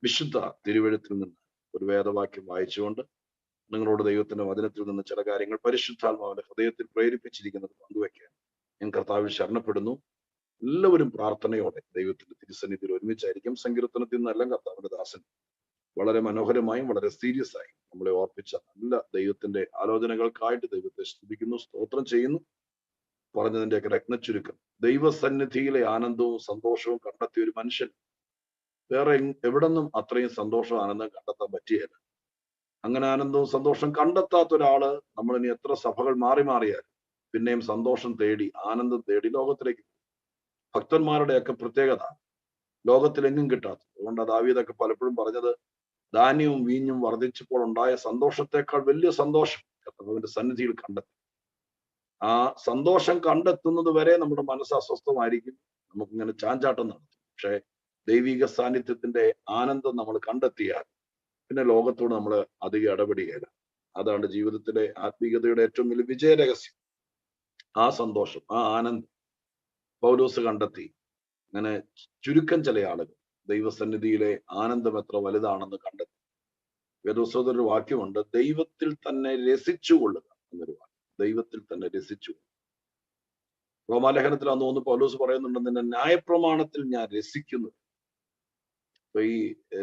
വിശുദ്ധ തിരുവെഴുത്തിൽ നിന്ന് ഒരു വേദവാക്യം വായിച്ചുകൊണ്ട് നിങ്ങളോട് ദൈവത്തിന്റെ വചനത്തിൽ നിന്ന് ചില കാര്യങ്ങൾ പരിശുദ്ധാത്മാവിന്റെ ഹൃദയത്തിൽ പ്രേരിപ്പിച്ചിരിക്കുന്നത് പങ്കുവയ്ക്കാൻ ഞാൻ കർത്താവിൽ ശരണപ്പെടുന്നു. എല്ലാവരും പ്രാർത്ഥനയോടെ ദൈവത്തിന്റെ തിരുസന്നിധിയിൽ ഒരുമിച്ചായിരിക്കും. സങ്കീർത്തനത്തിൽ നിന്നെല്ലാം കർത്താവിന്റെ ദാസൻ വളരെ മനോഹരമായും വളരെ സീരിയസ് ആയും നമ്മളെ ഓർപ്പിച്ച നല്ല ദൈവത്തിന്റെ ആലോചനകൾക്കായിട്ട് ദൈവത്തെ സ്തുതിക്കുന്നു, സ്തോത്രം ചെയ്യുന്നു. പറഞ്ഞതിന്റെയൊക്കെ രത്നച്ചുരുക്കം, ദൈവസന്നിധിയിലെ ആനന്ദവും സന്തോഷവും കണ്ടെത്തിയ ഒരു മനുഷ്യൻ വേറെ എവിടെന്നും അത്രയും സന്തോഷവും ആനന്ദം കണ്ടെത്താൻ പറ്റിയല്ല. അങ്ങനെ ആനന്ദവും സന്തോഷം കണ്ടെത്താത്ത ഒരാള് നമ്മൾ ഇനി എത്ര സഭകൾ മാറിയാൽ പിന്നെയും സന്തോഷം തേടി ആനന്ദം തേടി ലോകത്തിലേക്ക്. ഭക്തന്മാരുടെയൊക്കെ പ്രത്യേകത ലോകത്തിലെങ്ങും കിട്ടാത്തത്. അതുകൊണ്ട് ദാവീദൊക്കെ പലപ്പോഴും പറഞ്ഞത്, ധാന്യവും വീഞ്ഞും വർദ്ധിച്ചപ്പോൾ ഉണ്ടായ സന്തോഷത്തെക്കാൾ വലിയ സന്തോഷം കർത്താവിന്റെ സന്നിധിയിൽ കണ്ടെത്തി. ആ സന്തോഷം കണ്ടെത്തുന്നത് വരെ നമ്മുടെ മനസ്സ് അസ്വസ്ഥമായിരിക്കും, നമുക്കിങ്ങനെ ചാഞ്ചാട്ടം നടത്തും. പക്ഷെ ദൈവിക സാന്നിധ്യത്തിന്റെ ആനന്ദം നമ്മൾ കണ്ടെത്തിയാൽ പിന്നെ ലോകത്തോട് നമ്മൾ അധികം ഇടപെടുകയില്ല. അതാണ് ജീവിതത്തിലെ ആത്മീയതയുടെ ഏറ്റവും വലിയ വിജയരഹസ്യം. ആ സന്തോഷം, ആ ആനന്ദം പൗലോസ് കണ്ടെത്തി. അങ്ങനെ ചുരുക്കം ചില ആളുകൾ ദൈവസന്നിധിയിലെ ആനന്ദം എത്ര വലുതാണെന്ന് കണ്ടെത്തി. വേദപുസ്തകത്തിൽ ഒരു വാക്യമുണ്ട്, ദൈവത്തിൽ തന്നെ രസിച്ചുകൊള്ളുക എന്നൊരു വാക്യം. ദൈവത്തിൽ തന്നെ രസിച്ചു. റോമാലേഖനത്തിൽ അന്ന് തോന്നുന്നു പൗലോസ് പറയുന്നുണ്ട്, നിന്റെ ന്യായപ്രമാണത്തിൽ ഞാൻ രസിക്കുന്നു. അപ്പൊ ഈ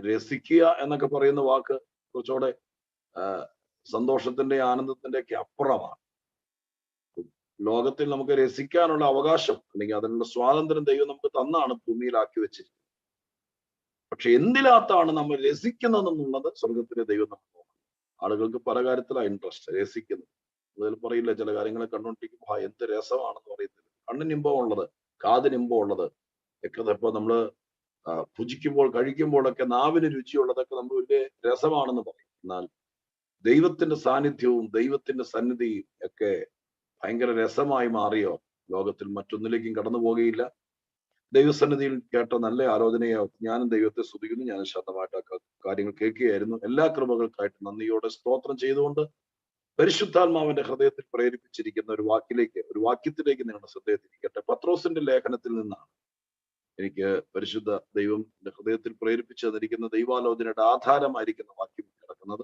രസിക്കുക എന്നൊക്കെ പറയുന്ന വാക്ക് കുറച്ചുകൂടെ സന്തോഷത്തിന്റെ ആനന്ദത്തിന്റെ ഒക്കെ അപ്പുറമാണ്. ലോകത്തിൽ നമുക്ക് രസിക്കാനുള്ള അവകാശം അല്ലെങ്കിൽ അതിനുള്ള സ്വാതന്ത്ര്യം ദൈവം നമുക്ക് തന്നാണ് ഭൂമിയിലാക്കി വെച്ചിരിക്കുന്നത്. പക്ഷെ എന്തിനകത്താണ് നമ്മൾ രസിക്കുന്നതെന്നുള്ളത് സ്വർഗത്തിലെ ദൈവം നമുക്ക് നോക്കണം. ആളുകൾക്ക് പല കാര്യത്തിലാണ് ഇൻട്രസ്റ്റ്. രസിക്കുന്നത് അതിൽ പറയില്ല, ചില കാര്യങ്ങളെ കണ്ടുകൊണ്ടിരിക്കുമ്പോൾ എന്ത് രസമാണെന്ന് പറയത്തില്ല. കണ്ണിന് ഇമ്പം ഉള്ളത്, കാതിന് ഇമ്പം ഉള്ളത് ഒക്കെ ഇപ്പൊ നമ്മള് ഭുജിക്കുമ്പോൾ കഴിക്കുമ്പോഴൊക്കെ നാവിന് രുചിയുള്ളതൊക്കെ നമ്മൾ വലിയ രസമാണെന്ന് പറയും. എന്നാൽ ദൈവത്തിന്റെ സാന്നിധ്യവും ദൈവത്തിന്റെ സന്നിധിയും ഒക്കെ ഭയങ്കര രസമായി മാറിയോ ലോകത്തിൽ മറ്റൊന്നിലേക്കും കടന്നു പോകുകയില്ല. ദൈവസന്നിധിയിൽ കേട്ട നല്ല ആലോചനയോ ഞാനും ദൈവത്തെ സ്തുതിക്കുന്നു. ഞാൻ ശബ്ദമായിട്ട് കാര്യങ്ങൾ കേൾക്കുകയായിരുന്നു. എല്ലാ കൃപകൾക്കായിട്ട് നന്ദിയോടെ സ്തോത്രം ചെയ്തുകൊണ്ട് പരിശുദ്ധാത്മാവിന്റെ ഹൃദയത്തിൽ പ്രേരിപ്പിച്ചിരിക്കുന്ന ഒരു വാക്യത്തിലേക്ക് നിങ്ങളുടെ ശ്രദ്ധയെത്തിരിക്കട്ടെ. പത്രോസിന്റെ ലേഖനത്തിൽ നിന്നാണ് എനിക്ക് പരിശുദ്ധ ദൈവത്തിന്റെ ഹൃദയത്തിൽ പ്രേരിപ്പിച്ചു തന്നിരിക്കുന്ന ദൈവാലോചനയുടെ ആധാരമായിരിക്കുന്ന വാക്യം കിടക്കുന്നത്.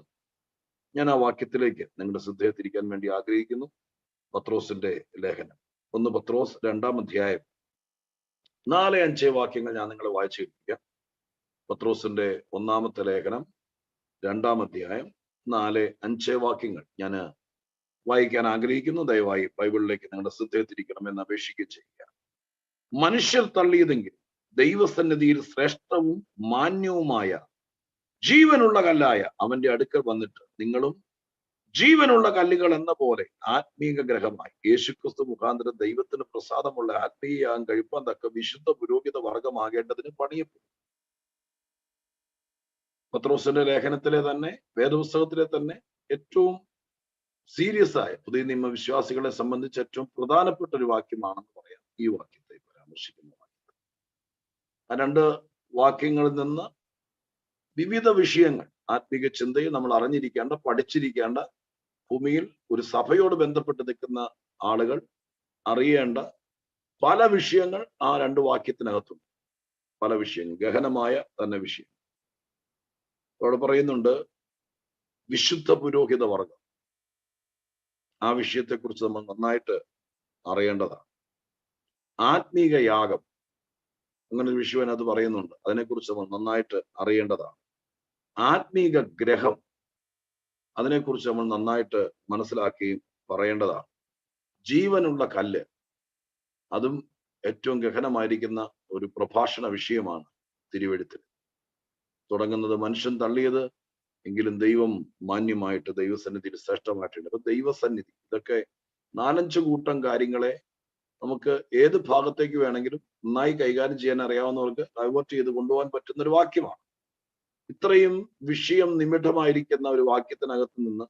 ഞാൻ ആ വാക്യത്തിലേക്ക് നിങ്ങളുടെ ശ്രദ്ധയെത്തിരിക്കാൻ വേണ്ടി ആഗ്രഹിക്കുന്നു. പത്രോസിന്റെ ലേഖനം 1 പത്രോസ് 2-ാം അധ്യായം 4-5 വാക്യങ്ങൾ ഞാൻ നിങ്ങളെ വായിച്ചു കേൾപ്പിക്കാം. പത്രോസിന്റെ 1-ാമത്തെ ലേഖനം 2-ാം അധ്യായം 4-5 വാക്യങ്ങൾ ഞാൻ വായിക്കാൻ ആഗ്രഹിക്കുന്നു. ദയവായി ബൈബിളിലേക്ക് നിങ്ങളുടെ ശ്രദ്ധയെത്തിരിക്കണമെന്ന് അപേക്ഷിക്കുകയും ചെയ്യുക. മനുഷ്യർ തള്ളിയതെങ്കിൽ ദൈവസന്നിധിയിൽ ശ്രേഷ്ഠവും മാന്യവുമായ ജീവനുള്ള കല്ലായ അവന്റെ അടുക്കൽ വന്നിട്ട് നിങ്ങളും ജീവനുള്ള കല്ലുകൾ എന്ന പോലെ ആത്മീക ഗ്രഹമായി യേശുക്രിസ്തു മുഖാന്തരം ദൈവത്തിന് പ്രസാദമുള്ള ആത്മീയയാകാൻ കഴിപ്പാൻ തക്ക വിശുദ്ധ പുരോഹിത വർഗമാകേണ്ടതിന് പണിയപ്പെടും. പത്രോസിന്റെ ലേഖനത്തിലെ തന്നെ വേദപുസ്തകത്തിലെ തന്നെ ഏറ്റവും സീരിയസ് ആയ പുതിയ നിയമ വിശ്വാസികളെ സംബന്ധിച്ച് ഏറ്റവും പ്രധാനപ്പെട്ട ഒരു വാക്യമാണെന്ന് പറയാം ഈ വാക്യത്തെ പരാമർശിക്കുന്ന വാക്യത്തെ. ആ 2 വാക്യങ്ങളിൽ നിന്ന് വിവിധ വിഷയങ്ങൾ ആത്മീക ചിന്തയിൽ നമ്മൾ അറിഞ്ഞിരിക്കേണ്ട, പഠിച്ചിരിക്കേണ്ട, ഭൂമിയിൽ ഒരു സഭയോട് ബന്ധപ്പെട്ട് നിൽക്കുന്ന ആളുകൾ അറിയേണ്ട പല വിഷയങ്ങൾ ആ 2 വാക്യത്തിനകത്തുണ്ട്. പല വിഷയങ്ങൾ, ഗഹനമായ തന്നെ വിഷയം. അവിടെ പറയുന്നുണ്ട് വിശുദ്ധ പുരോഹിത വർഗം. ആ വിഷയത്തെക്കുറിച്ച് നമ്മൾ നന്നായിട്ട് അറിയേണ്ടതാണ്. ആത്മീക യാഗം, അങ്ങനെ ഒരു വിഷയം അത് പറയുന്നുണ്ട്. അതിനെക്കുറിച്ച് നമ്മൾ നന്നായിട്ട് അറിയേണ്ടതാണ്. ആത്മീക ഗ്രഹം, അതിനെക്കുറിച്ച് നമ്മൾ നന്നായിട്ട് മനസ്സിലാക്കുകയും പറയേണ്ടതാണ്. ജീവനുള്ള കല്ല്, അതും ഏറ്റവും ഗഹനമായിരിക്കുന്ന ഒരു പ്രഭാഷണ വിഷയമാണ് തിരുവെഴുത്തിൽ. തുടങ്ങുന്നത് മനുഷ്യൻ തള്ളിയത് എങ്കിലും ദൈവം മാന്യമായിട്ട് ദൈവസന്നിധിയിൽ ശ്രേഷ്ഠമായിട്ടുണ്ട്. അപ്പൊ ദൈവസന്നിധി, ഇതൊക്കെ 4-5 കൂട്ടം കാര്യങ്ങളെ നമുക്ക് ഏത് ഭാഗത്തേക്ക് വേണമെങ്കിലും നന്നായി കൈകാര്യം ചെയ്യാൻ അറിയാവുന്നവർക്ക് ഡൈവേർട്ട് ചെയ്ത് കൊണ്ടുപോകാൻ പറ്റുന്ന ഒരു വാക്യമാണ്. ഇത്രയും വിഷയം നിമിഡമായിരിക്കുന്ന ഒരു വാക്യത്തിനകത്ത് നിന്ന്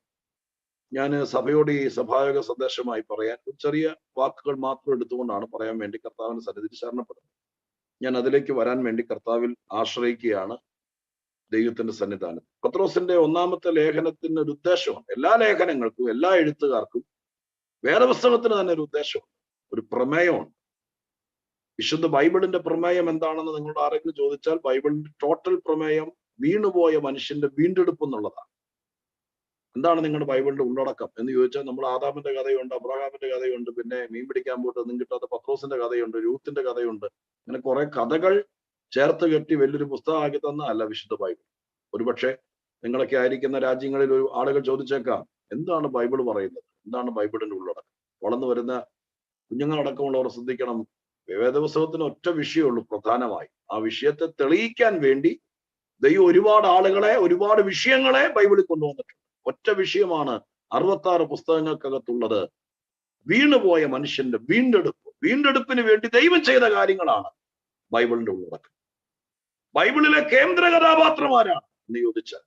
ഞാൻ സഭയോട് ഈ സഭായോഗ സന്ദേശമായി പറയാൻ ചെറിയ വാക്കുകൾ മാത്രം എടുത്തുകൊണ്ടാണ് പറയാൻ വേണ്ടി കർത്താവിന്റെ സന്നിധിയിൽ ശരണപ്പെടുന്നത്. ഞാൻ അതിലേക്ക് വരാൻ വേണ്ടി കർത്താവിൽ ആശ്രയിക്കുകയാണ്, ദൈവത്തിന്റെ സന്നിധാനം. പത്രോസിന്റെ 1-ാമത്തെ ലേഖനത്തിന് ഒരു ഉദ്ദേശമുണ്ട്. എല്ലാ ലേഖനങ്ങൾക്കും എല്ലാ എഴുത്തുകാർക്കും വേദപുസ്തകത്തിന് തന്നെ ഒരു ഉദ്ദേശമുണ്ട്, ഒരു പ്രമേയമുണ്ട്. വിശുദ്ധ ബൈബിളിന്റെ പ്രമേയം എന്താണെന്ന് നിങ്ങളോട് ആരെങ്കിലും ചോദിച്ചാൽ ബൈബിളിന്റെ ടോട്ടൽ പ്രമേയം വീണുപോയ മനുഷ്യന്റെ വീണ്ടെടുപ്പ് എന്നുള്ളതാണ്. എന്താണ് നിങ്ങളുടെ ബൈബിളിന്റെ ഉള്ളടക്കം എന്ന് ചോദിച്ചാൽ, നമ്മൾ ആദാമിന്റെ കഥയുണ്ട്, അബ്രഹാമിന്റെ കഥയുണ്ട്, പിന്നെ മീൻ പിടിക്കാൻ പോയിട്ട് ഒന്നും കിട്ടാത്ത പത്രോസിന്റെ കഥയുണ്ട്, രൂത്തിന്റെ കഥയുണ്ട്. അങ്ങനെ കുറെ കഥകൾ ചേർത്ത് കെട്ടി വലിയൊരു പുസ്തകമാക്കി തന്ന അല്ല വിശുദ്ധ ബൈബിൾ. ഒരുപക്ഷെ നിങ്ങളൊക്കെ ആയിരിക്കുന്ന രാജ്യങ്ങളിൽ ഒരു ആളുകൾ ചോദിച്ചേക്കാം, എന്താണ് ബൈബിൾ പറയുന്നത്, എന്താണ് ബൈബിളിന്റെ ഉള്ളടക്കം? വളർന്നു വരുന്ന കുഞ്ഞുങ്ങളടക്കമുള്ളവർ ശ്രദ്ധിക്കണം, വേദപുസ്തകത്തിന് ഒറ്റ വിഷയമുള്ളൂ പ്രധാനമായി. ആ വിഷയത്തെ തെളിയിക്കാൻ വേണ്ടി ദൈവം ഒരുപാട് ആളുകളെ, ഒരുപാട് വിഷയങ്ങളെ ബൈബിളിൽ കൊണ്ടുവന്നിട്ടുണ്ട്. ഒറ്റ വിഷയമാണ് 66 പുസ്തകങ്ങൾക്കകത്തുള്ളത്. വീണുപോയ മനുഷ്യന്റെ വീണ്ടെടുപ്പ്. വീണ്ടെടുപ്പിന് വേണ്ടി ദൈവം ചെയ്ത കാര്യങ്ങളാണ് ബൈബിളിന്റെ ഉള്ളടക്കം. ബൈബിളിലെ കേന്ദ്ര കഥാപാത്രം ആരാണ് എന്ന് ചോദിച്ചാൽ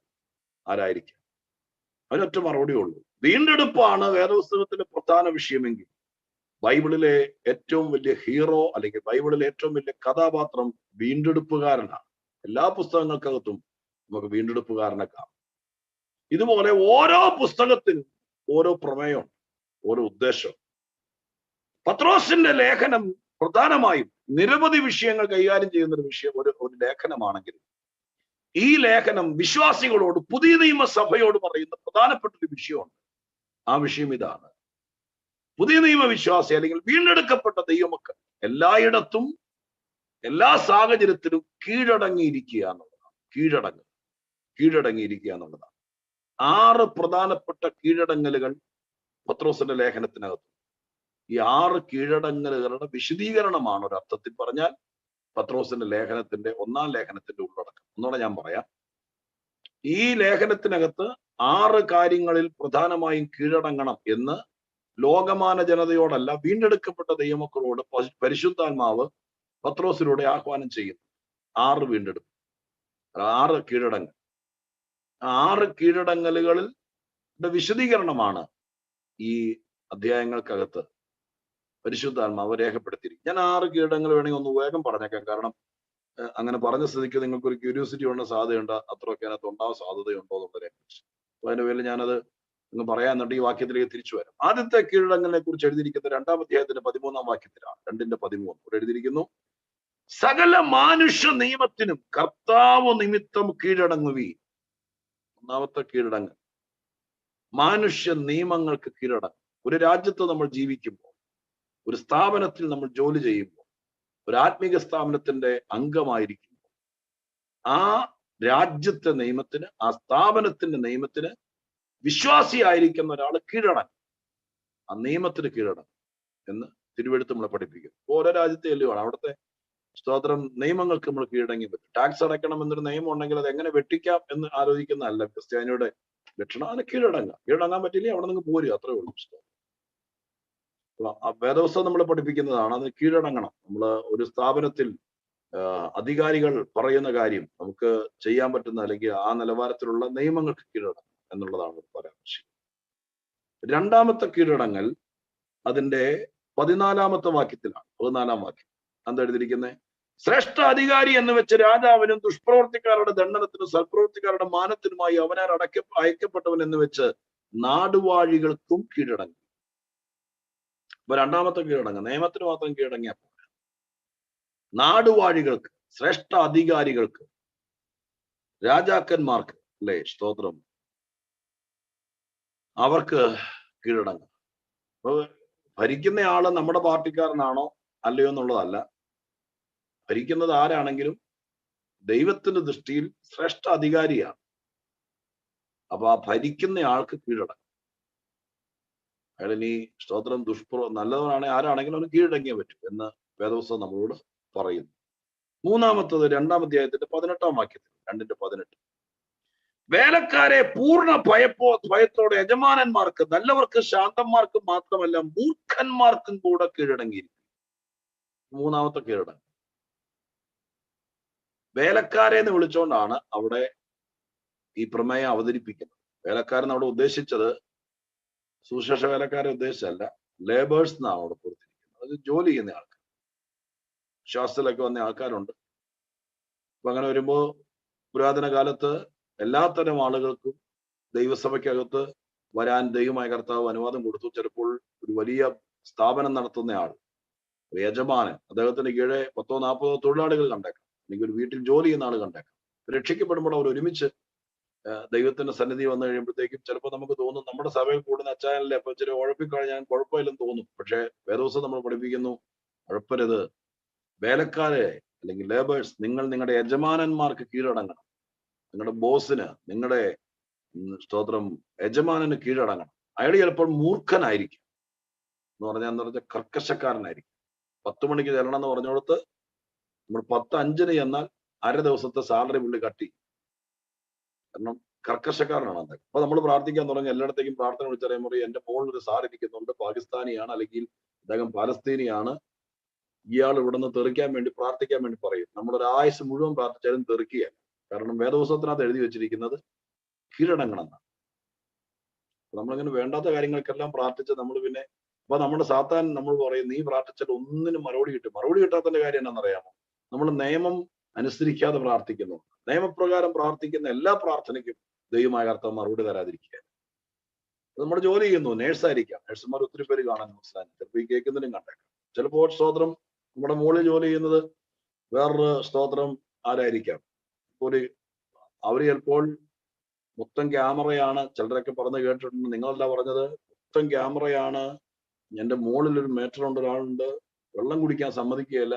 ആരായിരിക്കും? അതിനൊറ്റ മറുപടി ഉള്ളൂ, വീണ്ടെടുപ്പാണ് വേദപുസ്തകത്തിലെ പ്രധാന വിഷയമെങ്കിൽ ബൈബിളിലെ ഏറ്റവും വലിയ ഹീറോ അല്ലെങ്കിൽ ബൈബിളിലെ ഏറ്റവും വലിയ കഥാപാത്രം വീണ്ടെടുപ്പുകാരനാണ്. എല്ലാ പുസ്തകങ്ങൾക്കകത്തും നമുക്ക് വീണ്ടെടുപ്പുകാരനെ കാണാം. ഇതുപോലെ ഓരോ പുസ്തകത്തിനും ഓരോ പ്രമേയമുണ്ട്, ഓരോ ഉദ്ദേശം. പത്രോസിന്റെ ലേഖനം പ്രധാനമായും നിരവധി വിഷയങ്ങൾ കൈകാര്യം ചെയ്യുന്ന ഒരു വിഷയം, ഒരു ലേഖനമാണെങ്കിൽ ഈ ലേഖനം വിശ്വാസികളോട്, പുതിയ നിയമസഭയോട് പറയുന്ന പ്രധാനപ്പെട്ട ഒരു വിഷയമുണ്ട്. ആ വിഷയം ഇതാണ്: പുതിയ നിയമ വിശ്വാസി അല്ലെങ്കിൽ വീണ്ടെടുക്കപ്പെട്ട ദൈവമക്കൾ എല്ലായിടത്തും എല്ലാ സാഹചര്യത്തിലും കീഴടങ്ങിയിരിക്കുക എന്നുള്ളതാണ്. കീഴടങ്ങിയിരിക്കുക എന്നുള്ളതാണ്. 6 പ്രധാനപ്പെട്ട കീഴടങ്ങലുകൾ പത്രോസിന്റെ ലേഖനത്തിനകത്ത്. ഈ 6 കീഴടങ്ങലുകളുടെ വിശദീകരണമാണ് ഒരർത്ഥത്തിൽ പറഞ്ഞാൽ പത്രോസിന്റെ ലേഖനത്തിന്റെ, ഒന്നാം ലേഖനത്തിന്റെ ഉള്ളടക്കം. ഒന്നുകൂടെ ഞാൻ പറയാം. ഈ ലേഖനത്തിനകത്ത് 6 കാര്യങ്ങളിൽ പ്രധാനമായും കീഴടങ്ങണം എന്ന് ലോകമാന ജനതയോടല്ല, വീണ്ടെടുക്കപ്പെട്ട ദൈവമക്കളോട് പരിശുദ്ധാത്മാവ് പത്രോസിലൂടെ ആഹ്വാനം ചെയ്യുന്നു. 6 വീണ്ടെടുപ്പ്, 6 കീഴടങ്ങൽ. 6 കീഴടങ്ങലുകളിൽ വിശദീകരണമാണ് ഈ അധ്യായങ്ങൾക്കകത്ത് പരിശുദ്ധാത്മാവ് രേഖപ്പെടുത്തിയിരിക്കും. ഞാൻ 6 കീഴടങ്ങൾ വേണമെങ്കിൽ ഒന്ന് വേഗം പറഞ്ഞേക്കാം. കാരണം അങ്ങനെ പറഞ്ഞ സ്ഥിതിക്ക് നിങ്ങൾക്ക് ഒരു ക്യൂരിയോസിറ്റി ഉള്ള സാധ്യതയുണ്ട്, അത്രയൊക്കെ അതിനകത്ത് ഉണ്ടാവാൻ സാധ്യതയുണ്ടോ എന്നുള്ളതിനെ കുറിച്ച്. അപ്പൊ അതിന്റെ പേരിൽ ഞാനത് ഒന്ന് പറയാൻ, എന്നിട്ട് ഈ വാക്യത്തിലേക്ക് തിരിച്ചു വരാം. ആദ്യത്തെ കീഴടങ്ങലിനെ കുറിച്ച് എഴുതിയിരിക്കുന്ന 2-ാം അധ്യായത്തിന്റെ 13-ാം വാക്യത്തിലാണ്, 2:13 ഇവിടെ എഴുതിയിരിക്കുന്നു: സകല മാനുഷ്യ നിയമത്തിനും കർത്താവ് നിമിത്തം കീഴടങ്ങുവീൻ. ഒന്നാമത്തെ കീഴടങ്ങൽ, മാനുഷ്യ നിയമങ്ങൾക്ക് കീഴടങ്ങും. ഒരു രാജ്യത്ത് നമ്മൾ ജീവിക്കുമ്പോൾ, ഒരു സ്ഥാപനത്തിൽ നമ്മൾ ജോലി ചെയ്യുമ്പോൾ, ഒരു ആത്മീക സ്ഥാപനത്തിന്റെ അംഗമായിരിക്കുമ്പോൾ, ആ രാജ്യത്തെ നിയമത്തിന്, ആ സ്ഥാപനത്തിന്റെ നിയമത്തിന് വിശ്വാസിയായിരിക്കുന്ന ഒരാൾ കീഴടങ്ങും. ആ നിയമത്തിന് കീഴടങ്ങും എന്ന് തിരുവെഴുത്ത് നമ്മളെ പഠിപ്പിക്കും. ഓരോ രാജ്യത്തെ എല്ലുവാണ് അവിടുത്തെ സ്തോത്രം നിയമങ്ങൾക്ക് നമ്മൾ കീഴടങ്ങി പറ്റും. ടാക്സ് അടയ്ക്കണം എന്നൊരു നിയമം ഉണ്ടെങ്കിൽ അത് എങ്ങനെ വെട്ടിക്കാം എന്ന് ആലോചിക്കുന്നതല്ല ക്രിസ്ത്യാനിയുടെ ലക്ഷണം. അതിന് കീഴടങ്ങാൻ പറ്റില്ല, അവിടെ നിന്ന് പോരുക, അത്രേ ഉള്ളൂ. വേദവസ്തം നമ്മളെ പഠിപ്പിക്കുന്നതാണ്, അതിന് കീഴടങ്ങണം. നമ്മൾ ഒരു സ്ഥാപനത്തിൽ അധികാരികൾ പറയുന്ന കാര്യം നമുക്ക് ചെയ്യാൻ പറ്റുന്ന അല്ലെങ്കിൽ ആ നിലവാരത്തിലുള്ള നിയമങ്ങൾക്ക് കീഴടങ്ങണം എന്നുള്ളതാണ് പരാമർശിക്കുന്നത്. 2-ാമത്തെ കീഴടങ്ങൽ അതിന്റെ 14-ാമത്തെ വാക്യത്തിലാണ്. 14-ാം വാക്യം എന്താ എഴുതിയിരിക്കുന്നത്? ശ്രേഷ്ഠ അധികാരി എന്ന് വെച്ച് രാജാവിനും ദുഷ്പ്രവർത്തിക്കാരുടെ ദണ്ഡനത്തിനും സൽപ്രവർത്തിക്കാരുടെ മാനത്തിനുമായി അവനാൽ അയക്കപ്പെട്ടവൻ എന്ന് വെച്ച് നാടുവാഴികൾക്കും കീഴടങ്ങി. അപ്പൊ 2-ാമത്തെ കീഴടങ്ങൽ നിയമത്തിന് മാത്രം കീഴടങ്ങിയ നാടുവാഴികൾക്ക്, ശ്രേഷ്ഠ അധികാരികൾക്ക്, രാജാക്കന്മാർക്ക്, അല്ലേ, സ്തോത്രം, അവർക്ക് കീഴടങ്ങും. അപ്പൊ ഭരിക്കുന്ന ആള് നമ്മുടെ പാർട്ടിക്കാരനാണോ അല്ലയോ എന്നുള്ളതല്ല, ഭരിക്കുന്നത് ആരാണെങ്കിലും ദൈവത്തിന്റെ ദൃഷ്ടിയിൽ ശ്രേഷ്ഠ അധികാരിയാണ്. അപ്പൊ ആ ഭരിക്കുന്ന ആൾക്ക് കീഴടങ്ങും. അയാൾ ഇനി സ്തോത്രം നല്ലവനാണെങ്കിൽ ആരാണെങ്കിലും അവന് കീഴടങ്ങിയേ പറ്റും എന്ന് വേദപുസ്തകം നമ്മളോട് പറയുന്നു. 3-ാമത്തത് 2-ാം അധ്യായത്തിന്റെ 18-ാം വാക്യത്തിൽ, 2:18, വേലക്കാരെ പൂർണ്ണ ഭയത്തോടെ യജമാനന്മാർക്ക്, നല്ലവർക്ക്, ശാന്തന്മാർക്കും മാത്രമല്ല മൂർഖന്മാർക്കും കൂടെ കീഴടങ്ങിയിരിക്കും. 3-ാമത്തെ കീഴടങ്ങൽ വേലക്കാരെ എന്ന് വിളിച്ചുകൊണ്ടാണ് അവിടെ ഈ പ്രമേയം അവതരിപ്പിക്കുന്നത്. വേലക്കാരൻ അവിടെ ഉദ്ദേശിച്ചത് സുശേഷ വേലക്കാരെ ഉദ്ദേശിച്ചല്ല, ലേബേഴ്സ് എന്നാണ് അവിടെ കൊടുത്തിരിക്കുന്നത്. അത് ജോലി ചെയ്യുന്ന ആൾക്കാർ, വിശ്വാസത്തിലൊക്കെ വന്ന ആൾക്കാരുണ്ട്. അപ്പൊ അങ്ങനെ വരുമ്പോ പുരാതന കാലത്ത് എല്ലാത്തരം ആളുകൾക്കും ദൈവസഭയ്ക്കകത്ത് വരാൻ ദൈവമായ കർത്താവ് അനുവാദം കൊടുത്തു. ചിലപ്പോൾ ഒരു വലിയ സ്ഥാപനം നടത്തുന്ന ആൾ, ഒരു യജമാനൻ, അദ്ദേഹത്തിന് കീഴെ 10-40 തൊഴിലാളികൾ കണ്ടേക്കാം, അല്ലെങ്കിൽ ഒരു വീട്ടിൽ ജോലി ചെയ്യുന്ന ആൾ കണ്ടേക്കാം. രക്ഷിക്കപ്പെടുമ്പോൾ അവർ ഒരുമിച്ച് ദൈവത്തിന്റെ സന്നിധി വന്നു കഴിയുമ്പോഴത്തേക്കും ചിലപ്പോൾ നമുക്ക് തോന്നും നമ്മുടെ സഭയിൽ കൂടുന്ന അച്ചായനല്ലേ അപ്പൊ ഇച്ചിരി ഉഴപ്പിക്കഴിഞ്ഞാൽ കുഴപ്പമില്ലെന്ന് തോന്നും. പക്ഷെ വേദോസം നമ്മൾ പഠിപ്പിക്കുന്നു, ഉഴപ്പരുത്. വേലക്കാരെ അല്ലെങ്കിൽ ലേബേഴ്സ്, നിങ്ങൾ നിങ്ങളുടെ യജമാനന്മാർക്ക് കീഴടങ്ങണം. നിങ്ങളുടെ ബോസിന്, നിങ്ങളുടെ സ്തോത്രം യജമാനന് കീഴടങ്ങണം. അയാൾ ചിലപ്പോൾ മൂർഖനായിരിക്കും എന്ന് പറഞ്ഞാൽ കർക്കശക്കാരനായിരിക്കും. 10 മണിക്ക് ചെല്ലണം എന്ന് പറഞ്ഞോടത്ത് നമ്മൾ 10:05 ചെന്നാൽ അര ദിവസത്തെ സാലറി പുള്ളി കട്ടി. കാരണം കർക്കശക്കാരനാണ് അത്. അപ്പൊ നമ്മൾ പ്രാർത്ഥിക്കാൻ തുടങ്ങി, എല്ലായിടത്തേക്കും പ്രാർത്ഥന വിളിച്ചറിയാൻ പറയും, എന്റെ മോളിൽ ഒരു സാർ ഇരിക്കുന്നുണ്ട്, പാകിസ്ഥാനിയാണ്, അല്ലെങ്കിൽ അദ്ദേഹം പാലസ്തീനിയാണ്, ഇയാൾ ഇവിടുന്ന് തെറിക്കാൻ വേണ്ടി പ്രാർത്ഥിക്കാൻ വേണ്ടി പറയും. നമ്മളൊരു ആയുസ് മുഴുവൻ പ്രാർത്ഥിച്ചാലും തെറിക്കുകയാണ്. കാരണം വേദപുസ്തകത്തിനകത്ത് എഴുതി വെച്ചിരിക്കുന്നത് കീഴടങ്ങണമെന്നാണ്. നമ്മളിങ്ങനെ വേണ്ടാത്ത കാര്യങ്ങൾക്കെല്ലാം പ്രാർത്ഥിച്ച് നമ്മൾ പിന്നെ അപ്പൊ നമ്മുടെ സാത്താൻ നമ്മൾ പറയും, നീ പ്രാർത്ഥിച്ചാൽ ഒന്നിനും മറുപടി കിട്ടും. മറുപടി കിട്ടാത്തതിന്റെ കാര്യം എന്താണെന്നറിയാമോ? നമ്മൾ നിയമം അനുസരിക്കാതെ പ്രാർത്ഥിക്കുന്നു. നിയമപ്രകാരം പ്രാർത്ഥിക്കുന്ന എല്ലാ പ്രാർത്ഥനയ്ക്കും ദൈവമായ കർത്താവ് മറുപടി തരാതിരിക്കുക. നമ്മുടെ ജോലി ചെയ്യുന്നു, നേഴ്സായിരിക്കാം. നേഴ്സുമാർ ഒത്തിരി പേര് കാണാൻ മനസ്സിലായി, ചിലപ്പോൾ ഈ കേൾക്കുന്നതിനും കണ്ടേക്കാം. ചിലപ്പോൾ സ്തോത്രം നമ്മുടെ മുകളിൽ ജോലി ചെയ്യുന്നത് വേറൊരു സ്തോത്രം ആരായിരിക്കാം. അവര് ചിലപ്പോൾ മൊത്തം ക്യാമറയാണ്. ചിലരൊക്കെ പറഞ്ഞ് കേട്ടിട്ടുണ്ട്, നിങ്ങളല്ല പറഞ്ഞത്, മൊത്തം ക്യാമറയാണ്. എന്റെ മുകളിൽ ഒരു മേറ്ററുണ്ട്, ഒരാളുണ്ട്, വെള്ളം കുടിക്കാൻ സമ്മതിക്കുകയില്ല,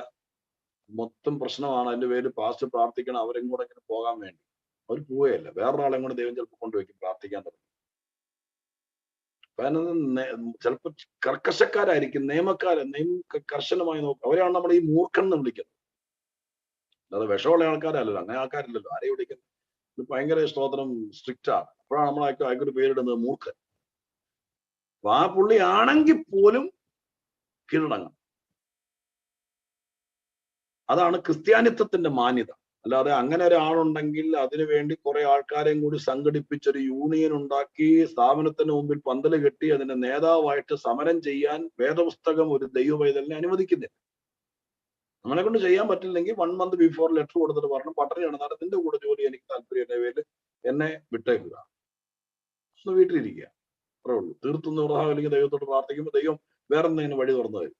മൊത്തം പ്രശ്നമാണ്. അതിന്റെ പേര് പാസ്റ്റ് പ്രാർത്ഥിക്കണം, അവരും കൂടെ ഇങ്ങനെ പോകാൻ വേണ്ടി അവർ പോവുകയല്ല. വേറൊരാളെ കൂടെ ദൈവം ചിലപ്പോൾ കൊണ്ടുവയ്ക്കും പ്രാർത്ഥിക്കാൻ തുടങ്ങി. ചിലപ്പോൾ കർക്കശക്കാരായിരിക്കും, നിയമം കർശനമായി നോക്കും. അവരാണ് നമ്മൾ ഈ മൂർഖൻ എന്ന് വിളിക്കുന്നത്. അല്ലാതെ വിഷമുള്ള ആൾക്കാരല്ലല്ലോ, അങ്ങനെ ആൾക്കാരില്ലല്ലോ. ആരെയും വിളിക്കുന്നത് ഇത് ഭയങ്കര സ്തോത്രം സ്ട്രിക്റ്റ് ആണ്. അപ്പോഴാണ് നമ്മൾ അയക്കൊരു പേരിടുന്നത് മൂർഖൻ. അപ്പൊ ആ പുള്ളി ആണെങ്കിൽ പോലും കീഴടങ്ങണം. അതാണ് ക്രിസ്ത്യാനിത്വത്തിന്റെ മാന്യത. അല്ലാതെ അങ്ങനെ ഒരാളുണ്ടെങ്കിൽ അതിനു വേണ്ടി കുറെ ആൾക്കാരെയും കൂടി സംഘടിപ്പിച്ചൊരു യൂണിയൻ ഉണ്ടാക്കി സ്ഥാപനത്തിന് മുമ്പിൽ പന്തല് കെട്ടി അതിന്റെ നേതാവായിട്ട് സമരം ചെയ്യാൻ വേദപുസ്തകം ഒരു ദൈവവൈതലിനെ അനുവദിക്കുന്നില്ല. നമ്മളെ കൊണ്ട് ചെയ്യാൻ പറ്റില്ലെങ്കിൽ 1 month ബിഫോർ ലെറ്റർ കൊടുത്തിട്ട് പറഞ്ഞു, പട്ടണി നടന്നാൽ അതിന്റെ കൂടെ ജോലി എനിക്ക് താല്പര്യത്തിന്റെ പേരിൽ എന്നെ വിട്ടേക്കുക, ഒന്ന് വീട്ടിലിരിക്കുക, അത്രേ ഉള്ളൂ. തീർത്തുന്ന അല്ലെങ്കിൽ ദൈവത്തോട് പ്രാർത്ഥിക്കുമ്പോൾ ദൈവം വേറെ എന്തെങ്കിലും വഴി തുറന്നു തരും.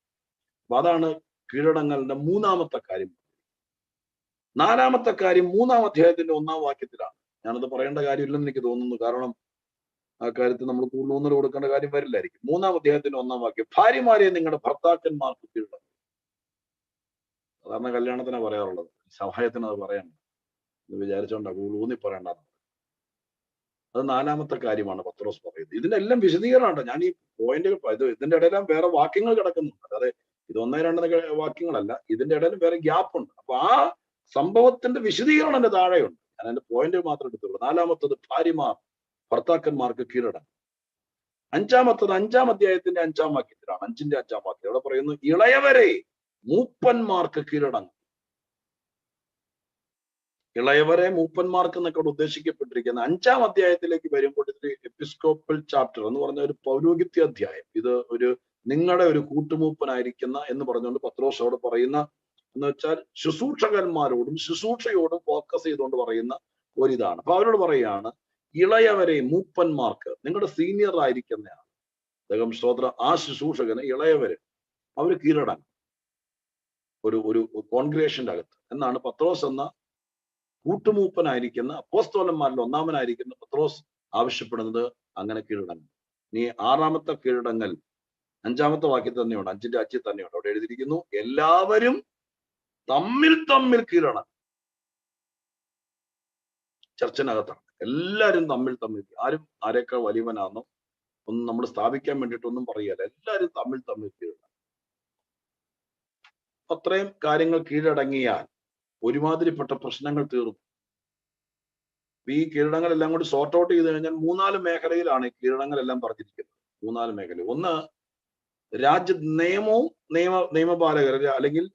അപ്പൊ അതാണ് കീഴടങ്ങലിന്റെ 3ാമത്തെ കാര്യം. 4ാമത്തെ കാര്യം 3ാം അധ്യായത്തിന്റെ 1ാം വാക്യത്തിലാണ്. ഞാനത് പറയേണ്ട കാര്യമില്ലെന്ന് എനിക്ക് തോന്നുന്നു, കാരണം ആ കാര്യത്തിൽ നമ്മൾ കൂടുതൽ ഊന്നൽ കൊടുക്കേണ്ട കാര്യം വരില്ലായിരിക്കും. 3ാം അധ്യായത്തിന്റെ 1ാം വാക്യം, ഭാര്യമാരെ നിങ്ങളുടെ ഭർത്താക്കന്മാർക്ക് കീഴടങ്ങും. സാധാരണ കല്യാണത്തിനാ പറയാറുള്ളത്, സഹായത്തിന് അത് പറയണ്ട എന്ന് വിചാരിച്ചോണ്ടാ കൂടുതൽ ഊന്നി പറയണ്ട. അത് 4ാമത്തെ കാര്യമാണ് പത്രോസ് പറയുന്നത്. ഇതിനെല്ലാം വിശദീകരണമുണ്ട്. ഞാൻ ഈ പോയിന്റുകൾ ഇതിന്റെ ഇടയിലും വേറെ വാക്യങ്ങൾ കിടക്കുന്നുണ്ട്. അതായത് ഇത് 1-2 വാക്യങ്ങളല്ല, ഇതിന്റെ ഇടയിലും വേറെ ഗ്യാപ്പ് ഉണ്ട്. അപ്പൊ ആ സംഭവത്തിന്റെ വിശദീകരണം എന്റെ താഴെയുണ്ട്. ഞാൻ എന്റെ പോയിന്റ് മാത്രം എടുത്തുള്ളൂ. 4ാമത്തത് ഭാര്യമാർ ഭർത്താക്കന്മാർക്ക് കീഴടങ്ങും. 5ാമത്തത് 5ാം അധ്യായത്തിന്റെ 5ാം വാക്യത്തിലാണ്. 5ന്റെ 5ാം വാക്യം അവിടെ പറയുന്നു, ഇളയവരെ മൂപ്പന്മാർക്ക് കീഴടങ്ങും. ഇളയവരെ മൂപ്പന്മാർക്ക് എന്നൊക്കെ ഉദ്ദേശിക്കപ്പെട്ടിരിക്കുന്ന 5ാം അധ്യായത്തിലേക്ക് വരുമ്പോൾ ഇത് എപ്പിസ്കോപ്പൽ ചാപ്റ്റർ എന്ന് പറഞ്ഞ ഒരു പൗരോഹിത്യ അധ്യായം. ഇത് ഒരു നിങ്ങളുടെ ഒരു കൂട്ടുമൂപ്പനായിരിക്കുന്ന എന്ന് പറഞ്ഞുകൊണ്ട് പത്രോസോട് പറയുന്ന, എന്ന് വെച്ചാൽ ശുശ്രൂഷകന്മാരോടും ശുശ്രൂഷയോടും ഫോക്കസ് ചെയ്തുകൊണ്ട് പറയുന്ന ഒരിതാണ്. അപ്പൊ അവരോട് പറയുകയാണ്, ഇളയവരെ മൂപ്പന്മാർക്ക്, നിങ്ങളുടെ സീനിയർ ആയിരിക്കുന്നതാണ് അദ്ദേഹം സ്തോത്ര, ആ ശുശ്രൂഷകന് ഇളയവര് അവര് കീഴടങ്ങും ഒരു കോൺഗ്രേഷന്റെ അകത്ത് എന്നാണ് പത്രോസ് എന്ന കൂട്ടുമൂപ്പനായിരിക്കുന്ന അപ്പോസ്തലന്മാരിൽ 1ാമനായിരിക്കുന്ന പത്രോസ് ആവശ്യപ്പെടുന്നത്. അങ്ങനെ കീഴടങ്ങും. ഇനി 6ാമത്തെ കീഴടങ്ങൽ 5ാമത്തെ വാക്യത്തിൽ തന്നെയുണ്ട്, 5ന്റെ 5 തന്നെയുണ്ട്. അവിടെ എഴുതിയിരിക്കുന്നു, എല്ലാവരും തമ്മിൽ തമ്മിൽ കീഴടങ്ങും. ചർച്ചിനകത്താണ് എല്ലാവരും തമ്മിൽ തമ്മിൽ, ആരും ആരെക്കാൾ വലിയവനാണെന്നോ ഒന്നും നമ്മൾ സ്ഥാപിക്കാൻ വേണ്ടിയിട്ടൊന്നും പറയല്ല. എല്ലാവരും തമ്മിൽ തമ്മിൽ കീഴടങ്ങും. അത്രയും കാര്യങ്ങൾ കീഴടങ്ങിയാൽ ഒരുമാതിരിപ്പെട്ട പ്രശ്നങ്ങൾ തീർന്നു. ഈ കീഴടങ്ങളെല്ലാം കൂടി സോർട്ട് ഔട്ട് ചെയ്ത് കഴിഞ്ഞാൽ 3-4 മേഖലയിലാണ് ഈ കീഴടങ്ങളെല്ലാം പറഞ്ഞിരിക്കുന്നത്. 3-4 മേഖല. ഒന്ന്, രാജ്യ നിയമവും നിയമപാലകർ അല്ലെങ്കിൽ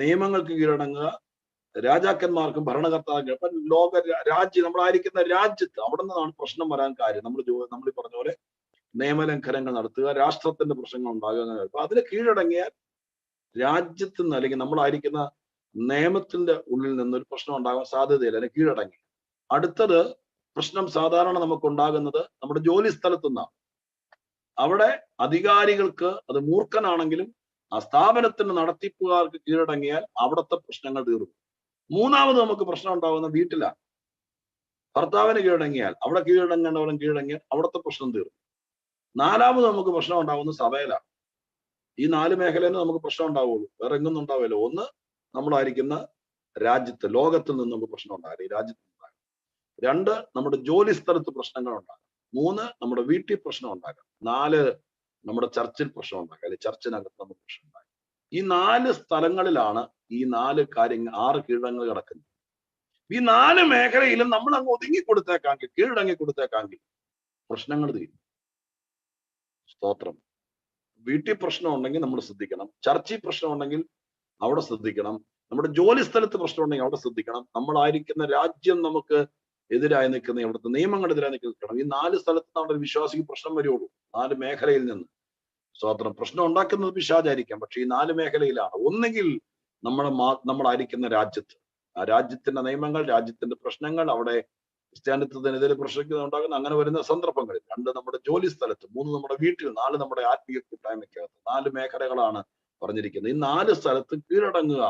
നിയമങ്ങൾക്ക് കീഴടങ്ങുക, രാജാക്കന്മാർക്കും ഭരണകർത്താക്കൾ. അപ്പൊ രാജ്യം നമ്മളായിരിക്കുന്ന രാജ്യത്ത് അവിടെ നിന്നാണ് പ്രശ്നം വരാൻ കാര്യം. നമ്മൾ ഈ പറഞ്ഞ പോലെ നിയമലംഘനങ്ങൾ നടത്തുക, രാഷ്ട്രത്തിന്റെ പ്രശ്നങ്ങൾ ഉണ്ടാകുക. അപ്പൊ അതിന് കീഴടങ്ങിയാൽ രാജ്യത്ത് നിന്ന് അല്ലെങ്കിൽ നമ്മളായിരിക്കുന്ന നിയമത്തിന്റെ ഉള്ളിൽ നിന്നൊരു പ്രശ്നം ഉണ്ടാകാൻ സാധ്യതയില്ല, അതിന് കീഴടങ്ങി. അടുത്തത് പ്രശ്നം സാധാരണ നമുക്കുണ്ടാകുന്നത് നമ്മുടെ ജോലി സ്ഥലത്തു നിന്നാണ്. അവിടെ അധികാരികൾക്ക്, അത് മൂർഖനാണെങ്കിലും ആ സ്ഥാപനത്തിന് നടത്തിപ്പുകാർക്ക് കീഴടങ്ങിയാൽ അവിടുത്തെ പ്രശ്നങ്ങൾ തീർന്നു. മൂന്നാമത് നമുക്ക് പ്രശ്നം ഉണ്ടാവുന്ന വീട്ടിലാണ്. ഭർത്താവിന് കീഴടങ്ങിയാൽ, അവിടെ കീഴടങ്ങേണ്ടവരും കീഴടങ്ങിയാൽ അവിടുത്തെ പ്രശ്നം തീർന്നു. നാലാമത് നമുക്ക് പ്രശ്നം ഉണ്ടാവുന്ന സഭയിലാണ്. ഈ 4 മേഖലയിൽ നമുക്ക് പ്രശ്നം ഉണ്ടാവുള്ളൂ, വേറെ എങ്ങൊന്നും ഉണ്ടാവില്ല. ഒന്ന്, നമ്മളായിരിക്കുന്ന രാജ്യത്ത്, ലോകത്തിൽ നിന്ന് നമുക്ക് പ്രശ്നം ഉണ്ടാകില്ല, ഈ രാജ്യത്ത് ഉണ്ടാകും. 2, നമ്മുടെ ജോലി സ്ഥലത്ത് പ്രശ്നങ്ങൾ ഉണ്ടാകും. 3, നമ്മുടെ വീട്ടിൽ പ്രശ്നം ഉണ്ടാകാം. 4, നമ്മുടെ ചർച്ചിൽ പ്രശ്നം ഉണ്ടാകാം, അല്ലെങ്കിൽ ചർച്ചിനകത്ത് നമുക്ക് പ്രശ്നം ഉണ്ടാകും. ഈ 4 സ്ഥലങ്ങളിലാണ് ഈ 4 കാര്യങ്ങൾ, 6 കീഴടങ്ങൾ കിടക്കുന്നത്. ഈ 4 മേഖലയിലും നമ്മൾ അങ്ങ് ഒതുങ്ങി കൊടുത്തേക്കാങ്കിൽ, കീഴടങ്ങി കൊടുത്തേക്കാങ്കിൽ പ്രശ്നങ്ങൾ തീരും. സ്തോത്രം. വീട്ടിൽ പ്രശ്നം ഉണ്ടെങ്കിൽ നമ്മൾ ശ്രദ്ധിക്കണം, ചർച്ചിൽ പ്രശ്നം ഉണ്ടെങ്കിൽ അവിടെ ശ്രദ്ധിക്കണം, നമ്മുടെ ജോലി സ്ഥലത്ത് പ്രശ്നം ഉണ്ടെങ്കിൽ അവിടെ ശ്രദ്ധിക്കണം, നമ്മളായിരിക്കുന്ന രാജ്യം നമുക്ക് എതിരായി നിൽക്കുന്ന, ഇവിടുത്തെ നിയമങ്ങളെതിരായി നിൽക്കണം. ഈ 4 സ്ഥലത്ത് നമ്മുടെ വിശ്വാസിക്ക് പ്രശ്നം വരുള്ളൂ, 4 മേഖലയിൽ നിന്ന്. സ്തോത്രം. പ്രശ്നം ഉണ്ടാക്കുന്നത് പിശാചായിരിക്കാം, പക്ഷെ ഈ 4 മേഖലയിലാണ്. ഒന്നുകിൽ നമ്മളായിരിക്കുന്ന രാജ്യത്ത്, ആ രാജ്യത്തിന്റെ നിയമങ്ങൾ, രാജ്യത്തിന്റെ പ്രശ്നങ്ങൾ, അവിടെ ക്രിസ്ത്യാനിത്വത്തിനെതിരെ പ്രശ്നം ഉണ്ടാകുന്ന അങ്ങനെ വരുന്ന സന്ദർഭങ്ങളിൽ. 2, നമ്മുടെ ജോലി സ്ഥലത്ത്. 3, നമ്മുടെ വീട്ടിൽ. 4, നമ്മുടെ ആത്മീയ കൂട്ടായ്മയ്ക്കകത്ത്. 4 മേഖലകളാണ് പറഞ്ഞിരിക്കുന്നത്. ഈ 4 സ്ഥലത്ത് കീഴടങ്ങുക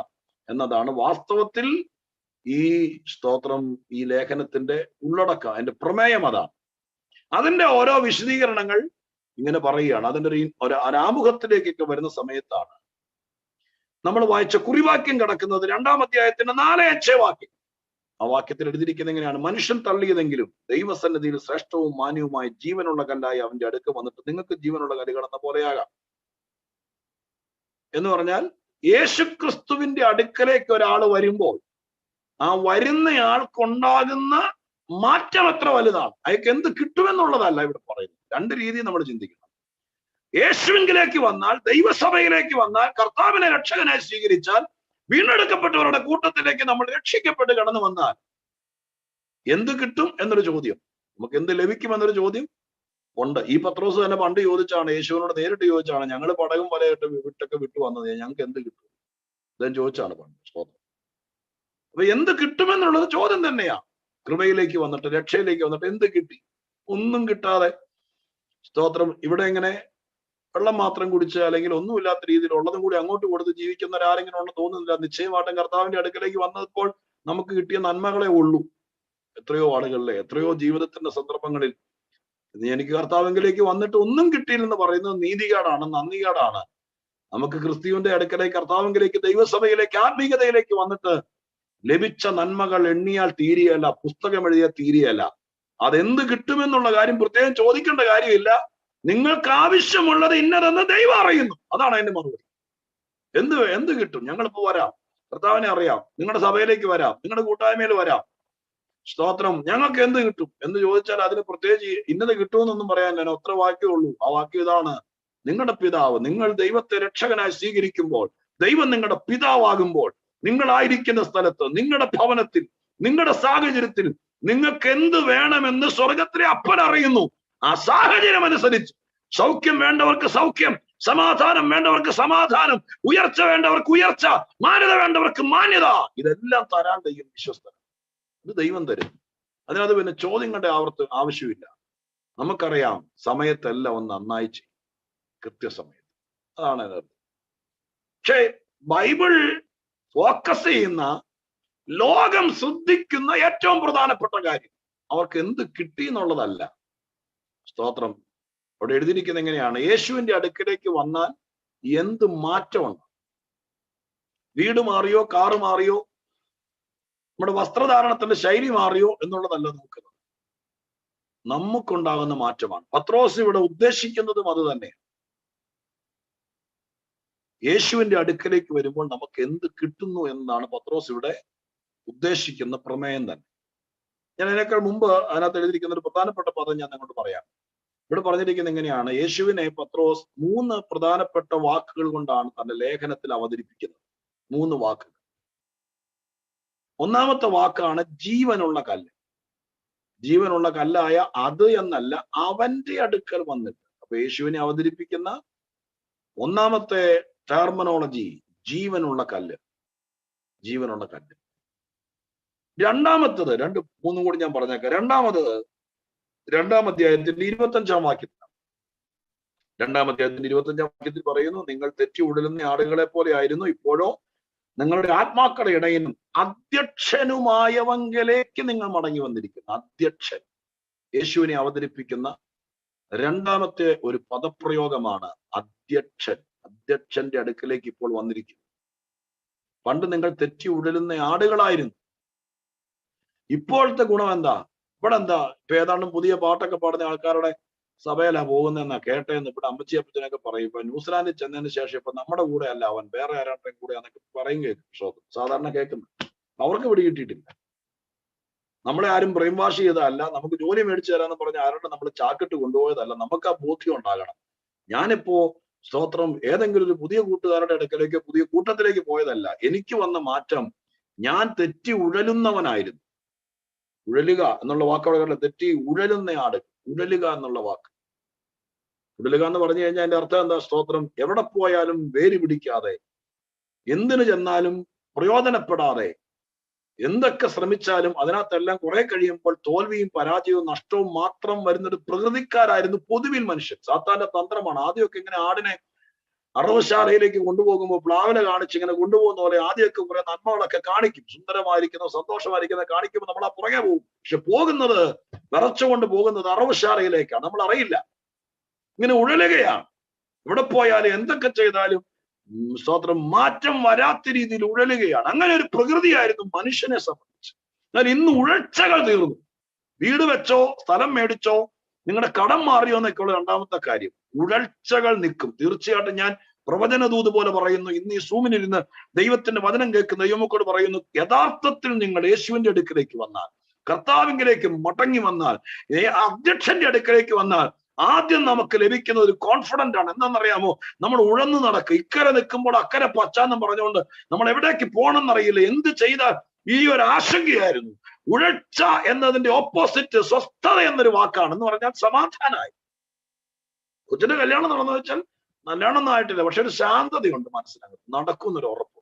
എന്നതാണ് വാസ്തവത്തിൽ ഈ സ്തോത്രം, ഈ ലേഖനത്തിന്റെ ഉള്ളടക്കം, അതിന്റെ പ്രമേയം അതാണ്. അതിന്റെ ഓരോ വിശദീകരണങ്ങൾ ഇങ്ങനെ പറയുകയാണ്. അതിന്റെ ഒരു ആമുഖത്തിലേക്കൊക്കെ വരുന്ന സമയത്താണ് നമ്മൾ വായിച്ച കുറിവാക്യം കിടക്കുന്നത് 2-ാം അധ്യായത്തിന്റെ 4-5 വാക്യം. ആ വാക്യത്തിൽ എഴുതിയിരിക്കുന്നത് എങ്ങനെയാണ്? മനുഷ്യൻ തള്ളിയതെങ്കിലും ദൈവസന്നിധിയിൽ ശ്രേഷ്ഠവും മാന്യവുമായ ജീവനുള്ള കല്ലായി അവന്റെ അടുക്ക് വന്നിട്ട് നിങ്ങൾക്ക് ജീവനുള്ള കല്ലുകളെന്ന പോലെയാകാം. എന്ന് പറഞ്ഞാൽ, യേശുക്രിസ്തുവിന്റെ അടുക്കലേക്ക് ഒരാൾ വരുമ്പോൾ ആ വരുന്നയാൾക്കുണ്ടാകുന്ന മാറ്റം എത്ര വലുതാണ്, അയാൾക്ക് എന്ത് കിട്ടുമെന്നുള്ളതല്ല ഇവിടെ പറയുന്നത്. 2 രീതി നമ്മൾ ചിന്തിക്കണം. യേശുവിലേക്ക് വന്നാൽ, ദൈവസഭയിലേക്ക് വന്നാൽ, കർത്താവിനെ രക്ഷകനായി സ്വീകരിച്ചാൽ, വീണ്ടെടുക്കപ്പെട്ടവരുടെ കൂട്ടത്തിലേക്ക് നമ്മൾ രക്ഷിക്കപ്പെട്ട് കടന്നു വന്നാൽ എന്ത് കിട്ടും എന്നൊരു ചോദ്യം, നമുക്ക് എന്ത് ലഭിക്കും എന്നൊരു ചോദ്യം ഉണ്ട്. ഈ പത്രോസ് തന്നെ പണ്ട് ചോദിച്ചാണ്, യേശുവിനോട് നേരിട്ട് ചോദിച്ചാണ്, ഞങ്ങൾ പടകും വലയിട്ട് വിട്ടൊക്കെ വിട്ടു വന്നത്, ഞങ്ങൾക്ക് എന്ത് കിട്ടും? ഇദ്ദേഹം ചോദിച്ചാണ് പണ്ട്. സ്തോത്രം. അപ്പൊ എന്ത് കിട്ടുമെന്നുള്ളത് ചോദ്യം തന്നെയാ. കൃപയിലേക്ക് വന്നിട്ട്, രക്ഷയിലേക്ക് വന്നിട്ട് എന്ത് കിട്ടി? ഒന്നും കിട്ടാതെ, സ്തോത്രം, ഇവിടെ ഇങ്ങനെ വെള്ളം മാത്രം കുടിച്ച്, അല്ലെങ്കിൽ ഒന്നുമില്ലാത്ത രീതിയിൽ ഉള്ളതും കൂടി അങ്ങോട്ട് കൊടുത്ത് ജീവിക്കുന്ന ആരെങ്കിലും ഉണ്ടെന്ന് തോന്നുന്നില്ല. നിശ്ചയമായിട്ടും കർത്താവിന്റെ അടുക്കലേക്ക് വന്നപ്പോൾ നമുക്ക് കിട്ടിയ നന്മകളെ ഉള്ളൂ. എത്രയോ ആളുകളിലെ, എത്രയോ ജീവിതത്തിന്റെ സന്ദർഭങ്ങളിൽ എനിക്ക് കർത്താവിലേക്ക് വന്നിട്ട് ഒന്നും കിട്ടിയില്ലെന്ന് പറയുന്നത് നീതികേടാണ്, നന്ദികേടാണ്. നമുക്ക് ക്രിസ്തുവിന്റെ അടുക്കലേക്ക്, കർത്താവിലേക്ക്, ദൈവസഭയിലേക്ക്, ആത്മീയതയിലേക്ക് വന്നിട്ട് ലഭിച്ച നന്മകൾ എണ്ണിയാൽ തീരെയല്ല, പുസ്തകം എഴുതിയാൽ തീരെയല്ല. അതെന്ത് കിട്ടുമെന്നുള്ള കാര്യം പ്രത്യേകം ചോദിക്കേണ്ട കാര്യമില്ല. നിങ്ങൾക്ക് ആവശ്യമുള്ളത് ഇന്നതെന്ന് ദൈവം അറിയുന്നു. അതാണ് അതിന്റെ മറുപടി. എന്ത് കിട്ടും? ഞങ്ങളിപ്പോ വരാം, കർത്താവിനെ അറിയാം, നിങ്ങളുടെ സഭയിലേക്ക് വരാം, നിങ്ങളുടെ കൂട്ടായ്മയിൽ വരാം. സ്തോത്രം. ഞങ്ങൾക്ക് എന്ത് കിട്ടും എന്ന് ചോദിച്ചാൽ അതിന് പ്രത്യേകിച്ച് ഇന്നത് കിട്ടുമെന്നൊന്നും പറയാൻ ഞാൻ ഒത്ര വാക്യമുള്ളൂ. ആ വാക്യം ഇതാണ്: നിങ്ങളുടെ പിതാവ്, നിങ്ങൾ ദൈവത്തെ രക്ഷകനായി സ്വീകരിക്കുമ്പോൾ, ദൈവം നിങ്ങളുടെ പിതാവാകുമ്പോൾ, നിങ്ങളായിരിക്കുന്ന സ്ഥലത്ത്, നിങ്ങളുടെ ഭവനത്തിൽ, നിങ്ങളുടെ സാഹചര്യത്തിൽ നിങ്ങൾക്ക് എന്ത് വേണമെന്ന് സ്വർഗത്തിലെ അപ്പൻ അറിയുന്നു. ആ സാഹചര്യം അനുസരിച്ച് സൗഖ്യം വേണ്ടവർക്ക് സൗഖ്യം, സമാധാനം വേണ്ടവർക്ക് സമാധാനം, ഉയർച്ച വേണ്ടവർക്ക് ഉയർച്ച, മാന്യത വേണ്ടവർക്ക് മാന്യത, ഇതെല്ലാം തരാൻ ദൈവം വിശ്വസ്തൻ. ഇത് ദൈവം തരും. അതിനകത്ത് പിന്നെ ചോദ്യങ്ങളുടെ ആവശ്യമില്ല. നമുക്കറിയാം സമയത്തെല്ലാം ഒന്ന് നന്നായി ചെയ്യും, കൃത്യസമയത്ത്. അതാണ് അതിനകത്ത്. പക്ഷേ ബൈബിൾ ഫോക്കസ് ചെയ്യുന്ന, ലോകം ശ്രദ്ധിക്കുന്ന ഏറ്റവും പ്രധാനപ്പെട്ട കാര്യം അവർക്ക് എന്ത് കിട്ടി എന്നുള്ളതല്ല. സ്തോത്രം. അവിടെ എഴുതിയിരിക്കുന്നത് എങ്ങനെയാണ്? യേശുവിന്റെ അടുക്കിലേക്ക് വന്നാൽ എന്ത് മാറ്റമുണ്ട്? വീട് മാറിയോ, കാറ് മാറിയോ, നമ്മുടെ വസ്ത്രധാരണത്തിന്റെ ശൈലി മാറിയോ എന്നുള്ളതല്ല നോക്കുന്നത്, നമുക്കുണ്ടാകുന്ന മാറ്റമാണ്. പത്രോസ് ഇവിടെ ഉദ്ദേശിക്കുന്നതും അത് തന്നെ. യേശുവിന്റെ അടുക്കലേക്ക് വരുമ്പോൾ നമുക്ക് എന്ത് കിട്ടുന്നു എന്നാണ് പത്രോസ് ഇവിടെ ഉദ്ദേശിക്കുന്ന പ്രമേയം തന്നെ. ഞാൻ അതിനേക്കാൾ മുമ്പ് അതിനകത്ത് എഴുതിയിരിക്കുന്ന ഒരു പ്രധാനപ്പെട്ട പദം ഞാൻ നിങ്ങളോട് പറയാം. ഇവിടെ പറഞ്ഞിരിക്കുന്നത് എങ്ങനെയാണ്? യേശുവിനെ പത്രോസ് 3 പ്രധാനപ്പെട്ട വാക്കുകൾ കൊണ്ടാണ് തന്റെ ലേഖനത്തിൽ അവതരിപ്പിക്കുന്നത്. 3 വാക്കുകൾ. ഒന്നാമത്തെ വാക്കാണ് ജീവനുള്ള കല്ല്. ജീവനുള്ള കല്ലായ അത് എന്നല്ല, അവന്റെ അടുക്കൽ വന്നിട്ട്. അപ്പൊ യേശുവിനെ അവതരിപ്പിക്കുന്ന ഒന്നാമത്തെ ടെർമിനോളജി ജീവനുള്ള കല്ല്, ജീവനുള്ള കല്ല്. രണ്ടാമത്തത്, 2, 3 കൂടി ഞാൻ പറഞ്ഞേക്കാം. രണ്ടാമത്തത് 2-ാം അധ്യായത്തിന്റെ 25-ാം വാക്യത്തിലാണ്. 2-ാം അധ്യായത്തിന്റെ 25-ാം വാക്യത്തിൽ പറയുന്നു, നിങ്ങൾ തെറ്റി ഉടലുന്ന ആടുകളെ പോലെ ആയിരുന്നു, ഇപ്പോഴോ നിങ്ങളുടെ ആത്മാക്കളുടെ ഇടയിലും അധ്യക്ഷനുമായവങ്കിലേക്ക് നിങ്ങൾ മടങ്ങി വന്നിരിക്കുന്നു. അധ്യക്ഷൻ യേശുവിനെ അവതരിപ്പിക്കുന്ന രണ്ടാമത്തെ ഒരു പദപ്രയോഗമാണ് അധ്യക്ഷൻ. അധ്യക്ഷന്റെ അടുക്കലേക്ക് ഇപ്പോൾ വന്നിരിക്കുന്നു. പണ്ട് നിങ്ങൾ തെറ്റി ഉഴലുന്ന ആടുകളായിരുന്നു. ഇപ്പോഴത്തെ ഗുണം എന്താ? ഇവിടെ എന്താ? ഇപ്പൊ ഏതാണ്ടും പുതിയ പാട്ടൊക്കെ പാടുന്ന ആൾക്കാരുടെ സഭയിലാ പോകുന്നതെന്നാ കേട്ടേന്ന് ഇവിടെ അമ്മച്ചി അപ്പച്ചനൊക്കെ പറയും. ഇപ്പൊ ന്യൂസിലാൻഡിൽ ചെന്നതിന് ശേഷം ഇപ്പൊ നമ്മുടെ കൂടെ അല്ല, അവൻ വേറെ ആരാട്ടും കൂടെ എന്നൊക്കെ പറയും കേൾക്കും. സാധാരണ കേൾക്കുന്നു. അവർക്ക് പിടികിട്ടിയിട്ടില്ല. നമ്മളെ ആരും ബ്രെയിൻ വാഷ് ചെയ്തതല്ല, നമുക്ക് ജോലി മേടിച്ചു തരാന്ന് പറഞ്ഞ ആരുടെ നമ്മൾ ചാക്കിട്ട് കൊണ്ടുപോയതല്ല. നമുക്ക് ആ ബോധ്യം ഉണ്ടാകണം. ഞാനിപ്പോ സ്തോത്രം ഏതെങ്കിലും ഒരു പുതിയ കൂട്ടുകാരുടെ അടുക്കലേക്ക് പുതിയ കൂട്ടത്തിലേക്ക് പോയതല്ല. എനിക്ക് വന്ന മാറ്റം, ഞാൻ തെറ്റി ഉഴലുന്നവനായിരുന്നു. ഉഴലുക എന്നുള്ള വാക്കവിടെ തെറ്റി ഉഴലുന്ന ആട്, ഉഴലുക എന്നുള്ള വാക്ക്. ഉഴലുക എന്ന് പറഞ്ഞു കഴിഞ്ഞാൽ അതിന്റെ അർത്ഥം എന്താ? സ്തോത്രം എവിടെ പോയാലും വേര് പിടിക്കാതെ, എന്തിനു ചെന്നാലും പ്രയോജനപ്പെടാതെ, എന്തൊക്കെ ശ്രമിച്ചാലും അതിനകത്തെല്ലാം കുറെ കഴിയുമ്പോൾ തോൽവിയും പരാജയവും നഷ്ടവും മാത്രം വരുന്നൊരു പ്രകൃതിക്കാരായിരുന്നു പൊതുവിൽ മനുഷ്യൻ. സാത്താന്റെ തന്ത്രമാണ്. ആദ്യമൊക്കെ ഇങ്ങനെ ആടിനെ അറവശാലയിലേക്ക് കൊണ്ടുപോകുമ്പോൾ പ്ലാവില കാണിച്ച് ഇങ്ങനെ കൊണ്ടുപോകുന്ന പോലെ ആദ്യമൊക്കെ കുറെ നന്മകളൊക്കെ കാണിക്കും. സുന്ദരമായിരിക്കുന്ന സന്തോഷമായിരിക്കുന്ന കാണിക്കുമ്പോൾ നമ്മൾ ആ പുറകെ പോകും. പക്ഷെ പോകുന്നത് വിറച്ചുകൊണ്ട് പോകുന്നത് അറവശാലയിലേക്കാണ്. നമ്മൾ അറിയില്ല. ഇങ്ങനെ ഉഴലുകയാണ്. എവിടെ പോയാലും എന്തൊക്കെ ചെയ്താലും സ്തോത്രം മാറ്റം വരാത്ത രീതിയിൽ ഉഴലുകയാണ്. അങ്ങനെ ഒരു പ്രകൃതിയായിരുന്നു മനുഷ്യനെ സംബന്ധിച്ച്. എന്നാൽ ഇന്ന് ഉഴച്ചകൾ തീർന്നു. വീട് വെച്ചോ സ്ഥലം മേടിച്ചോ നിങ്ങളുടെ കടം മാറിയോ എന്നൊക്കെയുള്ള രണ്ടാമത്തെ കാര്യം. ഉഴച്ചകൾ നിൽക്കും. തീർച്ചയായിട്ടും ഞാൻ പ്രവചനദൂത് പോലെ പറയുന്നു, ഇന്ന് ഈ സൂമിനിരുന്ന് ദൈവത്തിന്റെ വചനം കേൾക്കുന്ന ദൈവമക്കളോട് പറയുന്നു, യഥാർത്ഥത്തിൽ നിങ്ങൾ യേശുവിന്റെ അടുക്കിലേക്ക് വന്നാൽ, കർത്താവിലേക്ക് മടങ്ങി വന്നാൽ, അധ്യക്ഷന്റെ അടുക്കിലേക്ക് വന്നാൽ ആദ്യം നമുക്ക് ലഭിക്കുന്ന ഒരു കോൺഫിഡന്റ് ആണ്. എന്താണെന്നറിയാമോ? നമ്മൾ ഉഴന്നു നടക്കുക. ഇക്കരെ നിൽക്കുമ്പോൾ അക്കരെ പച്ചാന്നും പറഞ്ഞുകൊണ്ട് നമ്മൾ എവിടേക്ക് പോകണമെന്നറിയില്ല. എന്ത് ചെയ്താൽ ഈ ഒരു ആശങ്കയായിരുന്നു. ഉഴച്ച എന്നതിന്റെ ഓപ്പോസിറ്റ് സ്വസ്ഥത എന്നൊരു വാക്കാണ്. എന്ന് പറഞ്ഞാൽ സമാധാനമായി. കൊച്ചിന്റെ കല്യാണം നടന്നു വെച്ചാൽ നല്ലോണമൊന്നും ആയിട്ടില്ല, പക്ഷെ ഒരു ശാന്തതയുണ്ട് മനസ്സിനകത്ത്, നടക്കുന്നൊരു ഉറപ്പ്.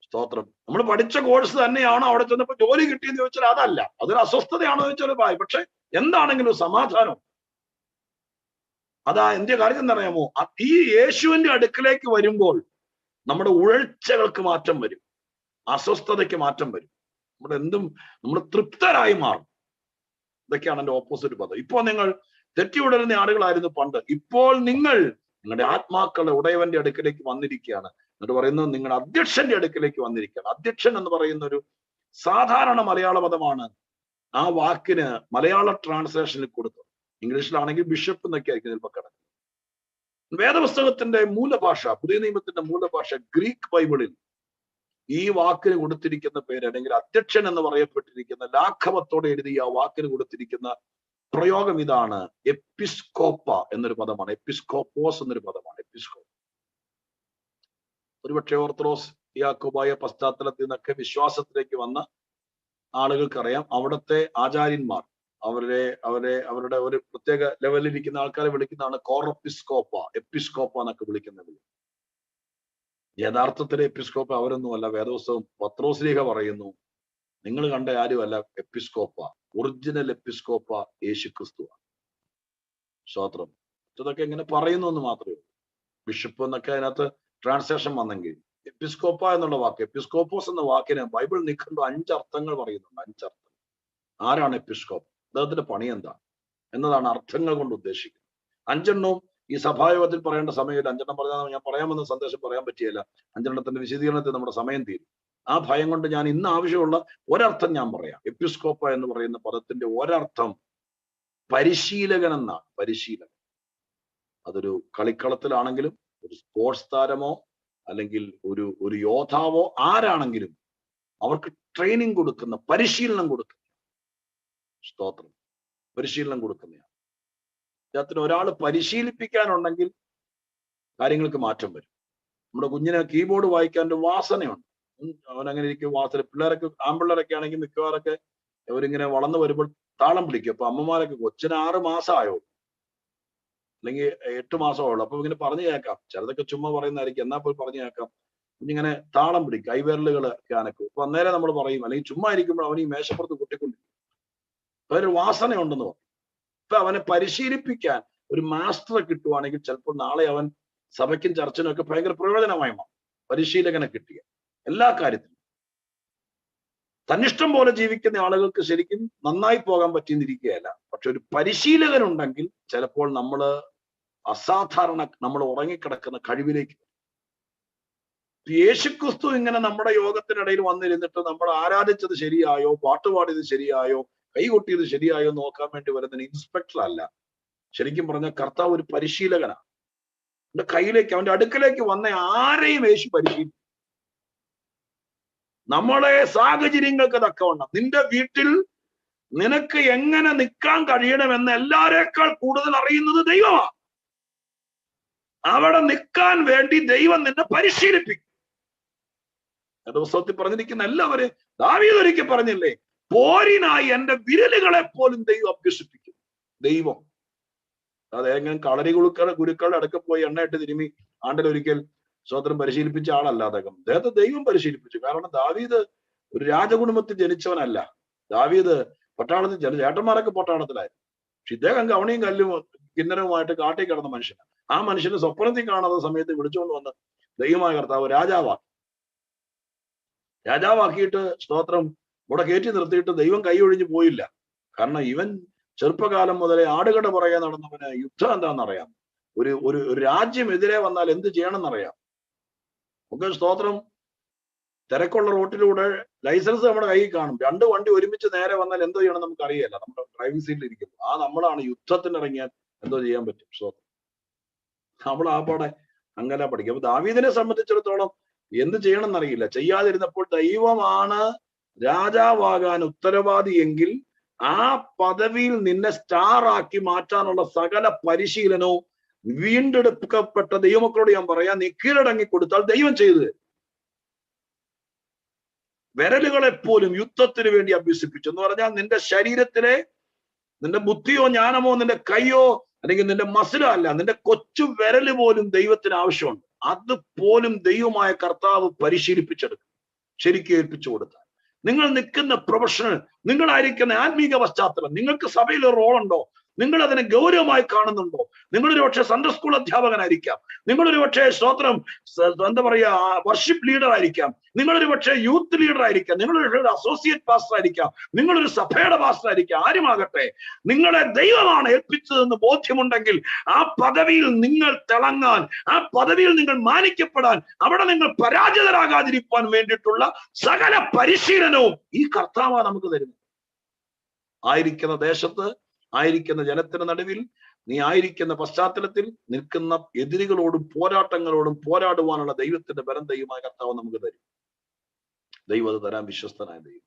സ്തോത്രം. നമ്മൾ പഠിച്ച കോഴ്സ് തന്നെയാണോ അവിടെ ചെന്നപ്പോ ജോലി കിട്ടിയെന്ന് ചോദിച്ചാൽ അതല്ല, അതൊരു അസ്വസ്ഥതയാണോ ചോദിച്ചാൽ ഭായി. പക്ഷെ എന്താണെങ്കിലും സമാധാനം. അതാ എന്റെ കാര്യം എന്നറിയാമോ? ഈ യേശുവിന്റെ അടുക്കിലേക്ക് വരുമ്പോൾ നമ്മുടെ ഉഴച്ചകൾക്ക് മാറ്റം വരും, അസ്വസ്ഥതയ്ക്ക് മാറ്റം വരും. നമ്മൾ തൃപ്തരായി മാറും. ഇതൊക്കെയാണ് എന്റെ ഓപ്പോസിറ്റ് പദം. ഇപ്പോൾ നിങ്ങൾ തെറ്റി ഉടരുന്ന ആളുകളായിരുന്നു പണ്ട്. ഇപ്പോൾ നിങ്ങൾ നിങ്ങളുടെ ആത്മാക്കളുടെ ഉടയവന്റെ അടുക്കിലേക്ക് വന്നിരിക്കുകയാണ്. എന്നിട്ട് പറയുന്നത് നിങ്ങളുടെ അധ്യക്ഷന്റെ അടുക്കിലേക്ക് വന്നിരിക്കുകയാണ്. അധ്യക്ഷൻ എന്ന് പറയുന്ന ഒരു സാധാരണ മലയാള പദമാണ്. ആ വാക്കിന് മലയാള ട്രാൻസ്ലേഷനിൽ കൊടുത്തത്. ഇംഗ്ലീഷിലാണെങ്കിൽ ബിഷപ്പ് എന്നൊക്കെ ആയിരിക്കും ചിലപ്പോൾ കിടക്കുന്നത്. വേദപുസ്തകത്തിന്റെ മൂലഭാഷ, പുതിയ നിയമത്തിന്റെ മൂലഭാഷ ഗ്രീക്ക് ബൈബിളിൽ ഈ വാക്കിന് കൊടുത്തിരിക്കുന്ന പേര്, അല്ലെങ്കിൽ അധ്യക്ഷൻ എന്ന് പറയപ്പെട്ടിരിക്കുന്ന ലാഘവത്തോടെ എഴുതിയ ആ വാക്കിന് കൊടുത്തിരിക്കുന്ന പ്രയോഗം ഇതാണ്. എപ്പിസ്കോപ്പ എന്നൊരു പദമാണ്. എപ്പിസ്കോപ്പോസ് എന്നൊരു പദമാണ്. എപ്പിസ്കോപ്പ്. ഒരുപക്ഷെ ഓർത്തഡോക്സ് യാക്കോബായ പശ്ചാത്തലത്തിൽ നിന്നൊക്കെ വിശ്വാസത്തിലേക്ക് വന്ന ആളുകൾക്കറിയാം, അവിടുത്തെ ആചാര്യന്മാർ അവരുടെ ഒരു പ്രത്യേക ലെവലിൽ ഇരിക്കുന്ന ആൾക്കാരെ വിളിക്കുന്നതാണ് കോറപ്പിസ്കോപ്പ, എപ്പിസ്കോപ്പ എന്നൊക്കെ വിളിക്കുന്നത്. യഥാർത്ഥത്തിലെ എപ്പിസ്കോപ്പ അവരൊന്നുമല്ല. വേദപുസ്തകം പത്രോസ്ലീഹ പറയുന്നു, നിങ്ങൾ കണ്ട ആരുമല്ല എപ്പിസ്കോപ്പ, ഒറിജിനൽ എപ്പിസ്കോപ്പ യേശു ക്രിസ്തുവാണ്. സ്തോത്രം. ഇതൊക്കെ ഇങ്ങനെ പറയുന്നു എന്ന് മാത്രമേ ഉള്ളൂ. ബിഷപ്പ് എന്നൊക്കെ അതിനകത്ത് ട്രാൻസ്ലേഷൻ വന്നെങ്കിൽ എപ്പിസ്കോപ്പ എന്നുള്ള വാക്ക്, എപ്പിസ്കോപ്പോസ് എന്ന വാക്കിന് ബൈബിൾ നിൽക്കുമ്പോൾ 5 അർത്ഥങ്ങൾ പറയുന്നുണ്ട്. 5 അർത്ഥം. ആരാണ് എപ്പിസ്കോപ്പ്? അദ്ദേഹത്തിന്റെ പണി എന്താണ് എന്നതാണ് അർത്ഥങ്ങൾ കൊണ്ട് ഉദ്ദേശിക്കുന്നത്. 5 എണ്ണവും ഈ സഭായോഗത്തിൽ പറയേണ്ട സമയത്ത് 5 എണ്ണം പറഞ്ഞാൽ ഞാൻ പറയാമെന്ന സന്ദേശം പറയാൻ പറ്റിയല്ല. 5 എണ്ണത്തിന്റെ വിശദീകരണത്തിൽ നമ്മുടെ സമയം തീരും. ആ ഭയം കൊണ്ട് ഞാൻ ഇന്ന് ആവശ്യമുള്ള ഒരർത്ഥം ഞാൻ പറയാം. എപ്പിസ്കോപ്പ എന്ന് പറയുന്ന പദത്തിന്റെ ഒരർത്ഥം പരിശീലകൻ എന്നാണ്. പരിശീലകൻ. അതൊരു കളിക്കളത്തിലാണെങ്കിലും ഒരു സ്പോർട്സ് താരമോ അല്ലെങ്കിൽ ഒരു യോദ്ധാവോ ആരാണെങ്കിലും അവർക്ക് ട്രെയിനിങ് കൊടുക്കുന്ന, പരിശീലനം കൊടുക്കുന്ന, സ്തോത്രം, പരിശീലനം കൊടുക്കുന്നതാണ്. ഇതിനകത്തിന് ഒരാൾ പരിശീലിപ്പിക്കാനുണ്ടെങ്കിൽ കാര്യങ്ങൾക്ക് മാറ്റം വരും. നമ്മുടെ കുഞ്ഞിനെ കീബോർഡ് വായിക്കാൻ ഒരു വാസനയുണ്ട്. അവനങ്ങനെ ഇരിക്കും. വാസന. പിള്ളേരൊക്കെ, ആൺപിള്ളേരൊക്കെ ആണെങ്കിൽ മിക്കവാറൊക്കെ അവരിങ്ങനെ വളർന്നു വരുമ്പോൾ താളം പിടിക്കും. അപ്പൊ അമ്മമാരൊക്കെ കൊച്ചിന് 6 മാസമായോ അല്ലെങ്കിൽ 8 മാസമായുള്ളൂ. അപ്പൊ ഇങ്ങനെ പറഞ്ഞു കേൾക്കാം. ചിലതൊക്കെ ചുമ്മാ പറയുന്നതായിരിക്കും, എന്നാ പോയി പറഞ്ഞു കേൾക്കാം. കുഞ്ഞിങ്ങനെ താളം പിടിക്കും, കൈവിരലുകൾ ഒക്കെ അനക്കും. അപ്പൊ അന്നേരം നമ്മൾ പറയും, അല്ലെങ്കിൽ ചുമ്മാ ഇരിക്കുമ്പോൾ അവൻ ഈ മേശപ്പുറത്ത് കൊട്ടിക്കൊണ്ടിരിക്കും. അതൊരു വാസനയുണ്ടെന്ന് പറയും. ഇപ്പൊ അവനെ പരിശീലിപ്പിക്കാൻ ഒരു മാസ്റ്ററെ കിട്ടുവാണെങ്കിൽ ചിലപ്പോൾ നാളെ അവൻ സഭയ്ക്കും ചർച്ചിനും ഒക്കെ ഭയങ്കര പ്രയോജനമായി മാറും. പരിശീലകനെ കിട്ടിയ എല്ലാ കാര്യത്തിലും. തന്നിഷ്ടം പോലെ ജീവിക്കുന്ന ആളുകൾക്ക് ശരിക്കും നന്നായി പോകാൻ പറ്റിയെന്നിരിക്കുകയല്ല. പക്ഷെ ഒരു പരിശീലകൻ ഉണ്ടെങ്കിൽ ചിലപ്പോൾ നമ്മൾ ഉറങ്ങിക്കിടക്കുന്ന കഴിവിലേക്ക്. യേശുക്രിസ്തു ഇങ്ങനെ നമ്മുടെ യോഗത്തിനിടയിൽ വന്നിരുന്നിട്ട് നമ്മൾ ആരാധിച്ചത് ശരിയായോ, പാട്ടുപാടിയത് ശരിയായോ, കൈകൊട്ടിയത് ശരിയായോ നോക്കാൻ വേണ്ടി വരുന്ന ഇൻസ്പെക്ടർ അല്ല. ശരിക്കും പറഞ്ഞ കർത്താവ് ഒരു പരിശീലകനാണ്. അവന്റെ കയ്യിലേക്ക്, അവന്റെ അടുക്കലേക്ക് വന്ന ആരെയും യേശു പരിശീലിക്കും. നമ്മളെ സാഹചര്യങ്ങൾക്ക് തക്കവണ്ണം നിന്റെ വീട്ടിൽ നിനക്ക് എങ്ങനെ നിൽക്കാൻ കഴിയണമെന്ന് എല്ലാരേക്കാൾ കൂടുതൽ അറിയുന്നത് ദൈവമാണ്. അവിടെ നിൽക്കാൻ വേണ്ടി ദൈവം നിന്നെ പരിശീലിപ്പിക്കും. ദിവസത്തിൽ പറഞ്ഞിരിക്കുന്ന എല്ലാവരെയും ദാവീദ് ഒരിക്കൽ പറഞ്ഞില്ലേ, പോരിനായി എന്റെ വിരലുകളെ പോലും ദൈവം അഭ്യസിപ്പിക്കും. ദൈവം അതെങ്ങനെ കളരി ഗുരുക്കളുടെ അടുക്ക പോയി എണ്ണയിട്ട് തിരുമി ആണ്ടിലൊരിക്കൽ സ്വതന്ത്രം പരിശീലിപ്പിച്ച ആളല്ല അദ്ദേഹത്തെ ദൈവം പരിശീലിപ്പിച്ചു. കാരണം ദാവീദ് ഒരു രാജകുടുംബത്തിൽ ജനിച്ചവനല്ല. ദാവീദ് പട്ടാളത്തിൽ ചേട്ടന്മാരൊക്കെ പട്ടാളത്തിലായിരുന്നു. പക്ഷെ ഇദ്ദേഹം കവണിയും കല്ലും കിന്നരവുമായിട്ട് കാട്ടി കിടന്ന മനുഷ്യനാണ്. ആ മനുഷ്യന് സ്വപ്നത്തിൽ കാണുന്ന സമയത്ത് വിളിച്ചുകൊണ്ട് വന്ന് ദൈവമായ കർത്താവ് രാജാവാക്കിയിട്ട് സ്തോത്രം ഇവിടെ കയറ്റി നിർത്തിയിട്ട് ദൈവം കൈ ഒഴിഞ്ഞു പോയില്ല. കാരണം ഇവൻ ചെറുപ്പകാലം മുതലേ ആടുകട പുറകെ നടന്നവന് യുദ്ധം എന്താണെന്നറിയാം. ഒരു രാജ്യം എതിരെ വന്നാൽ എന്ത് ചെയ്യണമെന്നറിയാം. നമുക്ക് സ്തോത്രം തിരക്കുള്ള റോട്ടിലൂടെ ലൈസൻസ് നമ്മുടെ കയ്യിൽ കാണും. രണ്ട് വണ്ടി ഒരുമിച്ച് നേരെ വന്നാൽ എന്തോ ചെയ്യണം നമുക്ക് അറിയില്ല. നമ്മുടെ ഡ്രൈവിംഗ് സീറ്റിൽ ഇരിക്കും. നമ്മളാണ് യുദ്ധത്തിന് ഇറങ്ങിയാൽ എന്തോ ചെയ്യാൻ പറ്റും. സ്തോത്രം നമ്മൾ പാടെ അങ്ങനെ പഠിക്കും. അപ്പൊ ദാവീദിനെ സംബന്ധിച്ചിടത്തോളം എന്ത് ചെയ്യണം എന്നറിയില്ല. ചെയ്യാതിരുന്നപ്പോൾ ദൈവമാണ് രാജാവാകാൻ ഉത്തരവാദി എങ്കിൽ ആ പദവിയിൽ നിന്നെ സ്റ്റാർ ആക്കി മാറ്റാനുള്ള സകല പരിശീലനവും വീണ്ടെടുക്കപ്പെട്ട ദൈവമക്കളോട് ഞാൻ പറയാം, നീ കീഴടങ്ങി കൊടുത്താൽ ദൈവം ചെയ്തു തരും. വിരലുകളെപ്പോലും യുദ്ധത്തിന് വേണ്ടി അഭ്യസിപ്പിച്ചു എന്ന് പറഞ്ഞാൽ നിന്റെ ശരീരത്തിലെ നിന്റെ ബുദ്ധിയോ ജ്ഞാനമോ നിന്റെ കൈയോ അല്ലെങ്കിൽ നിന്റെ മസിലോ അല്ല, നിന്റെ കൊച്ചു വിരല് പോലും ദൈവത്തിന് ആവശ്യമുണ്ട്. അതുപോലും ദൈവമായ കർത്താവ് പരിശീലിപ്പിച്ചെടുക്കും, ശരിക്കും ഏൽപ്പിച്ചു കൊടുത്താൽ. നിങ്ങൾ നിൽക്കുന്ന പ്രൊഫഷണൽ, നിങ്ങളായിരിക്കുന്ന ആത്മീക പശ്ചാത്തലം, നിങ്ങൾക്ക് സഭയിൽ ഒരു റോളുണ്ടോ, നിങ്ങൾ അതിനെ ഗൗരവമായി കാണുന്നുണ്ടോ? നിങ്ങളൊരു പക്ഷേ സൺഡേ സ്കൂൾ അധ്യാപകനായിരിക്കാം, നിങ്ങളൊരു പക്ഷേ സ്തോത്രം എന്താ പറയാ വർഷിപ്പ് ലീഡർ ആയിരിക്കാം, നിങ്ങളൊരു പക്ഷേ യൂത്ത് ലീഡർ ആയിരിക്കാം, നിങ്ങളൊരു അസോസിയേറ്റ് പാസ്റ്റർ ആയിരിക്കാം, നിങ്ങളൊരു സഭയുടെ പാസ്റ്റർ ആയിരിക്കാം. ആരുമാകട്ടെ, നിങ്ങളെ ദൈവമാണ് ഏൽപ്പിച്ചതെന്ന് ബോധ്യമുണ്ടെങ്കിൽ ആ പദവിയിൽ നിങ്ങൾ തിളങ്ങാൻ, ആ പദവിയിൽ നിങ്ങൾ മാനിക്കപ്പെടാൻ, അവിടെ നിങ്ങൾ പരാജിതരാകാതിരിക്കാൻ വേണ്ടിയിട്ടുള്ള സകല പരിശീലനവും ഈ കർത്താവാണ് നമുക്ക് തരുന്നത്. ആയിരിക്കുന്ന ദേശത്ത്, ആയിരിക്കുന്ന ജനത്തിന് നടുവിൽ, നീ ആയിരിക്കുന്ന പശ്ചാത്തലത്തിൽ നിൽക്കുന്ന എതിരികളോടും പോരാട്ടങ്ങളോടും പോരാടുവാനുള്ള ദൈവത്തിന്റെ ബലം ദൈവമായ കർത്താവ് നമുക്ക് തരും. ദൈവം അത് തരാൻ വിശ്വസ്തനായ ദൈവം.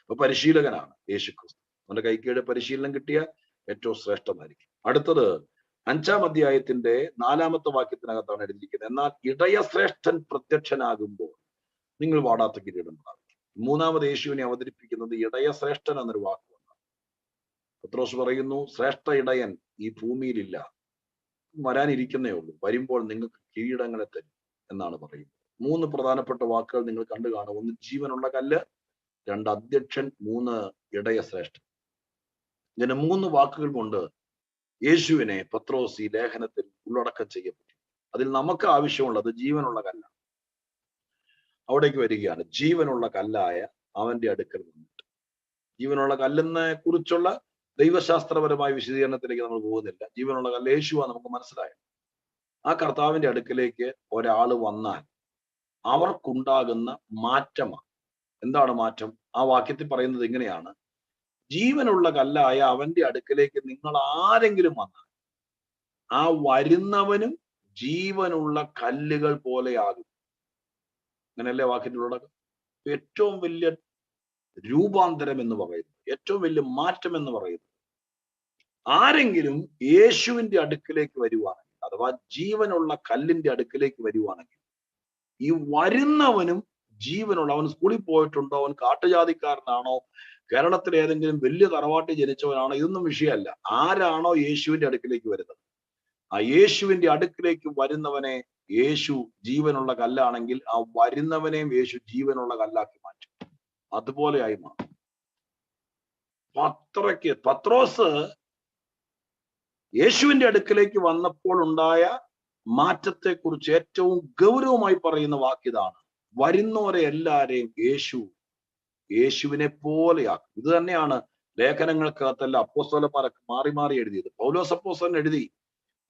അപ്പൊ പരിശീലകനാണ് യേശുക്രിസ്തു. അവന്റെ കൈക്കീഴ് പരിശീലനം കിട്ടിയ ഏറ്റവും ശ്രേഷ്ഠമായിരിക്കും. അടുത്തത് 5-ാം അധ്യായത്തിന്റെ 4-ാമത്തെ വാക്യത്തിനകത്താണ് എഴുതിയിരിക്കുന്നത്. എന്നാൽ ഇടയശ്രേഷ്ഠൻ പ്രത്യക്ഷനാകുമ്പോൾ നിങ്ങൾ വാടാത്ത കിരീടം പ്രാപിക്കും. 3-ാമത് യേശുവിനെ അവതരിപ്പിക്കുന്നത് ഇടയശ്രേഷ്ഠൻ എന്നൊരു വാക്കുകൊണ്ടാണ്. പത്രോസ് പറയുന്നു, ശ്രേഷ്ഠ ഇടയൻ ഈ ഭൂമിയിലില്ല, വരാനിരിക്കുന്നേ ഉള്ളൂ, വരുമ്പോൾ നിങ്ങൾക്ക് കിരീടങ്ങളെ തരും എന്നാണ് പറയുന്നത്. 3 പ്രധാനപ്പെട്ട വാക്കുകൾ നിങ്ങൾ കണ്ടു കാണും. 1 ജീവനുള്ള കല്ല്, 2 അധ്യക്ഷൻ, 3 ഇടയശ്രേഷ്ഠൻ. ഇങ്ങനെ 3 വാക്കുകൾ കൊണ്ട് യേശുവിനെ പത്രോസ് ഈ ലേഖനത്തിൽ ഉള്ളടക്കം ചെയ്യപ്പെട്ടു. അതിൽ നമുക്ക് ആവശ്യമുള്ളത് ജീവനുള്ള കല്ലാണ്. അവിടേക്ക് വരികയാണ്. ജീവനുള്ള കല്ലായ അവന്റെ അടുക്കൽ നിന്നിട്ട്. ജീവനുള്ള കല്ലിനെ കുറിച്ചുള്ള ദൈവശാസ്ത്രപരമായ വിശദീകരണത്തിലേക്ക് നമ്മൾ പോകുന്നില്ല. ജീവനുള്ള കല്ല് യേശുവാ നമുക്ക് മനസ്സിലായത്. ആ കർത്താവിന്റെ അടുക്കലേക്ക് ഒരാള് വന്നാൽ അവർക്കുണ്ടാകുന്ന മാറ്റമാണ്. എന്താണ് മാറ്റം? ആ വാക്യത്തിൽ പറയുന്നത് ഇങ്ങനെയാണ്, ജീവനുള്ള കല്ലായ അവന്റെ അടുക്കലേക്ക് നിങ്ങൾ ആരെങ്കിലും വന്നാൽ ആ വരുന്നവനും ജീവനുള്ള കല്ലുകൾ പോലെയാകും. അങ്ങനെയല്ലേ വാക്യത്തിലുള്ള ഏറ്റവും വലിയ രൂപാന്തരം എന്ന് പറയുന്നത്, ഏറ്റവും വലിയ മാറ്റം എന്ന് പറയുന്നത്. ആരെങ്കിലും യേശുവിന്റെ അടുക്കിലേക്ക് വരുവാണെങ്കിൽ, അഥവാ ജീവനുള്ള കല്ലിന്റെ അടുക്കിലേക്ക് വരുവാണെങ്കിൽ, ഈ വരുന്നവനും ജീവനുള്ള, അവൻ സ്കൂളിൽ പോയിട്ടുണ്ടോ, അവൻ കാട്ടുജാതിക്കാരനാണോ, കേരളത്തിലെ ഏതെങ്കിലും വലിയ തറവാട്ടിൽ ജനിച്ചവനാണോ, ഇതൊന്നും വിഷയമല്ല. ആരാണോ യേശുവിന്റെ അടുക്കിലേക്ക് വരുന്നത്, ആ യേശുവിന്റെ അടുക്കിലേക്ക് വരുന്നവനെ യേശു ജീവനുള്ള കല്ലാണെങ്കിൽ ആ വരുന്നവനെയും യേശു ജീവനുള്ള കല്ലാക്കി മാറ്റും. അതുപോലെയായി മാറും. പത്രോസ് യേശുവിന്റെ അടുക്കിലേക്ക് വന്നപ്പോൾ ഉണ്ടായ മാറ്റത്തെക്കുറിച്ച് ഏറ്റവും ഗൗരവമായി പറയുന്ന വാക്കിതാണ്, വരുന്നവരെ എല്ലാരെയും യേശുവിനെ പോലെയാക്കും. ഇത് തന്നെയാണ് ലേഖനങ്ങൾക്കകത്തല്ല അപ്പോസ്തലന്മാരൊക്കെ മാറി മാറി എഴുതിയത്. പൗലോസ് അപ്പോസ്തലൻ എഴുതി,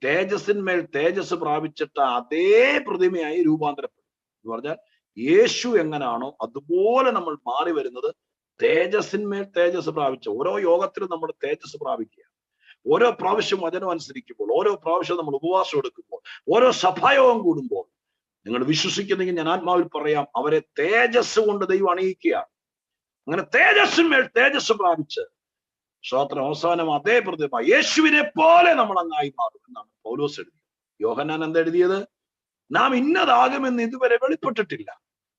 തേജസ്സിന്മേൽ തേജസ് പ്രാപിച്ചിട്ട് അതേ പ്രതിമയായി രൂപാന്തരപ്പെടും എന്ന് പറഞ്ഞാൽ യേശു എങ്ങനാണോ അതുപോലെ നമ്മൾ മാറി വരുന്നത് തേജസ്സിന്മേൽ തേജസ് പ്രാപിച്ച. ഓരോ യോഗത്തിലും നമ്മൾ തേജസ് പ്രാപിക്കുക. ഓരോ പ്രാവശ്യം വചനം അനുസരിക്കുമ്പോൾ, ഓരോ പ്രാവശ്യം നമ്മൾ ഉപവാസം എടുക്കുമ്പോൾ, ഓരോ സഭായോഗം കൂടുമ്പോൾ, നിങ്ങൾ വിശ്വസിക്കുന്നെങ്കിൽ ഞാൻ ആത്മാവിൽ പറയാം, അവരെ തേജസ് കൊണ്ട് ദൈവം അണിയിക്കുക. അങ്ങനെ തേജസ്സിന്മേൽ തേജസ് പ്രാപിച്ച് സ്തോത്രം അവസാനം അതേ പ്രതിമ യേശുവിനെ പോലെ നമ്മൾ അങ്ങായി മാറും എന്നാണ് പൗലോസ് എഴുതിയത്. യോഹന്നാൻ എന്താ എഴുതിയത്? നാം ഇന്നതാകുമെന്ന് ഇതുവരെ വെളിപ്പെട്ടിട്ടില്ല,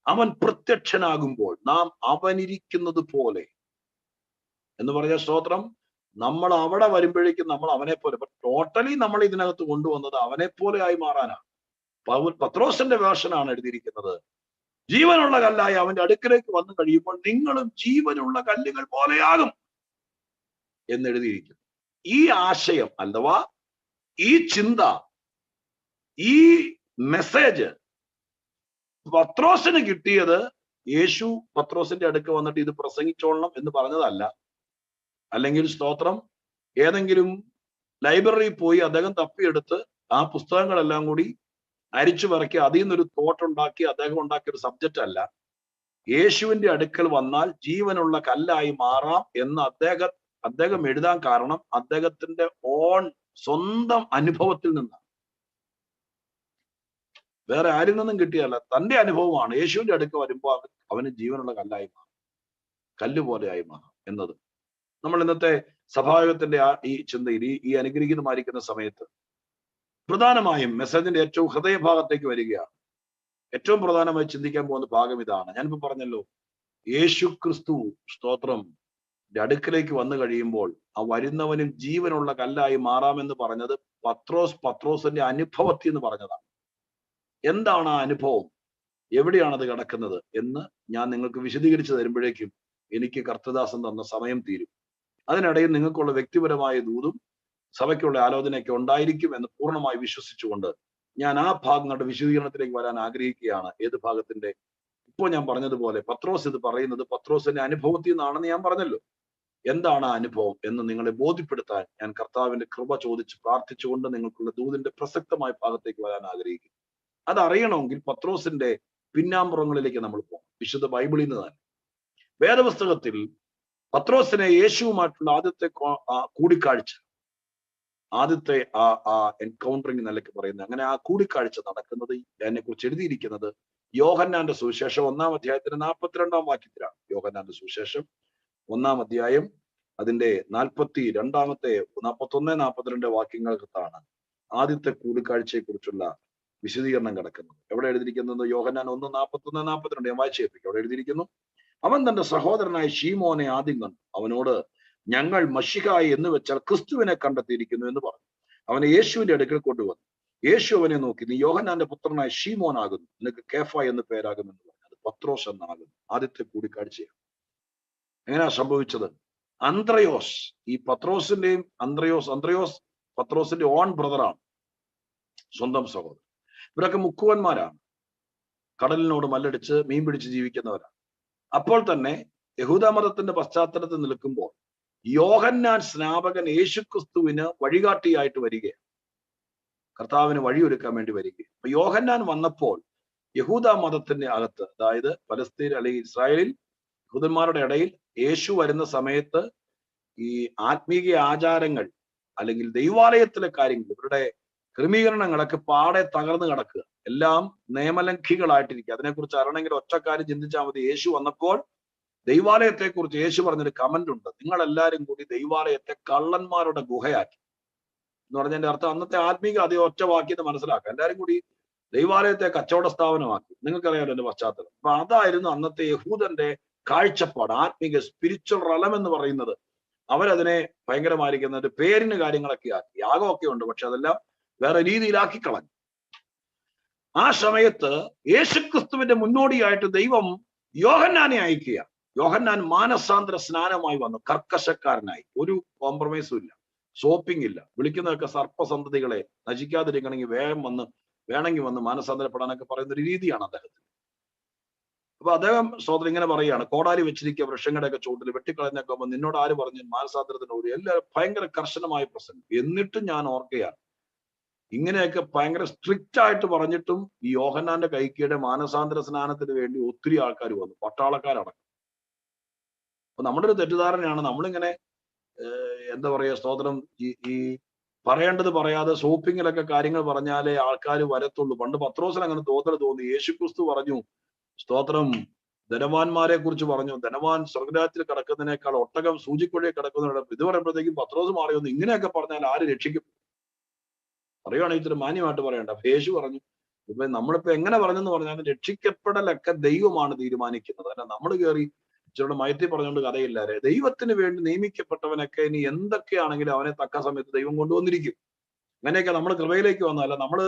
അവൻ പ്രത്യക്ഷനാകുമ്പോൾ നാം അവനിരിക്കുന്നത് പോലെ എന്ന് പറഞ്ഞ സ്തോത്രം. നമ്മൾ അവിടെ വരുമ്പോഴേക്കും നമ്മൾ അവനെ പോലെ, ടോട്ടലി നമ്മൾ ഇതിനകത്ത് കൊണ്ടുവന്നത് അവനെ പോലെ ആയി മാറാനാണ്. പത്രോസിന്റെ വേർഷനാണ് എഴുതിയിരിക്കുന്നത്, ജീവനുള്ള കല്ലായി അവന്റെ അടുക്കലേക്ക് വന്നു കഴിയുമ്പോൾ നിങ്ങളും ജീവനുള്ള കല്ലുകൾ പോലെയാകും എന്നെഴുതിയിരിക്കുന്നു. ഈ ആശയം അഥവാ ഈ ചിന്ത, ഈ മെസ്സേജ് പത്രോസിന് കിട്ടിയത് യേശു പത്രോസിന്റെ അടുക്ക വന്നിട്ട് ഇത് പ്രസംഗിച്ചോളണം എന്ന് പറഞ്ഞതല്ല, അല്ലെങ്കിൽ സ്തോത്രം ഏതെങ്കിലും ലൈബ്രറിയിൽ പോയി അദ്ദേഹം തപ്പിയെടുത്ത് ആ പുസ്തകങ്ങളെല്ലാം കൂടി അരിച്ചു പറക്കി അതിൽ നിന്നൊരു തോട്ടുണ്ടാക്കി അദ്ദേഹം ഉണ്ടാക്കിയ ഒരു സബ്ജക്റ്റ് അല്ല. യേശുവിന്റെ അടുക്കൽ വന്നാൽ ജീവനുള്ള കല്ലായി മാറാം എന്ന് അദ്ദേഹം എഴുതാൻ കാരണം അദ്ദേഹത്തിന്റെ സ്വന്തം അനുഭവത്തിൽ നിന്നാണ്. വേറെ ആരിൽ നിന്നും കിട്ടിയല്ല, തന്റെ അനുഭവമാണ്. യേശുവിന്റെ അടുക്ക വരുമ്പോൾ അവന് ജീവനുള്ള കല്ലായി മാറും, കല്ല് പോലെയായി മാറും എന്നത്. നമ്മൾ ഇന്നത്തെ സഭായോഗത്തിന്റെ ഈ ചിന്തയിൽ ഈ അനുഗ്രഹീതമായിരിക്കുന്ന സമയത്ത് പ്രധാനമായും മെസ്സേജിന്റെ ഏറ്റവും ഹൃദയഭാഗത്തേക്ക് വരികയാണ്. ഏറ്റവും പ്രധാനമായി ചിന്തിക്കാൻ പോകുന്ന ഭാഗം ഇതാണ്. ഞാനിപ്പോ പറഞ്ഞല്ലോ, യേശു ക്രിസ്തു സ്തോത്രം അടുക്കലേക്ക് വന്നു കഴിയുമ്പോൾ ആ വരുന്നവനും ജീവനുള്ള കല്ലായി മാറാമെന്ന് പറഞ്ഞത് പത്രോസിന്റെ അനുഭവത്തിൽ എന്ന് പറഞ്ഞതാണ്. എന്താണ് ആ അനുഭവം, എവിടെയാണത് കിടക്കുന്നത് എന്ന് ഞാൻ നിങ്ങൾക്ക് വിശദീകരിച്ചു തരുമ്പോഴേക്കും എനിക്ക് കർത്തദാസൻ തന്ന സമയം തീരും. അതിനിടയിൽ നിങ്ങൾക്കുള്ള വ്യക്തിപരമായ ദൂതും സഭയ്ക്കുള്ള ആലോചനയൊക്കെ ഉണ്ടായിരിക്കും എന്ന് പൂർണ്ണമായി വിശ്വസിച്ചുകൊണ്ട് ഞാൻ ആ ഭാഗങ്ങളുടെ വിശദീകരണത്തിലേക്ക് വരാൻ ആഗ്രഹിക്കുകയാണ്. ഏത് ഭാഗത്തിന്റെ? ഇപ്പോൾ ഞാൻ പറഞ്ഞതുപോലെ പത്രോസ് ഇത് പറയുന്നത് പത്രോസിന്റെ അനുഭവത്തിൽ നിന്നാണെന്ന് ഞാൻ പറഞ്ഞല്ലോ. എന്താണ് ആ അനുഭവം എന്ന് നിങ്ങളെ ബോധ്യപ്പെടുത്താൻ ഞാൻ കർത്താവിന്റെ കൃപ ചോദിച്ച് പ്രാർത്ഥിച്ചുകൊണ്ട് നിങ്ങൾക്കുള്ള ദൂതിന്റെ പ്രസക്തമായ ഭാഗത്തേക്ക് വരാൻ ആഗ്രഹിക്കുന്നു. അതറിയണമെങ്കിൽ പത്രോസിന്റെ പിന്നാമ്പുറങ്ങളിലേക്ക് നമ്മൾ പോകാം. വിശുദ്ധ ബൈബിളിൽ നിന്ന് തന്നെ വേദപുസ്തകത്തിൽ പത്രോസിനെ യേശുവുമായിട്ടുള്ള ആദ്യത്തെ കൂടിക്കാഴ്ച, ആദ്യത്തെ ആ എൻകൗണ്ടറിംഗ് എന്നൊക്കെ പറയുന്നത്, അങ്ങനെ ആ കൂടിക്കാഴ്ച നടക്കുന്നത് അതിനെ കുറിച്ച് എഴുതിയിരിക്കുന്നത് യോഹന്നാന്റെ സുവിശേഷം 1-ാം അധ്യായത്തിന്റെ 42-ാം വാക്യത്തിലാണ്. യോഹന്നാന്റെ സുവിശേഷം 1-ാം അധ്യായം അതിന്റെ 42-ാമത്തെ 41-42 വാക്യങ്ങൾക്കത്താണ് ആദ്യത്തെ കൂടിക്കാഴ്ചയെ കുറിച്ചുള്ള വിശദീകരണം കിടക്കുന്നത്. എവിടെ എഴുതിയിരിക്കുന്നത്? യോഹന്നാൻ 1:41-42 ഞാൻ വായിച്ചേൽപ്പിക്കും. അവിടെ എഴുതിയിരിക്കുന്നു, അവൻ തന്റെ സഹോദരനായ ശീമോനെ ആദ്യം കണ്ടു, അവനോട് ഞങ്ങൾ മശിഹായി എന്ന് വെച്ചാൽ ക്രിസ്തുവിനെ കണ്ടെത്തിയിരിക്കുന്നു എന്ന് പറഞ്ഞു. അവനെ യേശുവിന്റെ അടുക്കൽ കൊണ്ടുവന്നു. യേശു അവനെ നോക്കി, നീ യോഹന്നാന്റെ പുത്രനായ ശീമോനാകുന്നു, നിനക്ക് കേഫ എന്ന് പേരാകുമെന്ന് പറഞ്ഞു. അത് പത്രോസ് എന്നാകുന്നു. ആദ്യത്തെ കൂടിക്കാഴ്ചയാണ്. എങ്ങനെയാ സംഭവിച്ചത്? അന്ത്രയോസ്, ഈ പത്രോസിന്റെയും അന്ത്രയോസ് പത്രോസിന്റെ ഓൺ ബ്രദറാണ്, സ്വന്തം സഹോദരൻ. ഇവരൊക്കെ മുക്കുവന്മാരാണ്, കടലിനോട് മല്ലടിച്ച് മീൻ പിടിച്ച് ജീവിക്കുന്നവരാണ്. അപ്പോൾ തന്നെ യഹൂദ മതത്തിന്റെ പശ്ചാത്തലത്തിൽ നിൽക്കുമ്പോൾ യോഹന്നാൻ സ്നാപകൻ യേശുക്രിസ്തുവിന് വഴികാട്ടിയായിട്ട് വരികയാണ്, കർത്താവിന് വഴിയൊരുക്കാൻ വേണ്ടി വരികയാണ്. അപ്പൊ യോഹന്നാൻ വന്നപ്പോൾ യഹൂദ മതത്തിന്റെ അകത്ത്, അതായത് പലസ്തീൻ അല്ലെങ്കിൽ ഇസ്രായേലിൽ യഹൂദന്മാരുടെ ഇടയിൽ യേശു വരുന്ന സമയത്ത് ഈ ആത്മീയ ആചാരങ്ങൾ അല്ലെങ്കിൽ ദൈവാലയത്തിലെ കാര്യങ്ങൾ, ഇവരുടെ ക്രമീകരണങ്ങളൊക്കെ പാടെ തകർന്നു കിടക്കുക, എല്ലാം നിയമലംഘികളായിട്ടിരിക്കുക. അതിനെക്കുറിച്ച് അറിയണമെങ്കിൽ ഒറ്റക്കാര്യം ചിന്തിച്ചാൽ മതി. യേശു വന്നപ്പോൾ ദൈവാലയത്തെ കുറിച്ച് യേശു പറഞ്ഞൊരു കമന്റ് ഉണ്ട്, നിങ്ങൾ എല്ലാവരും കൂടി ദൈവാലയത്തെ കള്ളന്മാരുടെ ഗുഹയാക്കി എന്ന് പറഞ്ഞതിന്റെ അർത്ഥം അന്നത്തെ ആത്മീക അതേ ഒറ്റ വാക്യത്തെ മനസ്സിലാക്കുക. എല്ലാവരും കൂടി ദൈവാലയത്തെ കച്ചവട സ്ഥാപനമാക്കി. നിങ്ങൾക്കറിയാമല്ലോ എന്റെ പശ്ചാത്തലം. അപ്പൊ അതായിരുന്നു അന്നത്തെ യഹൂദന്റെ കാഴ്ചപ്പാട്. ആത്മീക സ്പിരിച്വൽ റലം എന്ന് പറയുന്നത് അവരതിനെ ഭയങ്കരമായിരിക്കുന്ന ഒരു പേരിന് കാര്യങ്ങളൊക്കെ ആക്കി. യാഗമൊക്കെ ഉണ്ട്, പക്ഷെ അതെല്ലാം വേറെ രീതിയിലാക്കി കളഞ്ഞു. ആ സമയത്ത് യേശുക്രിസ്തുവിന്റെ മുന്നോടിയായിട്ട് ദൈവം യോഹന്നാനെ അയക്കുക. യോഹന്നാൻ മാനസാന്തര സ്നാനമായി വന്നു, കർക്കശക്കാരനായി. ഒരു കോംപ്രമൈസും ഇല്ല, സോപ്പിംഗ് ഇല്ല. വിളിക്കുന്നതൊക്കെ സർപ്പസന്തതികളെ നശിക്കാതിരിക്കണമെങ്കിൽ വേഗം വന്ന് വേണമെങ്കിൽ വന്ന് മാനസാന്തരപ്പെടാനൊക്കെ പറയുന്ന ഒരു രീതിയാണ് അദ്ദേഹത്തിന്. അപ്പൊ അദ്ദേഹം സ്തോത്രം ഇങ്ങനെ പറയുകയാണ്, കോടാലി വെച്ചിരിക്കുക വൃക്ഷങ്ങളുടെയൊക്കെ ചുവട്ടിൽ വെട്ടിക്കളഞ്ഞൊക്കെ നിന്നോട് ആര് പറഞ്ഞു മാനസാന്തരത്തിന് ഓടി? എല്ലാവരും ഭയങ്കര കർശനമായ പ്രസംഗം. എന്നിട്ടും ഞാൻ ഓർക്കുകയാണ്, ഇങ്ങനെയൊക്കെ ഭയങ്കര സ്ട്രിക്റ്റ് ആയിട്ട് പറഞ്ഞിട്ടും ഈ യോഹന്നാന്റെ കൈക്കീടെ മാനസാന്തര സ്നാനത്തിന് വേണ്ടി ഒത്തിരി ആൾക്കാർ വന്നു, പട്ടാളക്കാരടക്കം. അപ്പൊ നമ്മുടെ ഒരു തെറ്റിദ്ധാരണയാണ്, നമ്മളിങ്ങനെ എന്താ പറയാ സ്തോത്രം, ഈ പറയേണ്ടത് പറയാതെ ഷോപ്പിങ്ങിലൊക്കെ കാര്യങ്ങൾ പറഞ്ഞാലേ ആൾക്കാർ വരത്തുള്ളൂ. പണ്ട് പത്രോസിന് അങ്ങനെ തോന്നി. യേശുക്രിസ്തു പറഞ്ഞു സ്തോത്രം, ധനവാന്മാരെ കുറിച്ച് പറഞ്ഞു, ധനവാൻ സ്വർഗരാജ്യത്തിൽ കിടക്കുന്നതിനേക്കാൾ ഒട്ടകം സൂചിക്കുഴയെ കിടക്കുന്നതിനോട്. ഇത് പറയുമ്പോഴത്തേക്കും പത്രോസ് മാറി വന്നു, ഇങ്ങനെയൊക്കെ പറഞ്ഞാൽ ആര് രക്ഷിക്കും? പറയുവാണെങ്കിൽ ഇത്തിരി മാന്യമായിട്ട് പറയണ്ട. അപ്പൊ യേശു പറഞ്ഞു, ഇപ്പൊ നമ്മളിപ്പോ എങ്ങനെ പറഞ്ഞെന്ന് പറഞ്ഞാൽ രക്ഷിക്കപ്പെടലൊക്കെ ദൈവമാണ് തീരുമാനിക്കുന്നത്, അല്ല നമ്മൾ കയറി ഇച്ചിരി മയത്തി പറഞ്ഞുകൊണ്ട് കഥയില്ലാരെ. ദൈവത്തിന് വേണ്ടി നിയമിക്കപ്പെട്ടവനൊക്കെ ഇനി എന്തൊക്കെയാണെങ്കിലും അവനെ തക്ക സമയത്ത് ദൈവം കൊണ്ടുവന്നിരിക്കും. അങ്ങനെയൊക്കെ നമ്മൾ കൃപയിലേക്ക് വന്നല്ല, നമ്മൾ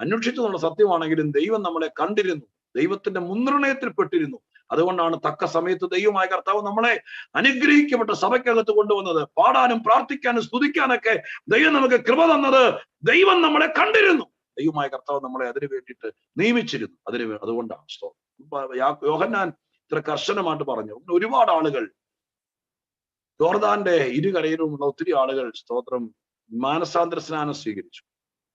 അന്വേഷിച്ചതുള്ള സത്യമാണെങ്കിലും ദൈവം നമ്മളെ കണ്ടിരുന്നു, ദൈവത്തിന്റെ മുൻനിർണയത്തിൽപ്പെട്ടിരുന്നു. അതുകൊണ്ടാണ് തക്ക സമയത്ത് ദൈവമായ കർത്താവ് നമ്മളെ അനുഗ്രഹിക്കപ്പെട്ട സഭയ്ക്കകത്ത് കൊണ്ടുവന്നത്. പാടാനും പ്രാർത്ഥിക്കാനും സ്തുതിക്കാനൊക്കെ ദൈവം നമുക്ക് കൃപ തന്നത് ദൈവം നമ്മളെ കണ്ടിരുന്നു. ദൈവമായ കർത്താവ് നമ്മളെ അതിനു വേണ്ടിയിട്ട് നിയമിച്ചിരുന്നു. അതുകൊണ്ടാണ് യോഹന്നാൻ ഇത്ര കർശനമായിട്ട് പറഞ്ഞു. ഒരുപാട് ആളുകൾ യോർദാന്റെ ഇരുകരയിലുമുള്ള ഒത്തിരി ആളുകൾ സ്തോത്രം മാനസാന്തര സ്നാനം സ്വീകരിച്ചു.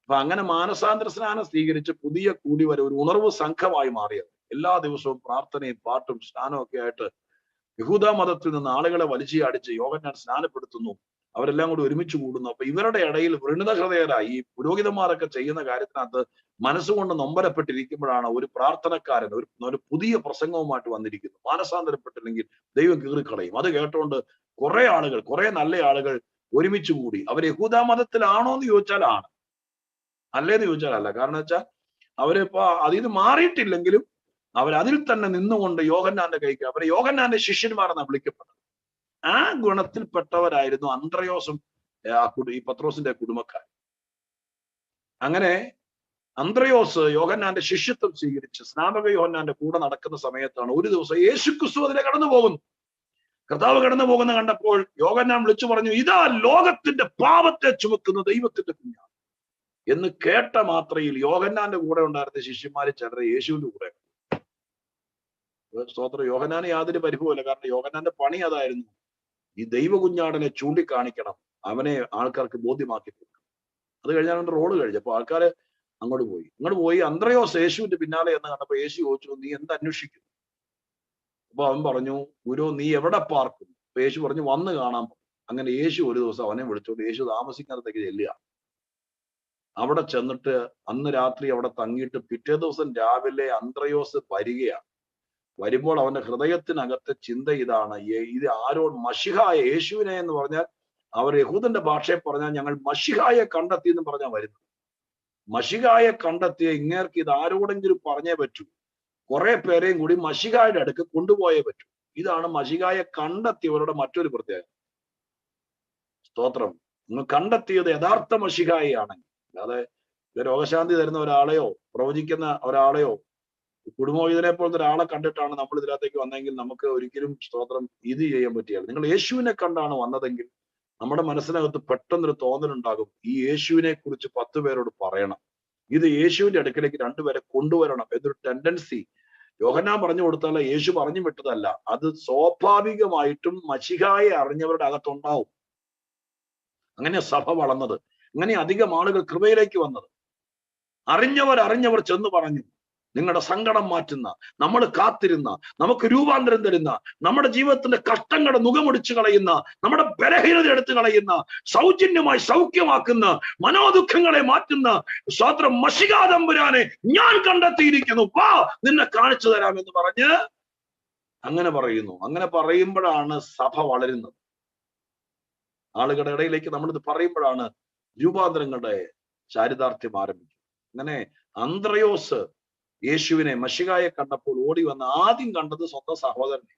അപ്പൊ അങ്ങനെ മാനസാന്തര സ്നാനം സ്വീകരിച്ച് പുതിയ കൂടിവരെ ഒരു ഉണർവ് സംഘമായി മാറിയത്. എല്ലാ ദിവസവും പ്രാർത്ഥനയും പാട്ടും സ്നാനവും ഒക്കെ ആയിട്ട് യഹൂദ മതത്തിൽ നിന്ന് ആളുകളെ വലിച്ചിയാടിച്ച് യോഹന്നാൻ സ്നാനപ്പെടുത്തുന്നു. അവരെല്ലാം കൂടി ഒരുമിച്ച് കൂടുന്നു. അപ്പൊ ഇവരുടെ ഇടയിൽ വൃണിത ഹൃദയരായി ഈ പുരോഹിതന്മാരൊക്കെ ചെയ്യുന്ന കാര്യത്തിനകത്ത് മനസ്സുകൊണ്ട് നൊമ്പരപ്പെട്ടിരിക്കുമ്പോഴാണ് ഒരു പ്രാർത്ഥനക്കാരൻ ഒരു പുതിയ പ്രസംഗവുമായിട്ട് വന്നിരിക്കുന്നു. മാനസാന്തരപ്പെട്ടില്ലെങ്കിൽ ദൈവം കീറിക്കളയും. അത് കേട്ടോണ്ട് കുറെ നല്ല ആളുകൾ ഒരുമിച്ച് കൂടി. അവർ യഹൂദ മതത്തിലാണോ എന്ന് ചോദിച്ചാൽ ആണ്, അല്ലേന്ന് ചോദിച്ചാൽ അല്ല. കാരണം വെച്ചാൽ അവരിപ്പോ അതിൽ നിന്ന് മാറിയിട്ടില്ലെങ്കിലും അവരതിൽ തന്നെ നിന്നുകൊണ്ട് യോഹന്നാന്റെ കൈക്ക് അവരെ യോഹന്നാന്റെ ശിഷ്യന്മാരെന്നാണ് വിളിക്കപ്പെട്ടത്. ആ ഗുണത്തിൽപ്പെട്ടവരായിരുന്നു അന്ത്രയോസും ഈ പത്രോസിന്റെ കുടുംബക്കാർ. അങ്ങനെ അന്ത്രയോസ് യോഹന്നാന്റെ ശിഷ്യത്വം സ്വീകരിച്ച് സ്നാപക യോഹന്നാന്റെ കൂടെ നടക്കുന്ന സമയത്താണ് ഒരു ദിവസം യേശുക്രിസ്തു അതിലെ കടന്നു പോകുന്നു. കർത്താവ് കടന്നു പോകുന്ന കണ്ടപ്പോൾ യോഹന്നാൻ വിളിച്ചു പറഞ്ഞു, ഇതാ ലോകത്തിന്റെ പാപത്തെ ചുമക്കുന്ന ദൈവത്തിന്റെ കുഞ്ഞാണ് എന്ന് കേട്ട മാത്രയിൽ യോഹന്നാന്റെ കൂടെ ഉണ്ടായിരുന്ന ശിഷ്യന്മാര് ചിലരെ യേശുവിന്റെ കൂടെ. സ്തോത്രം, യോഹന്നാന് യാതൊരു പരിഭവമില്ല. കാരണം യോഹന്നാന്റെ പണി അതായിരുന്നു, ഈ ദൈവ കുഞ്ഞാടനെ ചൂണ്ടിക്കാണിക്കണം, അവനെ ആൾക്കാർക്ക് ബോധ്യമാക്കി കൊടുക്കണം. അത് കഴിഞ്ഞാൽ അവന്റെ റോഡ് കഴിഞ്ഞപ്പോ ആൾക്കാര് അങ്ങോട്ട് പോയി അന്ത്രയോസ് യേശുവിന്റെ പിന്നാലെ എന്ന് കണ്ടപ്പോ യേശു ചോദിച്ചു, നീ എന്ത് അന്വേഷിക്കുന്നു? അപ്പൊ അവൻ പറഞ്ഞു, ഗുരു നീ എവിടെ പാർക്കും? അപ്പൊ യേശു പറഞ്ഞു, വന്ന് കാണാൻ. അങ്ങനെ യേശു ഒരു ദിവസം അവനെ വിളിച്ചോണ്ട് യേശു താമസിക്കുന്നിടത്തേക്ക് ചെല്ലുക. അവിടെ ചെന്നിട്ട് അന്ന് രാത്രി അവിടെ തങ്ങിയിട്ട് പിറ്റേ ദിവസം രാവിലെ അന്ത്രയോസ് വരികയാണ്. വരുമ്പോൾ അവന്റെ ഹൃദയത്തിനകത്തെ ചിന്ത ഇതാണ്, ഇത് ആരോട്? മശിഹായ യേശുവിനെ എന്ന് പറഞ്ഞാൽ അവർ യഹൂദന്റെ ഭാഷയെ പറഞ്ഞാൽ ഞങ്ങൾ മശിഹായെ കണ്ടെത്തി എന്ന് പറഞ്ഞാൽ വരുന്നത്. മശിഹായെ കണ്ടെത്തിയ ഇങ്ങേർക്ക് ഇത് ആരോടെങ്കിലും പറഞ്ഞേ പറ്റൂ. കുറെ പേരെയും കൂടി മശിഹായുടെ അടുക്ക് കൊണ്ടുപോയേ പറ്റൂ. ഇതാണ് മശിഹായെ കണ്ടെത്തിയവരുടെ മറ്റൊരു പ്രത്യേകത. സ്തോത്രം, നിങ്ങൾ കണ്ടെത്തിയത് യഥാർത്ഥ മശിഹായെയാണെങ്കിൽ, അല്ലാതെ രോഗശാന്തി തരുന്ന ഒരാളെയോ പ്രവചിക്കുന്ന ഒരാളെയോ കുടുംബവിധനെ പോലത്തെ ഒരാളെ കണ്ടിട്ടാണ് നമ്മൾ ഇതിനകത്തേക്ക് വന്നെങ്കിൽ നമുക്ക് ഒരിക്കലും സ്തോത്രം ഇത് ചെയ്യാൻ പറ്റില്ല. നിങ്ങൾ യേശുവിനെ കണ്ടാണ് വന്നതെങ്കിൽ നമ്മുടെ മനസ്സിനകത്ത് പെട്ടെന്നൊരു തോന്നലുണ്ടാകും, ഈ യേശുവിനെ കുറിച്ച് 10 പേരോട് പറയണം, ഇത് യേശുവിന്റെ അടുക്കലേക്ക് 2 പേരെ കൊണ്ടുവരണം എന്നൊരു ടെൻഡൻസി യോഹന്നാൻ പറഞ്ഞു കൊടുത്താൽ യേശു പറഞ്ഞു വിട്ടതല്ല, അത് സ്വാഭാവികമായിട്ടും മശിഹായെ അറിഞ്ഞവരുടെ അകത്തുണ്ടാവും. അങ്ങനെ സഭ വളർന്നത്, അങ്ങനെ അധികം ആളുകൾ കൃപയിലേക്ക് വന്നത്. അറിഞ്ഞവർ ചെന്ന് പറഞ്ഞു, നിങ്ങളുടെ സങ്കടം മാറ്റുന്ന, നമ്മൾ കാത്തിരുന്ന, നമുക്ക് രൂപാന്തരം തരുന്ന, നമ്മുടെ ജീവിതത്തിന്റെ കഷ്ടങ്ങളുടെ മുഖമൊടിച്ചു കളയുന്ന, നമ്മുടെ ബലഹീനത എടുത്തു കളയുന്ന, സൗജന്യമായി സൗഖ്യമാക്കുന്ന, മനോദുഃഖങ്ങളെ മാറ്റുന്ന സ്തോത്രം മശിഹാ തമ്പുരാനെ ഞാൻ കണ്ടെത്തിയിരിക്കുന്നു, വാ നിന്നെ കാണിച്ചു തരാമെന്ന് പറഞ്ഞ് അങ്ങനെ പറയുന്നു. അങ്ങനെ പറയുമ്പോഴാണ് സഭ വളരുന്നത്. ആളുകളുടെ ഇടയിലേക്ക് നമ്മളിത് പറയുമ്പോഴാണ് രൂപാന്തരങ്ങളുടെ ചാരിതാർത്ഥ്യം ആരംഭിക്കുന്നത്. അങ്ങനെ അന്ത്രയോസ് യേശുവിനെ മശിഹായെ കണ്ടപ്പോൾ ഓടി വന്ന് ആദ്യം കണ്ടത് സ്വന്തം സഹോദരനെ.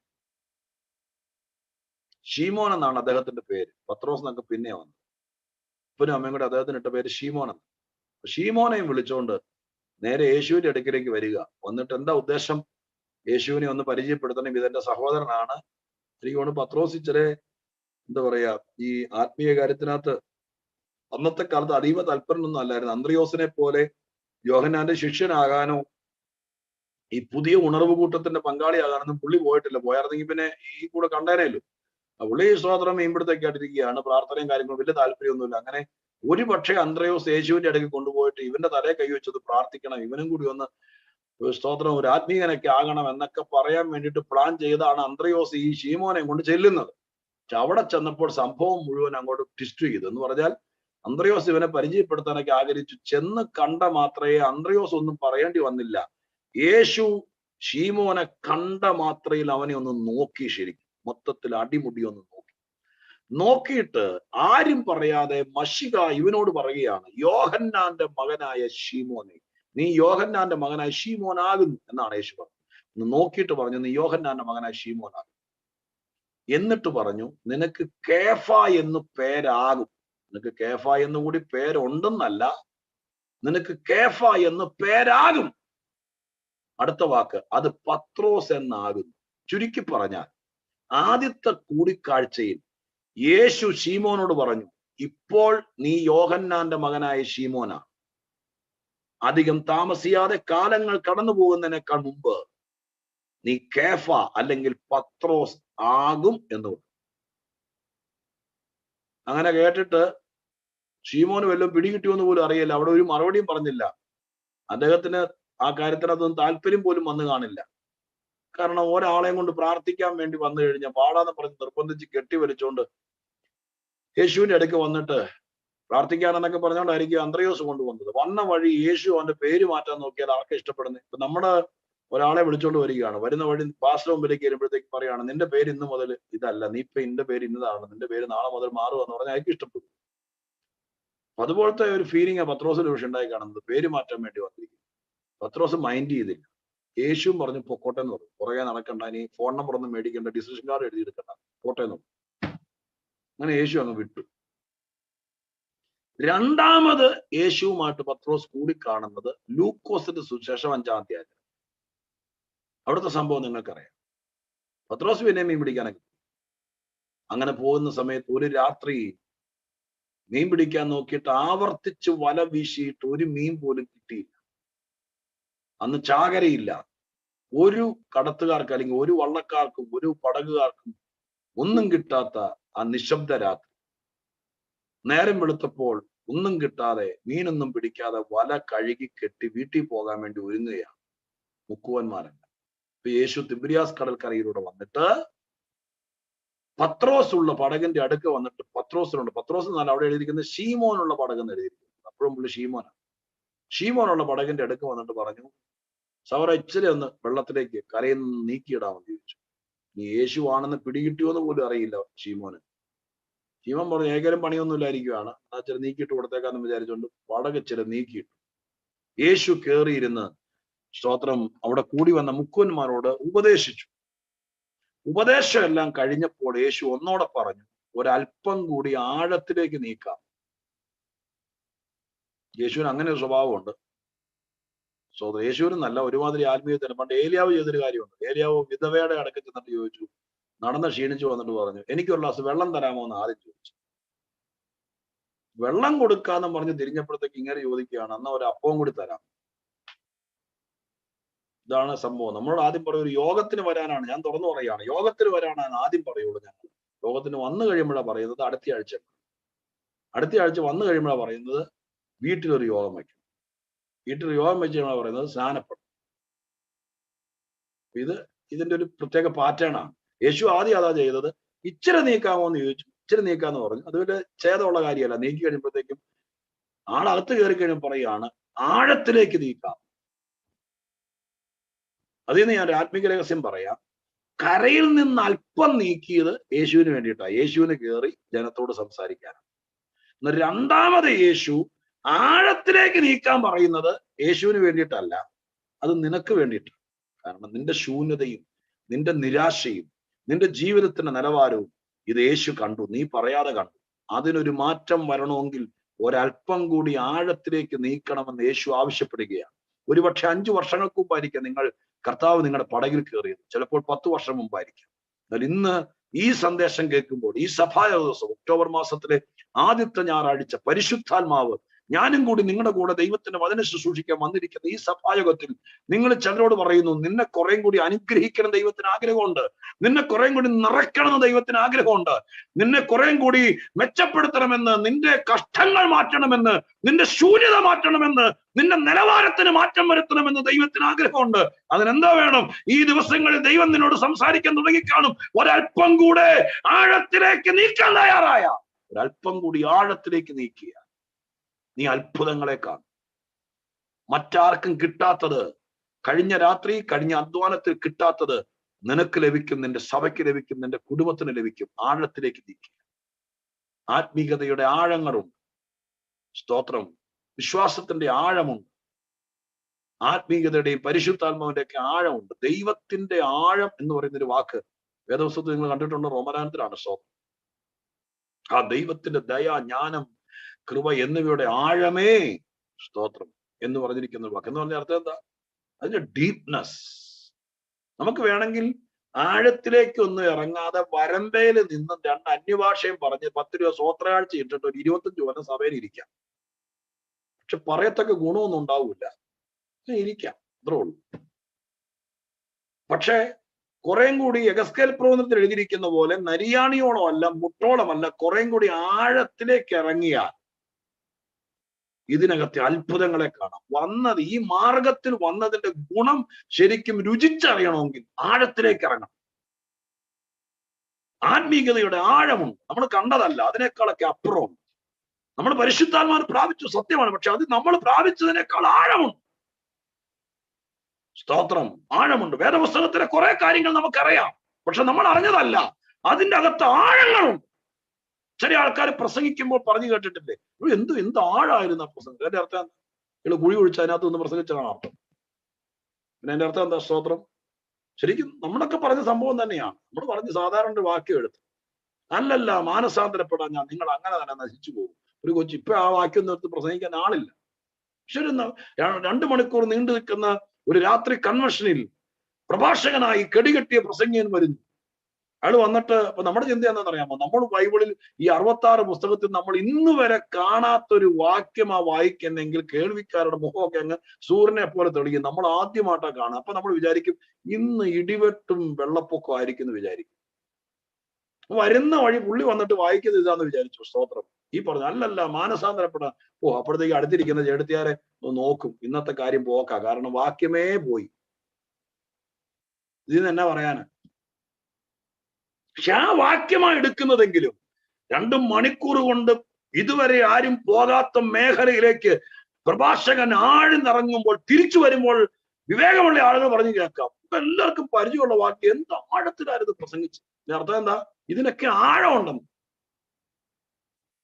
ഷീമോൻ എന്നാണ് അദ്ദേഹത്തിന്റെ പേര്. പത്രോസ് എന്നൊക്കെ പിന്നെ വന്നു. അപ്പനും അമ്മയും കൂടെ അദ്ദേഹത്തിന് ഇട്ട പേര് ഷീമോൻ എന്ന്. ഷീമോനെയും വിളിച്ചുകൊണ്ട് നേരെ യേശുവിന്റെ അടുക്കിലേക്ക് വരിക. വന്നിട്ട് എന്താ ഉദ്ദേശം? യേശുവിനെ ഒന്ന് പരിചയപ്പെടുത്തണം, ഇതെന്റെ സഹോദരനാണ്. എനിക്ക് തോന്നുന്നു പത്രോസ് ഇച്ചിരി എന്താ പറയാ, ഈ ആത്മീയ കാര്യത്തിനകത്ത് അന്നത്തെ കാലത്ത് അതീവ തൽപരനൊന്നും അല്ലായിരുന്നു. അന്ത്രയോസിനെ പോലെ യോഹന്നാന്റെ ശിഷ്യനാകാനോ ഈ പുതിയ ഉണർവ് കൂട്ടത്തിന്റെ പങ്കാളിയാകാനൊന്നും പുള്ളി പോയിട്ടില്ല. പോയായിരുന്നെങ്കിൽ പിന്നെ ഈ കൂടെ കണ്ടേനല്ലോ. പുള്ളി സ്തോത്രം മീൻപിടുത്തൊക്കെ ആയിട്ടിരിക്കുകയാണ്. പ്രാർത്ഥനയും കാര്യങ്ങളും വലിയ താല്പര്യമൊന്നുമില്ല. അങ്ങനെ ഒരു പക്ഷേ അന്ത്രയോസ് യേശുവിന്റെ ഇടയ്ക്ക് കൊണ്ടുപോയിട്ട് ഇവന്റെ തലയെ കൈവച്ചത് പ്രാർത്ഥിക്കണം, ഇവനും കൂടി ഒന്ന് സ്തോത്രം ഒരു ആത്മീയനൊക്കെ ആകണം എന്നൊക്കെ പറയാൻ വേണ്ടിയിട്ട് പ്ലാൻ ചെയ്താണ് അന്ത്രയോസ് ഈ ശീമോനെ കൊണ്ട് ചെല്ലുന്നത്. പക്ഷെ അവിടെ ചെന്നപ്പോൾ സംഭവം മുഴുവൻ അങ്ങോട്ട് ട്വിസ്റ്റ് ചെയ്തു. എന്ന് പറഞ്ഞാൽ അന്ത്രയോസ് ഇവനെ പരിചയപ്പെടുത്താനൊക്കെ ആഗ്രഹിച്ചു. ചെന്ന് കണ്ട മാത്രമേ അന്ത്രയോസ് ഒന്നും പറയേണ്ടി വന്നില്ല. യേശു ശീമോനെ കണ്ട മാത്രയിൽ അവനെ ഒന്ന് നോക്കി, ശരിക്കും മൊത്തത്തിൽ അടിമുടി ഒന്ന് നോക്കിയിട്ട് ആരും പറയാതെ മശിക ഇവനോട് പറയുകയാണ്, യോഹന്നാന്റെ മകനായ ശീമോനെ, നീ യോഹന്നാന്റെ മകനായ ശീമോനാകുന്നു എന്നാണ് യേശു പറഞ്ഞത്. നോക്കിയിട്ട് പറഞ്ഞു, നീ യോഹന്നാന്റെ മകനായ ശീമോനാകും. എന്നിട്ട് പറഞ്ഞു, നിനക്ക് കേഫ എന്ന് പേരാകും. നിനക്ക് കേഫ എന്നുകൂടി പേരുണ്ടെന്നല്ല, നിനക്ക് കേഫ എന്ന് പേരാകും. അടുത്ത വാക്ക്, അത് പത്രോസ് എന്നാകുന്നു. ചുരുക്കി പറഞ്ഞാൽ ആദ്യത്തെ കൂടിക്കാഴ്ചയിൽ യേശു ശീമോനോട് പറഞ്ഞു, ഇപ്പോൾ നീ യോഹന്നാന്റെ മകനായ ശീമോനാ. അധികം താമസിയാതെ കാലങ്ങൾ കടന്നു പോകുന്നതിനേക്കാൾ മുമ്പ് നീ കേഫ അല്ലെങ്കിൽ പത്രോസ് ആകും എന്ന് പറഞ്ഞു. അങ്ങനെ കേട്ടിട്ട് ശീമോന് വല്ലതും പിടികിട്ടിയോന്ന് പോലും അറിയില്ല. അവിടെ ഒരു മറുപടിയും പറഞ്ഞില്ല. അദ്ദേഹത്തിന് ആ കാര്യത്തിനകത്തൊന്നും താല്പര്യം പോലും വന്നു കാണില്ല. കാരണം ഒരാളെയും കൊണ്ട് പ്രാർത്ഥിക്കാൻ വേണ്ടി വന്നു കഴിഞ്ഞാൽ പാടാന്ന് പറഞ്ഞ് നിർബന്ധിച്ച് കെട്ടിവലിച്ചുകൊണ്ട് യേശുവിന്റെ ഇടയ്ക്ക് വന്നിട്ട് പ്രാർത്ഥിക്കാനെന്നൊക്കെ പറഞ്ഞുകൊണ്ടായിരിക്കും അന്ത്രയോസ് കൊണ്ടുവന്നത്. വന്ന വഴി യേശു അവന്റെ പേര് മാറ്റാൻ നോക്കിയാൽ ആർക്കെ ഇഷ്ടപ്പെടുന്നത്? ഇപ്പൊ നമ്മുടെ ഒരാളെ വിളിച്ചോണ്ട് വരികയാണ്, വരുന്ന വഴി പാസ്റ്റർ മുമ്പിലേക്ക് വരുമ്പോഴത്തേക്ക് പറയാണ്, നിന്റെ പേര് ഇന്ന് മുതൽ ഇതല്ല, നീ ഇപ്പൊ എന്റെ പേര് ഇന്നതാണ്, നിന്റെ പേര് നാളെ മുതൽ മാറുമെന്ന് പറഞ്ഞാൽ അയാൾക്ക് ഇഷ്ടപ്പെടും. അതുപോലത്തെ ഒരു ഫീലിംഗ് പത്രോസിന് പക്ഷെ ഉണ്ടായി കാണുന്നത്. പേര് മാറ്റാൻ വേണ്ടി വന്നിരിക്കും. പത്രോസ് മൈൻഡ് ചെയ്തില്ല. യേശുവും പറഞ്ഞു പൊക്കോട്ടെ എന്ന് പറഞ്ഞു. പുറകെ നടക്കണ്ട, ഇനി ഫോൺ നമ്പർ ഒന്നും മേടിക്കണ്ട, ഡിസിഷൻ കാർഡ് എഴുതിയെടുക്കണ്ട, പോട്ടെ എന്ന് പറഞ്ഞു. അങ്ങനെ യേശു അങ്ങ് വിട്ടു. രണ്ടാമത് യേശുവുമായിട്ട് പത്രോസ് കൂടിക്കാണുന്നത് ലൂക്കോസിന്റെ സുവിശേഷം 5-ാം അധ്യായം. അവിടുത്തെ സംഭവം നിങ്ങൾക്കറിയാം. പത്രോസ് പിന്നെ മീൻ പിടിക്കാനൊക്കെ അങ്ങനെ പോകുന്ന സമയത്ത് ഒരു രാത്രി മീൻ പിടിക്കാൻ നോക്കിയിട്ട് ആവർത്തിച്ച് വല വീശിയിട്ട് ഒരു മീൻ പോലും കിട്ടിയില്ല. അന്ന് ചാകരയില്ല. ഒരു കടത്തുകാർക്ക് അല്ലെങ്കിൽ ഒരു വള്ളക്കാർക്കും ഒരു പടകുകാർക്കും ഒന്നും കിട്ടാത്ത ആ നിശബ്ദ രാത്രി. നേരം വെളുത്തപ്പോൾ ഒന്നും കിട്ടാതെ, മീനൊന്നും പിടിക്കാതെ വല കഴുകി കെട്ടി വീട്ടിൽ പോകാൻ വേണ്ടി ഒരുങ്ങുകയാണ് മുക്കുവന്മാരല്ല. ഇപ്പൊ യേശു തിബിരിയാസ് കടൽക്കരയിലൂടെ വന്നിട്ട് പത്രോസ് ഉള്ള പടകിന്റെ അടുക്ക് വന്നിട്ട് പത്രോസിനുണ്ട്, പത്രോസ് എന്നാൽ അവിടെ എഴുതിയിരിക്കുന്നത് ശീമോനുള്ള പടകെന്ന് എഴുതിയിരിക്കുന്നത്. അപ്പോഴും പുള്ളി ശീമോനാണ്. ശീമോനുള്ള പടകിന്റെ അടുക്ക് വന്നിട്ട് പറഞ്ഞു, സൗര ഇച്ചിരി ഒന്ന് വെള്ളത്തിലേക്ക് കരയിൽ നിന്ന് നീക്കിയിടാമെന്ന് ചോദിച്ചു. നീ യേശു ആണെന്ന് പിടികിട്ടിയോന്ന് പോലും അറിയില്ല ശീമോന്. ശീമോൻ പറഞ്ഞു, ഏകരം പണിയൊന്നും ഇല്ലായിരിക്കുകയാണ്, ആ ചില നീക്കിയിട്ട് കൊടുത്തേക്കാന്ന് വിചാരിച്ചുകൊണ്ട് പടക് ചില നീക്കിയിട്ടു. യേശു കയറിയിരുന്ന് സ്തോത്രം അവിടെ കൂടി വന്ന മുക്കുവന്മാരോട് ഉപദേശിച്ചു. ഉപദേശം എല്ലാം കഴിഞ്ഞപ്പോൾ യേശു ഒന്നോടെ പറഞ്ഞു, ഒരല്പം കൂടി ആഴത്തിലേക്ക് നീക്കാം. യേശുവിന് അങ്ങനെ ഒരു സ്വഭാവമുണ്ട്. യേശുവിന് നല്ല ഒരുമാതിരി ആത്മീയത്തിന്. പണ്ട് ഏലിയാവ് ചെയ്തൊരു കാര്യമുണ്ട്. ഏലിയാവ് വിധവയുടെ അടക്ക ചെന്നിട്ട് ചോദിച്ചു, നടന്ന് ക്ഷീണിച്ചു വന്നിട്ട് പറഞ്ഞു, എനിക്കൊരു ഗ്ലാസ് വെള്ളം തരാമോ എന്ന് ആദ്യം ചോദിച്ചു. വെള്ളം കൊടുക്കാന്ന് പറഞ്ഞ് തിരിഞ്ഞപ്പോഴത്തേക്ക് ഇങ്ങനെ ചോദിക്കുകയാണ്, എന്നാ ഒരു അപ്പവും കൂടി തരാം. ഇതാണ് സംഭവം. നമ്മളോട് ആദ്യം പറയും, ഒരു യോഗത്തിന് വരാനാണ്, ഞാൻ തുറന്നു പറയുകയാണ്, യോഗത്തിന് വരാനാണ് ആദ്യം പറയുള്ളൂ. ഞങ്ങൾ യോഗത്തിന് വന്നു കഴിയുമ്പോഴാണ് പറയുന്നത് അടുത്ത ആഴ്ച വന്നു കഴിയുമ്പോഴാണ് പറയുന്നത് വീട്ടിലൊരു യോഗം വയ്ക്കും. വീട്ടിൽ യോഗം വെച്ച് കഴിയുമ്പോൾ പറയുന്നത് സ്നാനപ്പെടും. ഇതിന്റെ ഒരു പ്രത്യേക പാറ്റേൺ ആണ്. യേശു ആദ്യം അതാ ചെയ്തത്. ഇച്ചിരി നീക്കാമോ എന്ന് ചോദിച്ചു, ഇച്ചിരി നീക്കാന്ന് പറഞ്ഞു. അതുപോലെ ഛേദമുള്ള കാര്യമല്ല. നീക്കി കഴിയുമ്പോഴത്തേക്കും ആളകത്ത് കയറി കഴിയുമ്പോൾ പറയുകയാണ്, ആഴത്തിലേക്ക് നീക്കാം. അതിൽ നിന്ന് ഞാൻ ഒരു ആത്മീക രഹസ്യം പറയാം. കരയിൽ നിന്ന് അല്പം നീക്കിയത് യേശുവിന് വേണ്ടിയിട്ടാണ്. യേശുവിന് കയറി ജനത്തോട് സംസാരിക്കാനാണ്. എന്നാൽ രണ്ടാമത് യേശു ആഴത്തിലേക്ക് നീക്കാൻ പറയുന്നത് യേശുവിന് വേണ്ടിയിട്ടല്ല, അത് നിനക്ക് വേണ്ടിയിട്ടാണ്. കാരണം നിന്റെ ശൂന്യതയും നിന്റെ നിരാശയും നിന്റെ ജീവിതത്തിന്റെ നിലവാരവും ഇത് യേശു കണ്ടു, നീ പറയാതെ കണ്ടു. അതിനൊരു മാറ്റം വരണമെങ്കിൽ ഒരല്പം കൂടി ആഴത്തിലേക്ക് നീക്കണമെന്ന് യേശു ആവശ്യപ്പെടുകയാണ്. ഒരുപക്ഷെ 5 വർഷങ്ങൾക്ക് മുമ്പായിരിക്കാം കർത്താവ് നിങ്ങളുടെ പടകിൽ കയറിയത്, ചിലപ്പോൾ 10 വർഷം മുമ്പായിരിക്കാം. എന്നാൽ ഇന്ന് ഈ സന്ദേശം കേൾക്കുമ്പോൾ, ഈ സഭാ ദിവസം ഒക്ടോബർ മാസത്തിലെ ആദ്യത്തെ ഞായറാഴ്ച പരിശുദ്ധാത്മാവ് ഞാനും കൂടി നിങ്ങളുടെ കൂടെ ദൈവത്തിന്റെ വചനം ശുശ്രൂഷിക്കാൻ വന്നിരിക്കുന്ന ഈ സഭായോഗത്തിൽ നിങ്ങൾ ചിലരോട് പറയുന്നു, നിന്നെ കുറേം കൂടി അനുഗ്രഹിക്കണം ദൈവത്തിന് ആഗ്രഹമുണ്ട്, നിന്നെ കുറേം കൂടി നിറയ്ക്കണം ദൈവത്തിന് ആഗ്രഹമുണ്ട്, നിന്നെ കുറേം കൂടി മെച്ചപ്പെടുത്തണമെന്ന്, നിന്റെ കഷ്ടങ്ങൾ മാറ്റണമെന്ന്, നിന്റെ ശൂന്യത മാറ്റണമെന്ന്, നിന്റെ നിലവാരത്തിന് മാറ്റം വരുത്തണമെന്ന് ദൈവത്തിന് ആഗ്രഹമുണ്ട്. അതിനെന്താ വേണം? ഈ ദിവസങ്ങളിൽ ദൈവം നിന്നോട് സംസാരിക്കാൻ തുടങ്ങിക്കാണും. ഒരല്പം കൂടെ ആഴത്തിലേക്ക് നീക്കാൻ തയ്യാറായ, ഒരല്പം കൂടി ആഴത്തിലേക്ക് നീക്കിയ നീ അത്ഭുതങ്ങളെ കാണും. മറ്റാർക്കും കിട്ടാത്തത്, കഴിഞ്ഞ രാത്രി കഴിഞ്ഞ അധ്വാനത്തിൽ കിട്ടാത്തത് നിനക്ക് ലഭിക്കും, നിന്റെ സഭയ്ക്ക് ലഭിക്കും, നിന്റെ കുടുംബത്തിന് ലഭിക്കും. ആഴത്തിലേക്ക് നീക്കുക. ആത്മീയതയുടെ ആഴങ്ങളുണ്ട്. സ്തോത്രം. വിശ്വാസത്തിന്റെ ആഴമുണ്ട്. ആത്മീയതയുടെയും പരിശുദ്ധാത്മാവിന്റെ ഒക്കെ ആഴമുണ്ട്. ദൈവത്തിന്റെ ആഴം എന്ന് പറയുന്ന ഒരു വാക്ക് വേദപുസ്തകത്തിൽ നിങ്ങൾ കണ്ടിട്ടുണ്ട്. റോമലേഖനത്തിലാണ്. സ്തോത്രം. ആ ദൈവത്തിന്റെ ദയ, ജ്ഞാനം, കൃപ എന്നിവയുടെ ആഴമേ സ്തോത്രം എന്ന് പറഞ്ഞിരിക്കുന്ന വാക്ക്. എന്ന് പറഞ്ഞ അർത്ഥം എന്താ? അതിന്റെ ഡീപ്നെസ്. നമുക്ക് വേണമെങ്കിൽ ആഴത്തിലേക്ക് ഒന്നും ഇറങ്ങാതെ വരമ്പയിൽ നിന്ന് 2 അന്യഭാഷയും പറഞ്ഞ് 10 രൂപ സ്വോത്രകാഴ്ച ഇട്ടിട്ട് ഒരു 25 കൊല്ലം സഭയിൽ ഇരിക്കാം. പക്ഷെ പറയത്തക്ക ഗുണമൊന്നും ഉണ്ടാവില്ല. ഇരിക്കാം, അത്രേ ഉള്ളൂ. പക്ഷെ കുറേം കൂടി എഗസ്കേൽ പ്രവചനത്തിൽ എഴുതിയിരിക്കുന്ന പോലെ നരിയാണിയോളം അല്ല, മുട്ടോളമല്ല, കുറേം കൂടി ആഴത്തിലേക്ക് ഇറങ്ങിയാൽ ഇതിനകത്തെ അത്ഭുതങ്ങളെ കാണാം. വന്നത്, ഈ മാർഗത്തിൽ വന്നതിന്റെ ഗുണം ശരിക്കും രുചിച്ചറിയണമെങ്കിൽ ആഴത്തിലേക്ക് ഇറങ്ങണം. ആത്മീയതയുടെ ആഴമുണ്ട്. നമ്മൾ കണ്ടതല്ല, അതിനേക്കാളൊക്കെ അപ്പുറമുണ്ട്. നമ്മൾ പരിശുദ്ധാത്മാവിനെ പ്രാപിച്ചു, സത്യമാണ്. പക്ഷെ അത് നമ്മൾ പ്രാപിച്ചതിനേക്കാൾ ആഴമുണ്ട്. സ്തോത്രം. ആഴമുണ്ട്. വേദപുസ്തകത്തിലെ കുറെ കാര്യങ്ങൾ നമുക്കറിയാം, പക്ഷെ നമ്മൾ അറിഞ്ഞതല്ല. അതിന്റെ അകത്ത് ആഴങ്ങളുണ്ട്. ചില ആൾക്കാർ പ്രസംഗിക്കുമ്പോൾ പറഞ്ഞു കേട്ടിട്ടില്ലേ, എന്ത് ആഴായിരുന്നു ആ പ്രസംഗം. എന്റെ അർത്ഥം നിങ്ങൾ കുഴി ഒഴിച്ച് അതിനകത്ത് നിന്ന് പ്രസംഗിച്ചതാണ് അർത്ഥം. പിന്നെ എന്റെ അർത്ഥം എന്താ? സ്തോത്രം. ശരിക്കും നമ്മളൊക്കെ പറഞ്ഞ സംഭവം തന്നെയാണ്. നമ്മൾ പറഞ്ഞ് സാധാരണ ഒരു വാക്യം എടുത്ത്, അല്ലല്ല മാനസാന്തരപ്പെടാൻ ഞാൻ നിങ്ങൾ അങ്ങനെ തന്നെ നശിച്ചു പോകും. ഒരു കൊച്ചു ഇപ്പൊ ആ വാക്യം നിർത്തി പ്രസംഗിക്കാൻ ആളില്ല. പക്ഷെ 2 മണിക്കൂർ നീണ്ടു നിൽക്കുന്ന ഒരു രാത്രി കൺവെൻഷനിൽ പ്രഭാഷകനായി കെടികെട്ടിയ പ്രസംഗിയൻ വരുന്നു. അയാൾ വന്നിട്ട്, ഇപ്പൊ നമ്മുടെ ചിന്ത എന്താണെന്ന് അറിയാമോ? നമ്മൾ ബൈബിളിൽ ഈ 66 പുസ്തകത്തിൽ നമ്മൾ ഇന്ന് വരെ കാണാത്തൊരു വാക്യമാ വായിക്കുന്നെങ്കിൽ കേൾവിക്കാരുടെ മുഖമൊക്കെ അങ്ങ് സൂര്യനെ പോലെ തെളിയും. നമ്മൾ ആദ്യമായിട്ടാണ് കാണുക. അപ്പൊ നമ്മൾ വിചാരിക്കും ഇന്ന് ഇടിവെട്ടും വെള്ളപ്പൊക്കം ആയിരിക്കും എന്ന് വിചാരിക്കും. വരുന്ന വഴി പുള്ളി വന്നിട്ട് വായിക്കുന്നത് ഇതാന്ന് വിചാരിച്ചു. സ്തോത്രം. ഈ പറഞ്ഞു അല്ലല്ല മാനസാന്തരപ്പെടാൻ. അപ്പോഴത്തേക്ക് അടുത്തിരിക്കുന്ന ചേട്ടത്തിയാരെ നോക്കും, ഇന്നത്തെ കാര്യം പോക്കാ, കാരണം വാക്യമേ പോയി. ഇതിന് എന്നാ പറയാന്? പക്ഷെ ആ വാക്യമായി എടുക്കുന്നതെങ്കിലും 2 മണിക്കൂർ കൊണ്ട് ഇതുവരെ ആരും പോകാത്ത മേഖലയിലേക്ക് പ്രഭാഷകൻ ആഴ്ന്നിറങ്ങുമ്പോൾ തിരിച്ചു വരുമ്പോൾ വിവേകമുള്ള ആളുകൾ പറഞ്ഞു കേൾക്കാം. ഇപ്പൊ എല്ലാവർക്കും പരിചയമുള്ള വാക്യം എന്ത് ആഴത്തിലായിരുന്നു പ്രസംഗിച്ച്. അർത്ഥം എന്താ? ഇതിനൊക്കെ ആഴമുണ്ടെന്ന്.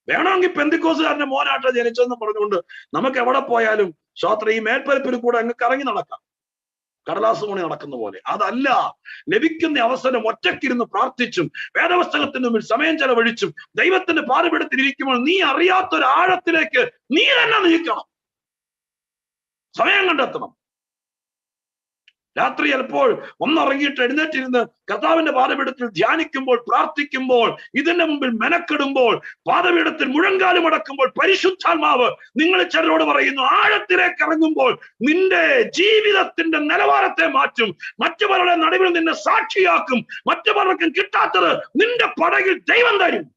വേണമെങ്കിൽ പെന്തിക്കോസുകാരന്റെ മോനായിട്ട് ജനിച്ചതെന്ന് പറഞ്ഞുകൊണ്ട് നമുക്ക് എവിടെ പോയാലും സ്തോത്രം ഈ മേൽപ്പരപ്പിൽ കൂടെ അങ്ങ് കറങ്ങി നടക്കാം, കടലാസ് മണി നടക്കുന്ന പോലെ. അതല്ല, ലഭിക്കുന്ന അവസരം ഒറ്റയ്ക്കിരുന്ന് പ്രാർത്ഥിച്ചും വേദപുസ്തകത്തിന് മുമ്പിൽ സമയം ചെലവഴിച്ചും ദൈവത്തിന്റെ പാതപീഠത്തിലിരിക്കുമ്പോൾ നീ അറിയാത്തൊരു ആഴത്തിലേക്ക് നീ തന്നെ നീക്കണം. സമയം കണ്ടെത്തണം. രാത്രി ചിലപ്പോൾ ഒന്നിറങ്ങിയിട്ട് എഴുന്നേറ്റിരുന്ന് കർത്താവിന്റെ പാദപീഠത്തിൽ ധ്യാനിക്കുമ്പോൾ, പ്രാർത്ഥിക്കുമ്പോൾ, ഇതിന്റെ മുമ്പിൽ മെനക്കെടുമ്പോൾ, പാദപീഠത്തിൽ മുഴങ്കാലും അടക്കുമ്പോൾ പരിശുദ്ധാത്മാവ് നിങ്ങൾ ചിലരോട് പറയുന്നു, ആഴത്തിലേക്ക് ഇറങ്ങുമ്പോൾ നിന്റെ ജീവിതത്തിന്റെ നിലവാരത്തെ മാറ്റും. മറ്റുപലരുടെ നടുവിൽ നിന്നെ സാക്ഷിയാക്കും. മറ്റു പലർക്കും കിട്ടാത്തത് നിന്റെ പടകിൽ ദൈവം തരും.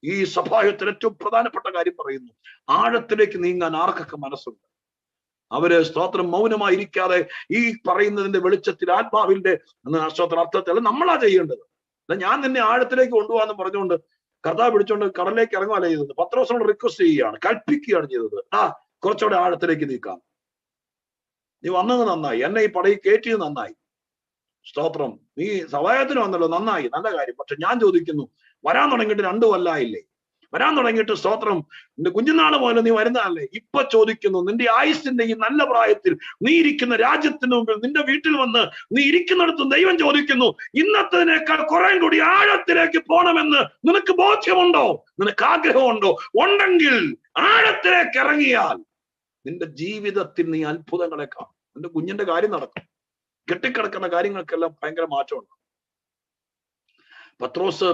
ഈ സഭായത്തിൽ ഏറ്റവും പ്രധാനപ്പെട്ട കാര്യം പറയുന്നു, ആഴത്തിലേക്ക് നീങ്ങാൻ ആർക്കൊക്കെ മനസ്സുണ്ട് അവര് സ്തോത്രം മൗനമായിരിക്കാതെ ഈ പറയുന്നതിന്റെ വെളിച്ചത്തിൽ ആത്മാവിന്റെ സ്തോത്ര അർത്ഥത്തിൽ നമ്മളാ ചെയ്യേണ്ടത്. അല്ല ഞാൻ നിന്നെ ആഴത്തിലേക്ക് കൊണ്ടുപോകാന്ന് പറഞ്ഞുകൊണ്ട് കർത്താവ് പിടിച്ചുകൊണ്ട് കടലിലേക്ക് ഇറങ്ങുകയല്ല ചെയ്തത്. പത്രോസിനോട് റിക്വസ്റ്റ് ചെയ്യുകയാണ്, കൽപ്പിക്കുകയാണ് ചെയ്തത്. കുറച്ചുകൂടെ ആഴത്തിലേക്ക് നീക്കാം, നീ വന്നത് നന്നായി, എന്നെ ഈ പടയിൽ കയറ്റിയത് നന്നായി, സ്തോത്രം നീ സഹായത്തിന് വന്നല്ലോ, നന്നായി, നല്ല കാര്യം. പക്ഷെ ഞാൻ ചോദിക്കുന്നു, വരാൻ തുടങ്ങിയിട്ട് 2 കൊല്ലമായില്ലേ? വരാൻ തുടങ്ങിയിട്ട് സ്തോത്രം നിന്റെ കുഞ്ഞുനാള് പോലെ നീ വരുന്നതല്ലേ? ഇപ്പൊ ചോദിക്കുന്നു, നിന്റെ ആയുസിന്റെ ഈ നല്ല പ്രായത്തിൽ നീ ഇരിക്കുന്ന രാജ്യത്തിന് മുമ്പിൽ നിന്റെ വീട്ടിൽ വന്ന് നീ ഇരിക്കുന്നിടത്തും ദൈവം ചോദിക്കുന്നു, ഇന്നത്തതിനേക്കാൾ കുറെ കൂടി ആഴത്തിലേക്ക് പോകണമെന്ന് നിനക്ക് ബോധ്യമുണ്ടോ? നിനക്ക് ആഗ്രഹമുണ്ടോ? ഉണ്ടെങ്കിൽ ആഴത്തിലേക്ക് ഇറങ്ങിയാൽ നിന്റെ ജീവിതത്തിൽ നീ അത്ഭുതങ്ങളെ കാണും. നിന്റെ കുഞ്ഞിന്റെ കാര്യം നടക്കും. കെട്ടിക്കിടക്കുന്ന കാര്യങ്ങൾക്കെല്ലാം ഭയങ്കര മാറ്റമുണ്ട്. പത്രോസ്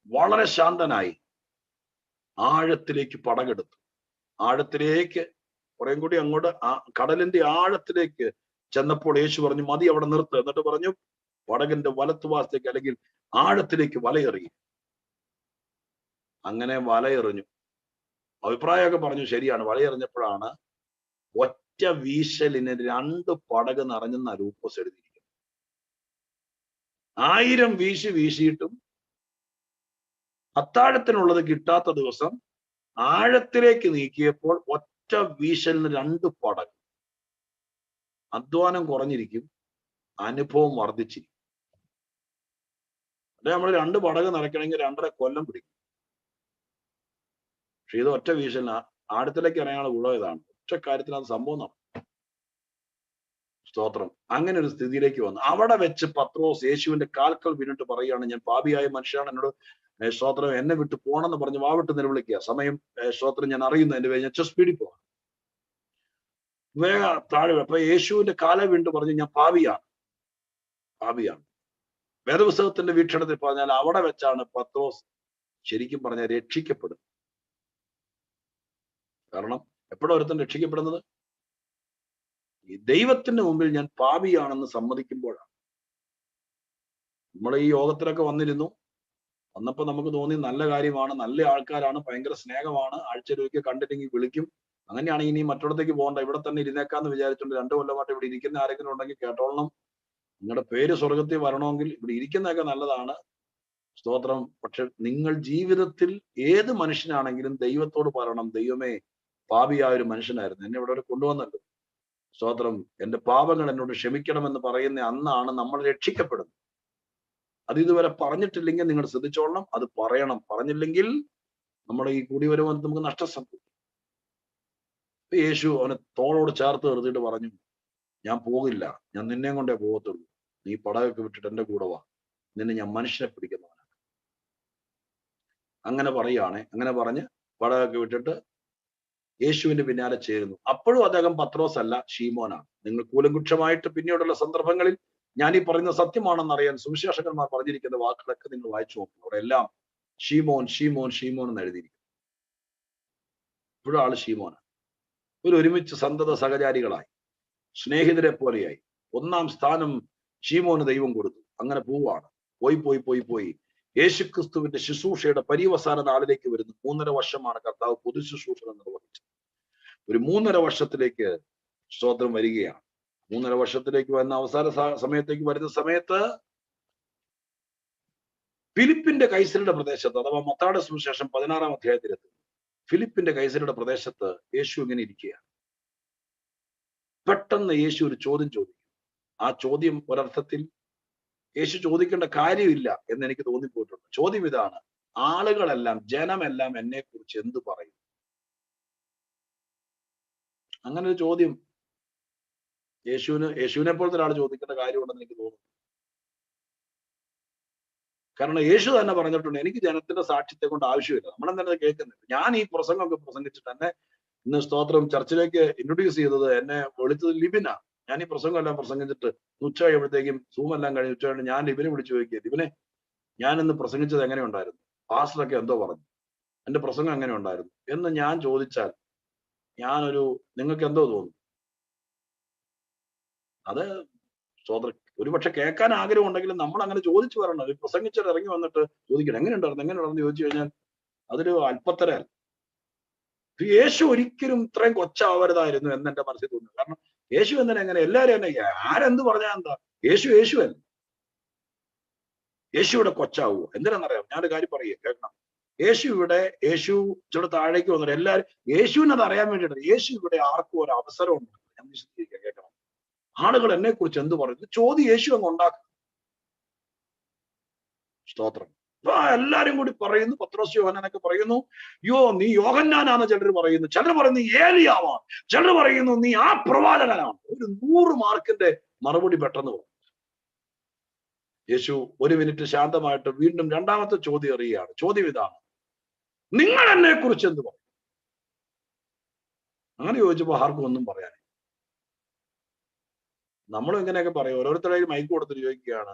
വളരെ ശാന്തനായി ആഴത്തിലേക്ക് പടകെടുത്തു. ആഴത്തിലേക്ക് കുറേ കൂടി അങ്ങോട്ട് കടലിന്റെ ആഴത്തിലേക്ക് ചെന്നപ്പോൾ യേശു പറഞ്ഞു, മതി, അവിടെ നിർത്ത്. എന്നിട്ട് പറഞ്ഞു, പടകിന്റെ വലത്തുഭാഗത്തേക്ക് അല്ലെങ്കിൽ ആഴത്തിലേക്ക് വലയെറിയും. അങ്ങനെ വലയെറിഞ്ഞു. അഭിപ്രായമൊക്കെ പറഞ്ഞു, ശരിയാണ്. വലയെറിഞ്ഞപ്പോഴാണ് ഒറ്റ വീശലിന് 2 പടക് നിറഞ്ഞെന്ന ലൂക്കോസ് എഴുതിയിരിക്കുന്നത്. 1000 വീശിയിട്ടും അത്താഴത്തിനുള്ളത് കിട്ടാത്ത ദിവസം ആഴത്തിലേക്ക് നീക്കിയപ്പോൾ ഒറ്റ വീശലിന് 2 പടക്. അധ്വാനം കുറഞ്ഞിരിക്കും, അനുഭവം വർദ്ധിച്ചിരിക്കും. അല്ലെ, നമ്മൾ 2 പടക് നിറയ്ക്കണമെങ്കിൽ 2.5 കൊല്ലം പിടിക്കും. പക്ഷെ ഇത് ഒറ്റ വീശലിന് ആഴത്തിലേക്ക് ഇറങ്ങാനുള്ള ഗുണം ഇതാണ്. ഒറ്റ കാര്യത്തിൽ അത് സംഭവം നടക്കും. സ്തോത്രം. അങ്ങനെ ഒരു സ്ഥിതിയിലേക്ക് വന്നു. അവിടെ വെച്ച് പത്രോസ് യേശുവിന്റെ കാൽക്കൽ വീണിട്ട് പറയുകയാണ്, ഞാൻ പാപിയായ മനുഷ്യനാണ്, എന്നോട് സ്തോത്രം എന്നെ വിട്ട് പോണെന്ന് പറഞ്ഞ് വാവിട്ട് നിലവിളിക്കുക. സമയം സ്തോത്രം ഞാൻ അറിയുന്നു, എന്റെ വേഗം ഞാൻ സ്പീഡിൽ പോവാം, വേഗ താഴെ. അപ്പൊ യേശുവിന്റെ കാല വീണ്ടും പറഞ്ഞു, ഞാൻ പാപിയാണ്. വേദപുസ്തകത്തിന്റെ വീക്ഷണത്തിൽ പറഞ്ഞാൽ അവിടെ വെച്ചാണ് പത്രോസ് ശരിക്കും പറഞ്ഞാൽ രക്ഷിക്കപ്പെടുന്നത്. കാരണം എപ്പോഴും ഒരുത്തൻ രക്ഷിക്കപ്പെടുന്നത് ഈ ദൈവത്തിന്റെ മുമ്പിൽ ഞാൻ പാപിയാണെന്ന് സമ്മതിക്കുമ്പോഴാണ്. നമ്മൾ ഈ യോഗത്തിലൊക്കെ വന്നപ്പോ നമുക്ക് തോന്നി നല്ല കാര്യമാണ്, നല്ല ആൾക്കാരാണ്, ഭയങ്കര സ്നേഹമാണ്, ആഴ്ചയിലൊക്കെ കണ്ടിട്ടെങ്കിൽ വിളിക്കും, അങ്ങനെയാണെങ്കിൽ ഇനി മറ്റിടത്തേക്ക് പോകണ്ട, ഇവിടെ തന്നെ ഇരുന്നേക്കാന്ന് വിചാരിച്ചുകൊണ്ട് 2 കൊല്ലമായിട്ട് ഇവിടെ ഇരിക്കുന്ന ആരെങ്കിലും ഉണ്ടെങ്കിൽ കേട്ടോളണം, നിങ്ങളുടെ പേര് സ്വർഗത്തിൽ വരണമെങ്കിൽ ഇവിടെ ഇരിക്കുന്നതൊക്കെ നല്ലതാണ്, സ്തോത്രം. പക്ഷെ നിങ്ങൾ ജീവിതത്തിൽ ഏത് മനുഷ്യനാണെങ്കിലും ദൈവത്തോട് പറയണം, ദൈവമേ, പാപിയായ ഒരു മനുഷ്യനായിരുന്നു, എന്നെ ഇവിടെ കൊണ്ടുവന്നല്ലോ, സ്തോത്രം, എന്റെ പാപങ്ങൾ എന്നോട് ക്ഷമിക്കണമെന്ന് പറയുന്ന അന്നാണ് നമ്മൾ രക്ഷിക്കപ്പെടുന്നത്. അത് ഇതുവരെ പറഞ്ഞിട്ടില്ലെങ്കിൽ നിങ്ങൾ ശ്രദ്ധിച്ചോളണം, അത് പറയണം. പറഞ്ഞില്ലെങ്കിൽ നമ്മുടെ ഈ കൂടി വരുമ്പോൾ നമുക്ക് നഷ്ടം സംഭവിക്കും. യേശു അവനെ തോളോട് ചേർത്ത് നിർത്തിയിട്ട് പറഞ്ഞു, ഞാൻ പോകില്ല, ഞാൻ നിന്നെ കൊണ്ടേ പോകത്തുള്ളൂ, നീ പടകൊക്കെ വിട്ടിട്ട് എന്റെ കൂടെ വാ, നിന്നെ ഞാൻ മനുഷ്യനെ പിടിക്കുന്നവനാണ്. അങ്ങനെ പറയുകയാണെ. അങ്ങനെ പറഞ്ഞ് പടകൊക്കെ വിട്ടിട്ട് യേശുവിന്റെ പിന്നാലെ ചേരുന്നു. അപ്പോഴും അദ്ദേഹം പത്രോസ് അല്ല, ശീമോനാണ്. നിങ്ങൾ കൂലങ്കുക്ഷമായിട്ട് പിന്നീടുള്ള സന്ദർഭങ്ങളിൽ ഞാൻ ഈ പറയുന്ന സത്യമാണെന്ന് അറിയാൻ സുവിശേഷകന്മാർ പറഞ്ഞിരിക്കുന്ന വാക്കുകളൊക്കെ നിങ്ങൾ വായിച്ചു നോക്കും. അവിടെ എല്ലാം ഷീമോൻ ഷീമോൻ ഷീമോൻ എന്ന് എഴുതിയിരിക്കും. ഇപ്പോഴും ആള് ഷീമോനാണ്. ഒരുമിച്ച് സന്തത സഹചാരികളായി, സ്നേഹിതരെ പോലെയായി. 1ാം സ്ഥാനം ഷീമോന് ദൈവം കൊടുത്തു. അങ്ങനെ പോവാണ്. പോയി യേശുക്രിസ്തുവിന്റെ ശുശ്രൂഷയുടെ പര്യവസാന നാളിലേക്ക് വരുന്നു. 3.5 വർഷമാണ് കർത്താവ് പൊതു ശുശ്രൂഷ നിർവഹിച്ചത്. ഒരു 3.5 വർഷത്തിലേക്ക് സ്തോത്രം വരികയാണ്. 3.5 വർഷത്തിലേക്ക് വന്ന അവസാന സമയത്തേക്ക് വരുന്ന സമയത്ത് ഫിലിപ്പിന്റെ കൈസരുടെ പ്രദേശത്ത്, അഥവാ മത്തായിയുടെ സുവിശേഷം 16-ാം അധ്യായത്തിലെത്തുന്നു. ഫിലിപ്പിന്റെ കൈസരുടെ പ്രദേശത്ത് യേശു ഇങ്ങനെ ഇരിക്കുകയാണ്. പെട്ടെന്ന് യേശു ഒരു ചോദ്യം ചോദിക്കും. ആ ചോദ്യം ഒരർത്ഥത്തിൽ യേശു ചോദിക്കേണ്ട കാര്യമില്ല എന്ന് എനിക്ക് തോന്നിപ്പോയിട്ടുണ്ട്. ചോദ്യം ഇതാണ്, ആളുകളെല്ലാം, ജനമെല്ലാം എന്നെ കുറിച്ച് എന്ത് പറയും? അങ്ങനെ ഒരു ചോദ്യം യേശുവിനെ പോലത്തെ ഒരാൾ ചോദിക്കേണ്ട കാര്യമുണ്ടെന്ന് എനിക്ക് തോന്നുന്നു. കാരണം യേശു തന്നെ പറഞ്ഞിട്ടുണ്ട്, എനിക്ക് ജനത്തിന്റെ സാക്ഷ്യത്തെ കൊണ്ട് ആവശ്യമില്ല, നമ്മളെന്താണ് കേൾക്കുന്നത്. ഞാൻ ഈ പ്രസംഗമൊക്കെ പ്രസംഗിച്ചിട്ട് എന്നെ ഇന്ന് സ്തോത്രം ചർച്ചിലേക്ക് ഇൻട്രൊഡ്യൂസ് ചെയ്തത്, എന്നെ വിളിച്ചത് ലിബിനാ. ഞാൻ ഈ പ്രസംഗം എല്ലാം പ്രസംഗിച്ചിട്ട് ഉച്ച കഴിയുമ്പോഴത്തേക്കും സൂം എല്ലാം കഴിഞ്ഞ് ഉച്ച കഴിഞ്ഞ് ഞാൻ ലിബിനെ വിളിച്ചു ചോദിക്കുക, ലിബിനെ, ഞാൻ ഇന്ന് പ്രസംഗിച്ചത് എങ്ങനെ ഉണ്ടായിരുന്നു? പാസ്റ്ററൊക്കെ എന്തോ പറഞ്ഞു, എന്റെ പ്രസംഗം എങ്ങനെ ഉണ്ടായിരുന്നു എന്ന് ഞാൻ ചോദിച്ചാൽ നിങ്ങൾക്ക് എന്തോ തോന്നും? അത് സ്തോത്രം ഒരുപക്ഷെ കേൾക്കാൻ ആഗ്രഹം ഉണ്ടെങ്കിലും നമ്മൾ അങ്ങനെ ചോദിച്ചു വരണം. പ്രസംഗിച്ചിട്ട് ഇറങ്ങി വന്നിട്ട് ചോദിക്കണം, എങ്ങനെയുണ്ടായിരുന്നു ചോദിച്ചു കഴിഞ്ഞാൽ അതൊരു അല്പത്തരല്ല. യേശു ഒരിക്കലും ഇത്രയും കൊച്ചാവരുതായിരുന്നു എന്ന് എന്റെ മനസ്സിൽ തോന്നുന്നു. കാരണം യേശു എന്തിനാ എങ്ങനെ എല്ലാരും തന്നെ ആരെന്ത് പറഞ്ഞാൽ എന്താ? യേശുവല്ല. യേശു ഇവിടെ കൊച്ചാവൂ എന്തിനാണെന്നറിയാം? ഞാനൊരു കാര്യം പറയുക, കേൾക്കണം. യേശു ഇവിടെ താഴേക്ക് വന്നിട്ട് എല്ലാവരും യേശുവിനത് അറിയാൻ വേണ്ടിയിട്ട് യേശു ഇവിടെ ആർക്കും ഒരു അവസരം ഉണ്ട്. ഞാൻ വിശദീകരിക്കാം, കേൾക്കണം. ആളുകൾ എന്നെ കുറിച്ച് എന്ത് പറയുന്നു ചോദ്യം യേശു അങ്ങ് ഉണ്ടാക്കും. സ്തോത്രം. അപ്പൊ എല്ലാരും കൂടി പറയുന്നു, പത്രോസ് യോഹന്നാനൊക്കെ പറയുന്നു, നീ യോഹന്നാനാന്ന് ചിലർ പറയുന്നു, ചിലർ പറയുന്നു ഏലിയാവാണ്, ചിലർ പറയുന്നു നീ ആ പ്രവാചകനാണ്. ഒരു 100 മാർക്കിന്റെ മറുപടി പെട്ടെന്ന് പോകും. യേശു 1 മിനിറ്റ് ശാന്തമായിട്ട് വീണ്ടും 2ാമത്തെ ചോദ്യം അറിയുകയാണ്. ചോദ്യം ഇതാണ്, നിങ്ങൾ എന്നെ കുറിച്ച് എന്ത് പറയും? അങ്ങനെ ചോദിച്ചപ്പോ ആർക്കും ഒന്നും പറയാൻ. നമ്മളും ഇങ്ങനെയൊക്കെ പറയും. ഓരോരുത്തരെയും മൈക്ക് കൊടുത്തിട്ട് ചോദിക്കുകയാണ്,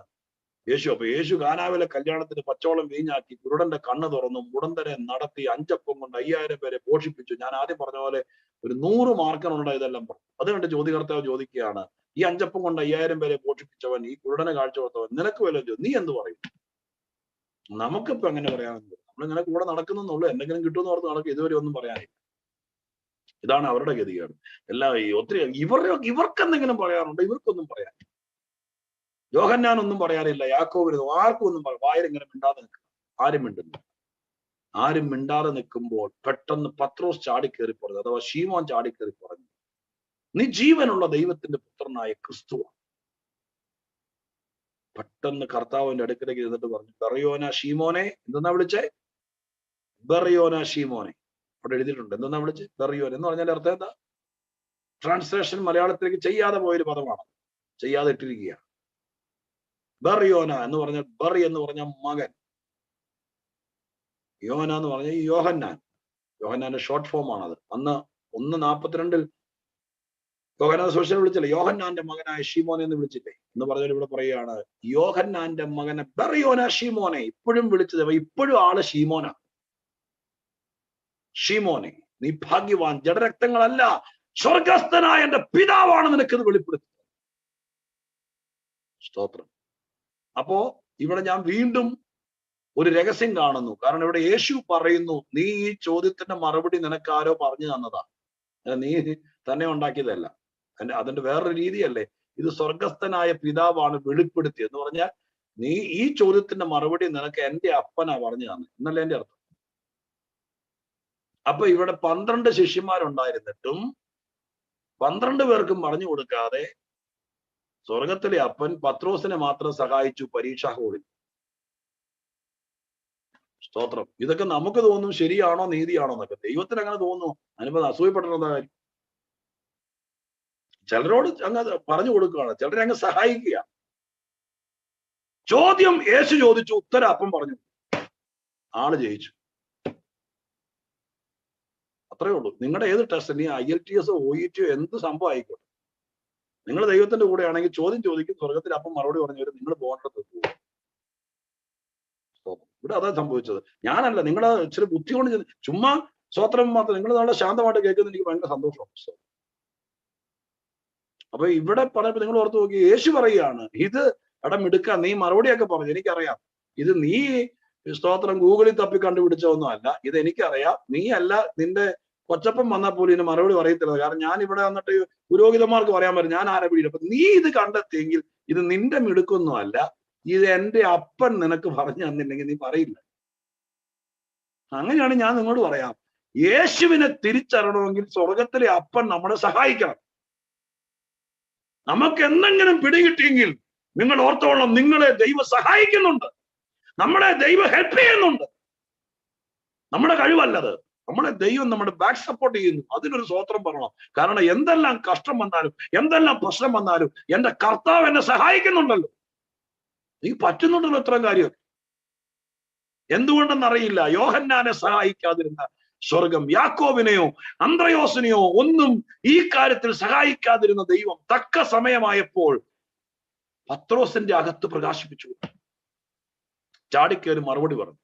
യേശു. അപ്പൊ യേശു കാനാവിലെ കല്യാണത്തിന് പച്ചവെള്ളം വീഞ്ഞാക്കി, കുരുടന്റെ കണ്ണ് തുറന്നു, മുടന്തനെ നടത്തി, 5 അപ്പം കൊണ്ട് 5000 പേരെ പോഷിപ്പിച്ചു. ഞാൻ ആദ്യം പറഞ്ഞ പോലെ ഒരു 100 മാർക്കിനുള്ള ഇതെല്ലാം പറഞ്ഞു. അത് കണ്ട് ചോദ്യകർത്താവ് ചോദിക്കുകയാണ്, ഈ 5 അപ്പം കൊണ്ട് 5000 പേരെ പോഷിപ്പിച്ചവൻ, ഈ കുരുടനെ കാഴ്ച കൊടുത്തവൻ, നിനക്ക് വല്ലതും നീ എന്ത് പറയും? നമുക്കിപ്പോ എങ്ങനെ പറയാമെന്ന്, നമ്മളിങ്ങനെ കൂടെ നടക്കുന്നുള്ളൂ, എന്തെങ്കിലും കിട്ടുമെന്ന് ഓർത്ത് നടക്കും. ഇതുവരെ ഒന്നും പറയാനില്ല. ഇതാണ് അവരുടെ ഗതികേട്. എല്ലാം ഈ ഒത്തിരി ഇവർക്ക് എന്തെങ്കിലും പറയാറുണ്ട്, ഇവർക്കൊന്നും പറയാൻ. യോഹന്നാൻ ഒന്നും പറയാനില്ല, യാക്കോബിന് ആർക്കും ഒന്നും വായിലിങ്ങനെ മിണ്ടാതെ നിൽക്കുക. ആരും മിണ്ടാതെ നിൽക്കുമ്പോൾ പെട്ടെന്ന് പത്രോസ് ചാടിക്കേറി പറഞ്ഞു, അഥവാ ശീമോൻ ചാടിക്കേറി പറഞ്ഞു, നീ ജീവനുള്ള ദൈവത്തിന്റെ പുത്രനായ ക്രിസ്തുവാണ്. പെട്ടെന്ന് കർത്താവിന്റെ അടുക്കലേക്ക് ഇരുന്നിട്ട് പറഞ്ഞു, ബെറിയോന ശീമോനെ. എന്തെന്നാ വിളിച്ചേ? ബെറിയോന ശീമോനെ. അവിടെ എഴുതിയിട്ടുണ്ട്. എന്തെന്നാ വിളിച്ച്? ബെറിയോൻ എന്ന് പറഞ്ഞാൽ അർത്ഥം എന്താ? ട്രാൻസ്ലേഷൻ മലയാളത്തിലേക്ക് ചെയ്യാതെ പോയൊരു പദമാണ്, ചെയ്യാതെ ഇട്ടിരിക്കുക. ബെറിയോന എന്ന് പറഞ്ഞാൽ, ബെറി എന്ന് പറഞ്ഞ മകൻ, യോന എന്ന് പറഞ്ഞ യോഹന്നാൻ. യോഹന്നാന്റെ ഷോർട്ട് ഫോം ആണത്. അന്ന് 1:42 യോഹന്നാൻ സുവിശേഷം വിളിച്ചില്ല, യോഹന്നാന്റെ മകനായ ശീമോനെ എന്ന് വിളിച്ചില്ലേ എന്ന് പറഞ്ഞാൽ ഇവിടെ പറയുകയാണ്, യോഹന്നാന്റെ മകനെ ബെറിയോന ശീമോനെ. ഇപ്പോഴും വിളിച്ചത്, ഇപ്പോഴും ആള് ശീമോനാ. ശീമോനെ, നീ ഭാഗ്യവാൻ, ജഡരക്തങ്ങളല്ല സ്വർഗസ്ഥനായ എന്റെ പിതാവാണ് നിനക്ക് ഇത് വെളിപ്പെടുത്തി. സ്തോത്രം. അപ്പോ ഇവിടെ ഞാൻ വീണ്ടും ഒരു രഹസ്യം കാണുന്നു. കാരണം ഇവിടെ യേശു പറയുന്നു, നീ ഈ ചോദ്യത്തിന്റെ മറുപടി നിനക്ക് ആരോ പറഞ്ഞു തന്നതാ, നീ തന്നെ ഉണ്ടാക്കിയതല്ല. അതിന്റെ വേറൊരു രീതിയല്ലേ, ഇത് സ്വർഗസ്ഥനായ പിതാവാണ് വെളിപ്പെടുത്തിയത് എന്ന് പറഞ്ഞാൽ, നീ ഈ ചോദ്യത്തിന്റെ മറുപടി നിനക്ക് എന്റെ അപ്പനാ പറഞ്ഞു തന്നെ എന്നല്ലേ എന്റെ അർത്ഥം. അപ്പൊ ഇവിടെ 12 ശിഷ്യന്മാരുണ്ടായിരുന്നിട്ടും 12 പേർക്കും പറഞ്ഞു കൊടുക്കാതെ സ്വർഗത്തിലെ അപ്പൻ പത്രോസിനെ മാത്രം സഹായിച്ചു പരീക്ഷാ ഹോളിൽ. സ്തോത്രം. ഇതൊക്കെ നമുക്ക് തോന്നും ശരിയാണോ നീതിയാണോ എന്നൊക്കെ, ദൈവത്തിന് അങ്ങനെ തോന്നുന്നു. അതിനിപ്പോ അസൂയപ്പെടേണ്ട കാര്യം. ചിലരോട് അങ്ങ് പറഞ്ഞു കൊടുക്കുകയാണ്, ചിലരെ അങ്ങ് സഹായിക്കുക. ചോദ്യം യേശു ചോദിച്ചു, ഉത്തരം അപ്പം പറഞ്ഞു, ആള് ജയിച്ചു. അത്രേ ഉള്ളൂ. നിങ്ങളുടെ ഏത് ടെസ്റ്റ്, നീ IELTS OET എന്ത് സംഭവം ആയിക്കോട്ടെ, നിങ്ങൾ ദൈവത്തിന്റെ കൂടെ ആണെങ്കിൽ ചോദ്യം ചോദിക്കും, സ്വർഗത്തിൽ അപ്പം മറുപടി പറഞ്ഞു വരും, നിങ്ങൾ പോകേണ്ടത് പോകും. ഇവിടെ അതാ സംഭവിച്ചത്. ഞാനല്ല, നിങ്ങളെ ഇച്ചിരി ബുദ്ധി കൊണ്ട് ചുമ്മാ സ്വോത്രം മാത്രം നിങ്ങൾ നല്ല ശാന്തമായിട്ട് കേൾക്കുന്നത് എനിക്ക് ഭയങ്കര സന്തോഷമാണ്. അപ്പൊ ഇവിടെ പറയുമ്പോ നിങ്ങൾ ഓർത്ത് നോക്കി, യേശു പറയുകയാണ്, ഇത് എടുക്കാൻ നീ മറുപടിയൊക്കെ പറഞ്ഞു, എനിക്കറിയാം, ഇത് നീ സ്തോത്രം ഗൂഗിളിൽ തപ്പി കണ്ടുപിടിച്ചൊന്നും അല്ല, ഇത് എനിക്കറിയാം. നീ അല്ല, നിന്റെ കൊച്ചപ്പം വന്നാൽ പോലും ഇതിന് മറുപടി പറയത്തില്ല. കാരണം ഞാൻ ഇവിടെ വന്നിട്ട് പുരോഹിതന്മാർക്ക് പറയാൻ പറ്റും, ഞാൻ ആരെ പിടിയില്ല. അപ്പൊ നീ ഇത് കണ്ടെത്തിയെങ്കിൽ ഇത് നിന്റെ മിടുക്കൊന്നും അല്ല, ഇത് എന്റെ അപ്പൻ നിനക്ക് പറഞ്ഞു തന്നില്ലെങ്കിൽ നീ പറയില്ല. അങ്ങനെയാണ് ഞാൻ നിങ്ങളോട് പറയാം, യേശുവിനെ തിരിച്ചറിയണമെങ്കിൽ സ്വർഗത്തിലെ അപ്പൻ നമ്മളെ സഹായിക്കണം. നമുക്ക് എന്തെങ്കിലും പിടികിട്ടിയെങ്കിൽ നിങ്ങൾ ഓർത്തോളം, നിങ്ങളെ ദൈവം സഹായിക്കുന്നുണ്ട്, നമ്മളെ ദൈവം ഹെൽപ്പ് ചെയ്യുന്നുണ്ട്. നമ്മുടെ കഴിവല്ലത്, നമ്മളെ ദൈവം നമ്മുടെ ബാക്ക് സപ്പോർട്ട് ചെയ്യുന്നു. അതിനൊരു സ്തോത്രം പറയണം. കാരണം എന്തെല്ലാം കഷ്ടം വന്നാലും, എന്തെല്ലാം പ്രശ്നം വന്നാലും എന്റെ കർത്താവ് എന്നെ സഹായിക്കുന്നുണ്ടല്ലോ. നീ പറ്റുന്നുണ്ടല്ലോ ഇത്രയും കാര്യം. എന്തുകൊണ്ടെന്നറിയില്ല, യോഹന്നാനെ സഹായിക്കാതിരുന്ന സ്വർഗം യാക്കോബിനെയോ അന്ത്രയോസിനെയോ ഒന്നും ഈ കാര്യത്തിൽ സഹായിക്കാതിരുന്ന ദൈവം തക്ക സമയമായപ്പോൾ പത്രോസിന്റെ അകത്ത് പ്രകാശിപ്പിച്ചു. ചാടിക്കേറി മറുപടി പറഞ്ഞു.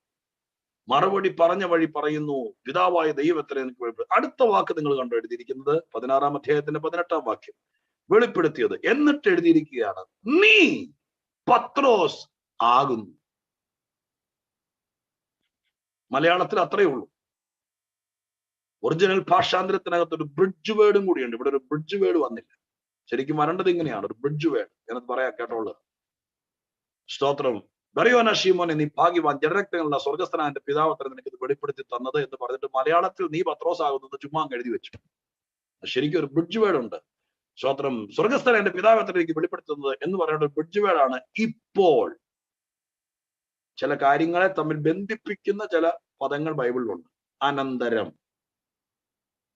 മറുപടി പറഞ്ഞ വഴി പറയുന്നു, പിതാവായ ദൈവത്തിന് എനിക്ക് വെളിപ്പെടുത്തി. അടുത്ത വാക്ക് നിങ്ങൾ കണ്ടു എഴുതിയിരിക്കുന്നത് 16-ാം അധ്യായത്തിന്റെ 18-ാം വാക്യം, വെളിപ്പെടുത്തിയത്. എന്നിട്ട് എഴുതിയിരിക്കുകയാണ്, നീ പത്രോസ് ആകുന്നു. മലയാളത്തിൽ അത്രയേ ഉള്ളൂ. ഒറിജിനൽ ഭാഷാന്തരത്തിനകത്ത് ഒരു ബ്രിഡ്ജ് വേർഡും കൂടിയുണ്ട്. ഇവിടെ ഒരു ബ്രിഡ്ജ് വേർഡ് വന്നില്ല. ശരിക്കും വരേണ്ടത് ഇങ്ങനെയാണ്, ഒരു ബ്രിഡ്ജ് വേർഡ് എന്ന് പറയാ കേട്ടോളൂ. സ്തോത്രം. ബെറിയോന ശീമോനെ, നീ ഭാഗ്യവാൻ, ജഡരക്തങ്ങളുള്ള സ്വർഗസ്ഥനായ പിതാവത്ര നിനക്ക് ഇത് വെളിപ്പെടുത്തി തന്നത് എന്ന് പറഞ്ഞിട്ട് മലയാളത്തിൽ നീ പത്രോസ് ആകുന്നത് ചുമ്മാ എഴുതി വെച്ചു. ശരിക്കും ഒരു ബ്രിഡ്ജ് വേർഡ് ഉണ്ട്. സ്തോത്രം. സ്വർഗസ്ഥനായ പിതാവത്ര എനിക്ക് വെളിപ്പെടുത്തുന്നത് എന്ന് പറയുന്ന ഒരു ബ്രിഡ്ജ് വേർഡാണ് ഇപ്പോൾ. ചില കാര്യങ്ങളെ തമ്മിൽ ബന്ധിപ്പിക്കുന്ന ചില പദങ്ങൾ ബൈബിളിലുണ്ട്. അനന്തരം,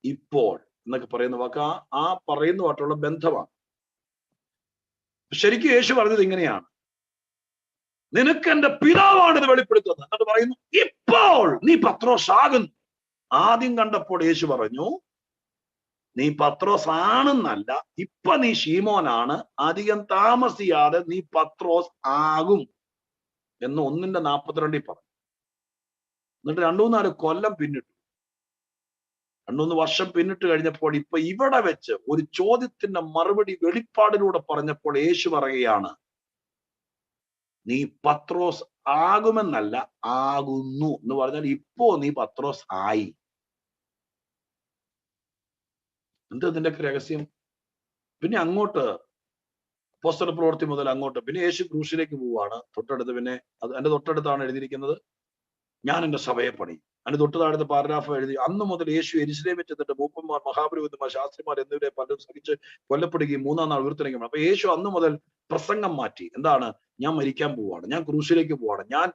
ഇപ്പോൾ എന്നൊക്കെ പറയുന്ന വാക്ക് ആ പറയുന്ന വാക്കുള്ള ബന്ധമാണ്. ശരിക്കും യേശു പറഞ്ഞത് ഇങ്ങനെയാണ്, നിനക്ക് എന്റെ പിതാവാണ് ഇത് വെളിപ്പെടുത്തുന്നത്. എന്നിട്ട് പറയുന്നു, ഇപ്പോൾ നീ പത്രോസ് ആകുന്നു. ആദ്യം കണ്ടപ്പോൾ യേശു പറഞ്ഞു, നീ പത്രോസ് ആണെന്നല്ല, ഇപ്പൊ നീ ശീമോനാണ്, അധികം താമസിയാതെ നീ പത്രോസ് ആകും. എന്ന് 1:42 പറഞ്ഞു. എന്നിട്ട് 2-3 കൊല്ലം പിന്നിട്ടു. 2-3 വർഷം പിന്നിട്ട് കഴിഞ്ഞപ്പോൾ ഇപ്പൊ ഇവിടെ വെച്ച് ഒരു ചോദ്യത്തിന്റെ മറുപടി വെളിപ്പാടിലൂടെ പറഞ്ഞപ്പോൾ യേശു പറയുകയാണ്, നീ പത്രോസ് ആകുമെന്നല്ല, ആകുന്നു എന്ന് പറഞ്ഞാൽ ഇപ്പോ നീ പത്രോസ് ആയി. എന്താ ഇതിന്റെ രഹസ്യം? പിന്നെ അങ്ങോട്ട് അപ്പോസ്തല പ്രവൃത്തി മുതൽ അങ്ങോട്ട് പിന്നെ യേശു ക്രൂശിലേക്ക് പോവുകയാണ്. തൊട്ടടുത്ത് പിന്നെ അതിന്റെ തൊട്ടടുത്താണ് എഴുതിയിരിക്കുന്നത്, ഞാൻ എന്റെ സഭയെ പണി. അതിന് തൊട്ട് താഴത്തെ പാരഗ്രാഫ് എഴുതി, അന്ന് മുതൽ യേശു യെരൂശലേമിൽ ചെന്നിട്ട് മൂപ്പന്മാർ, മഹാപുരോഹിതന്മാർ, ശാസ്ത്രിമാർ എന്നിവരെ പലരും സഹിച്ച് കൊല്ലപ്പെടുകയും 3-ാം നാൾ ഉയർത്തെഴുന്നേൽക്കുകയും. അപ്പൊ യേശു അന്ന് മുതൽ പ്രസംഗം മാറ്റി. എന്താണ്? ഞാൻ മരിക്കാൻ പോവാണ്, ഞാൻ ക്രൂശിലേക്ക് പോവാണ്, ഞാൻ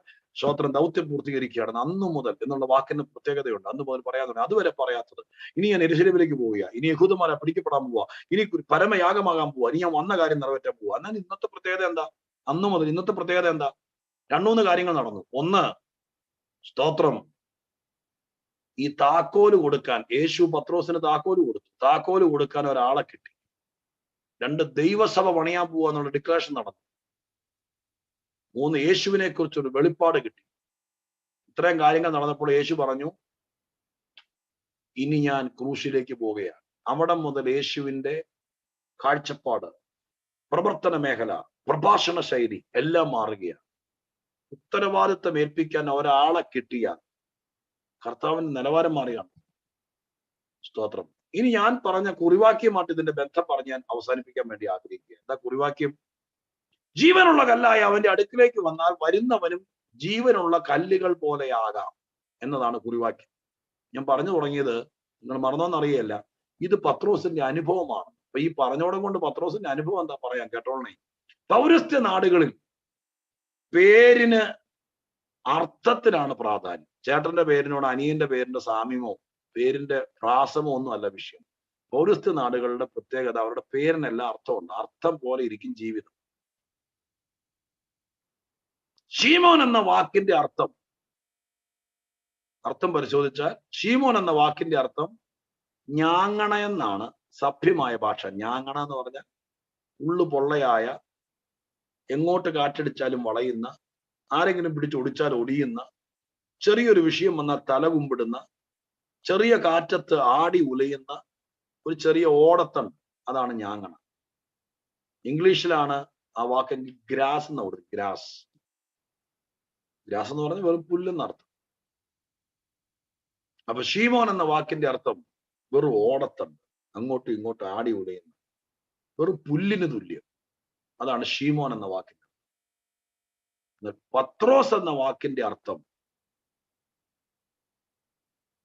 ദൗത്യം പൂർത്തീകരിക്കുകയാണ് അന്നു മുതൽ എന്നുള്ള വാക്കിന് പ്രത്യേകതയുണ്ട്. അന്ന് മുതൽ പറയാനുണ്ട്. അതുവരെ പറയാത്തത്, ഇനി ഞാൻ യെരൂശലേമിലേക്ക് പോവുക, ഇനി യഹൂദന്മാരെ പിടിക്കപ്പെടാൻ പോവുക, ഇനി പരമയാഗമാകാൻ പോവുക, ഇനി ഞാൻ വന്ന കാര്യം നിറവേറ്റാൻ പോവുക. എന്നാൽ ഇന്നത്തെ പ്രത്യേകത എന്താ? അന്നു മുതൽ ഇന്നത്തെ പ്രത്യേകത എന്താ? 2-3 കാര്യങ്ങൾ നടന്നു. ഒന്ന്, സ്തോത്രം, ഈ താക്കോല് കൊടുക്കാൻ യേശു പത്രോസിന് താക്കോല് കൊടുത്തു. താക്കോല് കൊടുക്കാൻ ഒരാളെ കിട്ടി. 2, ദൈവസഭ പണിയാൻ പോവുക എന്നുള്ള ഡിക്ലറേഷൻ നടന്നു. 3, യേശുവിനെ കുറിച്ചൊരു വെളിപ്പാട് കിട്ടി. ഇത്രയും കാര്യങ്ങൾ നടന്നപ്പോൾ യേശു പറഞ്ഞു, ഇനി ഞാൻ ക്രൂശിലേക്ക് പോവുകയാണ്. അവിടെ മുതൽ യേശുവിന്റെ കാഴ്ചപ്പാട്, പ്രവർത്തന മേഖല, പ്രഭാഷണ ശൈലി എല്ലാം മാറുകയാണ്. ഉത്തരവാദിത്തം ഏൽപ്പിക്കാൻ ഒരാളെ കിട്ടിയാൽ കർത്താവിന്റെ നിലവാരം മാറിയാണ്. സ്തോത്രം. ഇനി ഞാൻ പറഞ്ഞ കുറിവാക്യമായിട്ട് ഇതിന്റെ ബന്ധം പറഞ്ഞ് ഞാൻ അവസാനിപ്പിക്കാൻ വേണ്ടി ആഗ്രഹിക്കുക. എന്താ കുറിവാക്യം? ജീവനുള്ള കല്ലായ അവന്റെ അടുക്കിലേക്ക് വന്നാൽ വരുന്നവനും ജീവനുള്ള കല്ലുകൾ പോലെയാകാം എന്നതാണ് കുറിവാക്യം. ഞാൻ പറഞ്ഞു തുടങ്ങിയത് നിങ്ങൾ മറന്നോന്നറിയല്ല, ഇത് പത്രോസിന്റെ അനുഭവമാണ്. അപ്പൊ ഈ പറഞ്ഞോടം കൊണ്ട് പത്രോസിന്റെ അനുഭവം എന്താ പറയാൻ കേട്ടോളണേ. പൗരസ്ത്യ നാടുകളിൽ പേരിന് അർത്ഥത്തിനാണ് പ്രാധാന്യം. ചേട്ടന്റെ പേരിനോട് അനിയന്റെ പേരിന്റെ സാമ്യമോ പേരിന്റെ പ്രാസമോ ഒന്നും അല്ല വിഷയം. പൗരസ്ത്യ നാടുകളുടെ പ്രത്യേകത, അവരുടെ പേരിനെല്ലാം അർത്ഥമുണ്ട്. അർത്ഥം പോലെ ഇരിക്കും ജീവിതം. ശീമോൻ എന്ന വാക്കിന്റെ അർത്ഥം പരിശോധിച്ചാൽ, ശീമോൻ എന്ന വാക്കിന്റെ അർത്ഥം ഞാങ്ങണ എന്നാണ് സഭ്യമായ ഭാഷ. ഞാങ്ങണ എന്ന് പറഞ്ഞാൽ ഉള്ളു പൊള്ളയായ, എങ്ങോട്ട് കാറ്റടിച്ചാലും വളയുന്ന, ആരെങ്കിലും പിടിച്ചൊടിച്ചാൽ ഒടിയുന്ന, ചെറിയൊരു വിഷയം വന്നാൽ തല കുമ്പിടുന്ന, ചെറിയ കാറ്റത്ത് ആടി ഉലയുന്ന ഒരു ചെറിയ ഓടത്തണ്ട്, അതാണ് ഞാങ്ങണ. ഇംഗ്ലീഷിലാണ് ആ വാക്കെങ്കിൽ ഗ്രാസ് എന്ന് പറയുന്നത്. ഗ്രാസ് എന്ന് പറഞ്ഞാൽ വെറും പുല്ലെന്നർത്ഥം. അപ്പൊ ശീമോൻ എന്ന വാക്കിന്റെ അർത്ഥം വെറും ഓടത്തണ്ട്, അങ്ങോട്ടും ഇങ്ങോട്ടും ആടി ഉലയുന്ന, വെറും പുല്ലിന് തുല്യം. അതാണ് ശീമോൻ എന്ന വാക്കിന്റെ. പത്രോസ് എന്ന വാക്കിന്റെ അർത്ഥം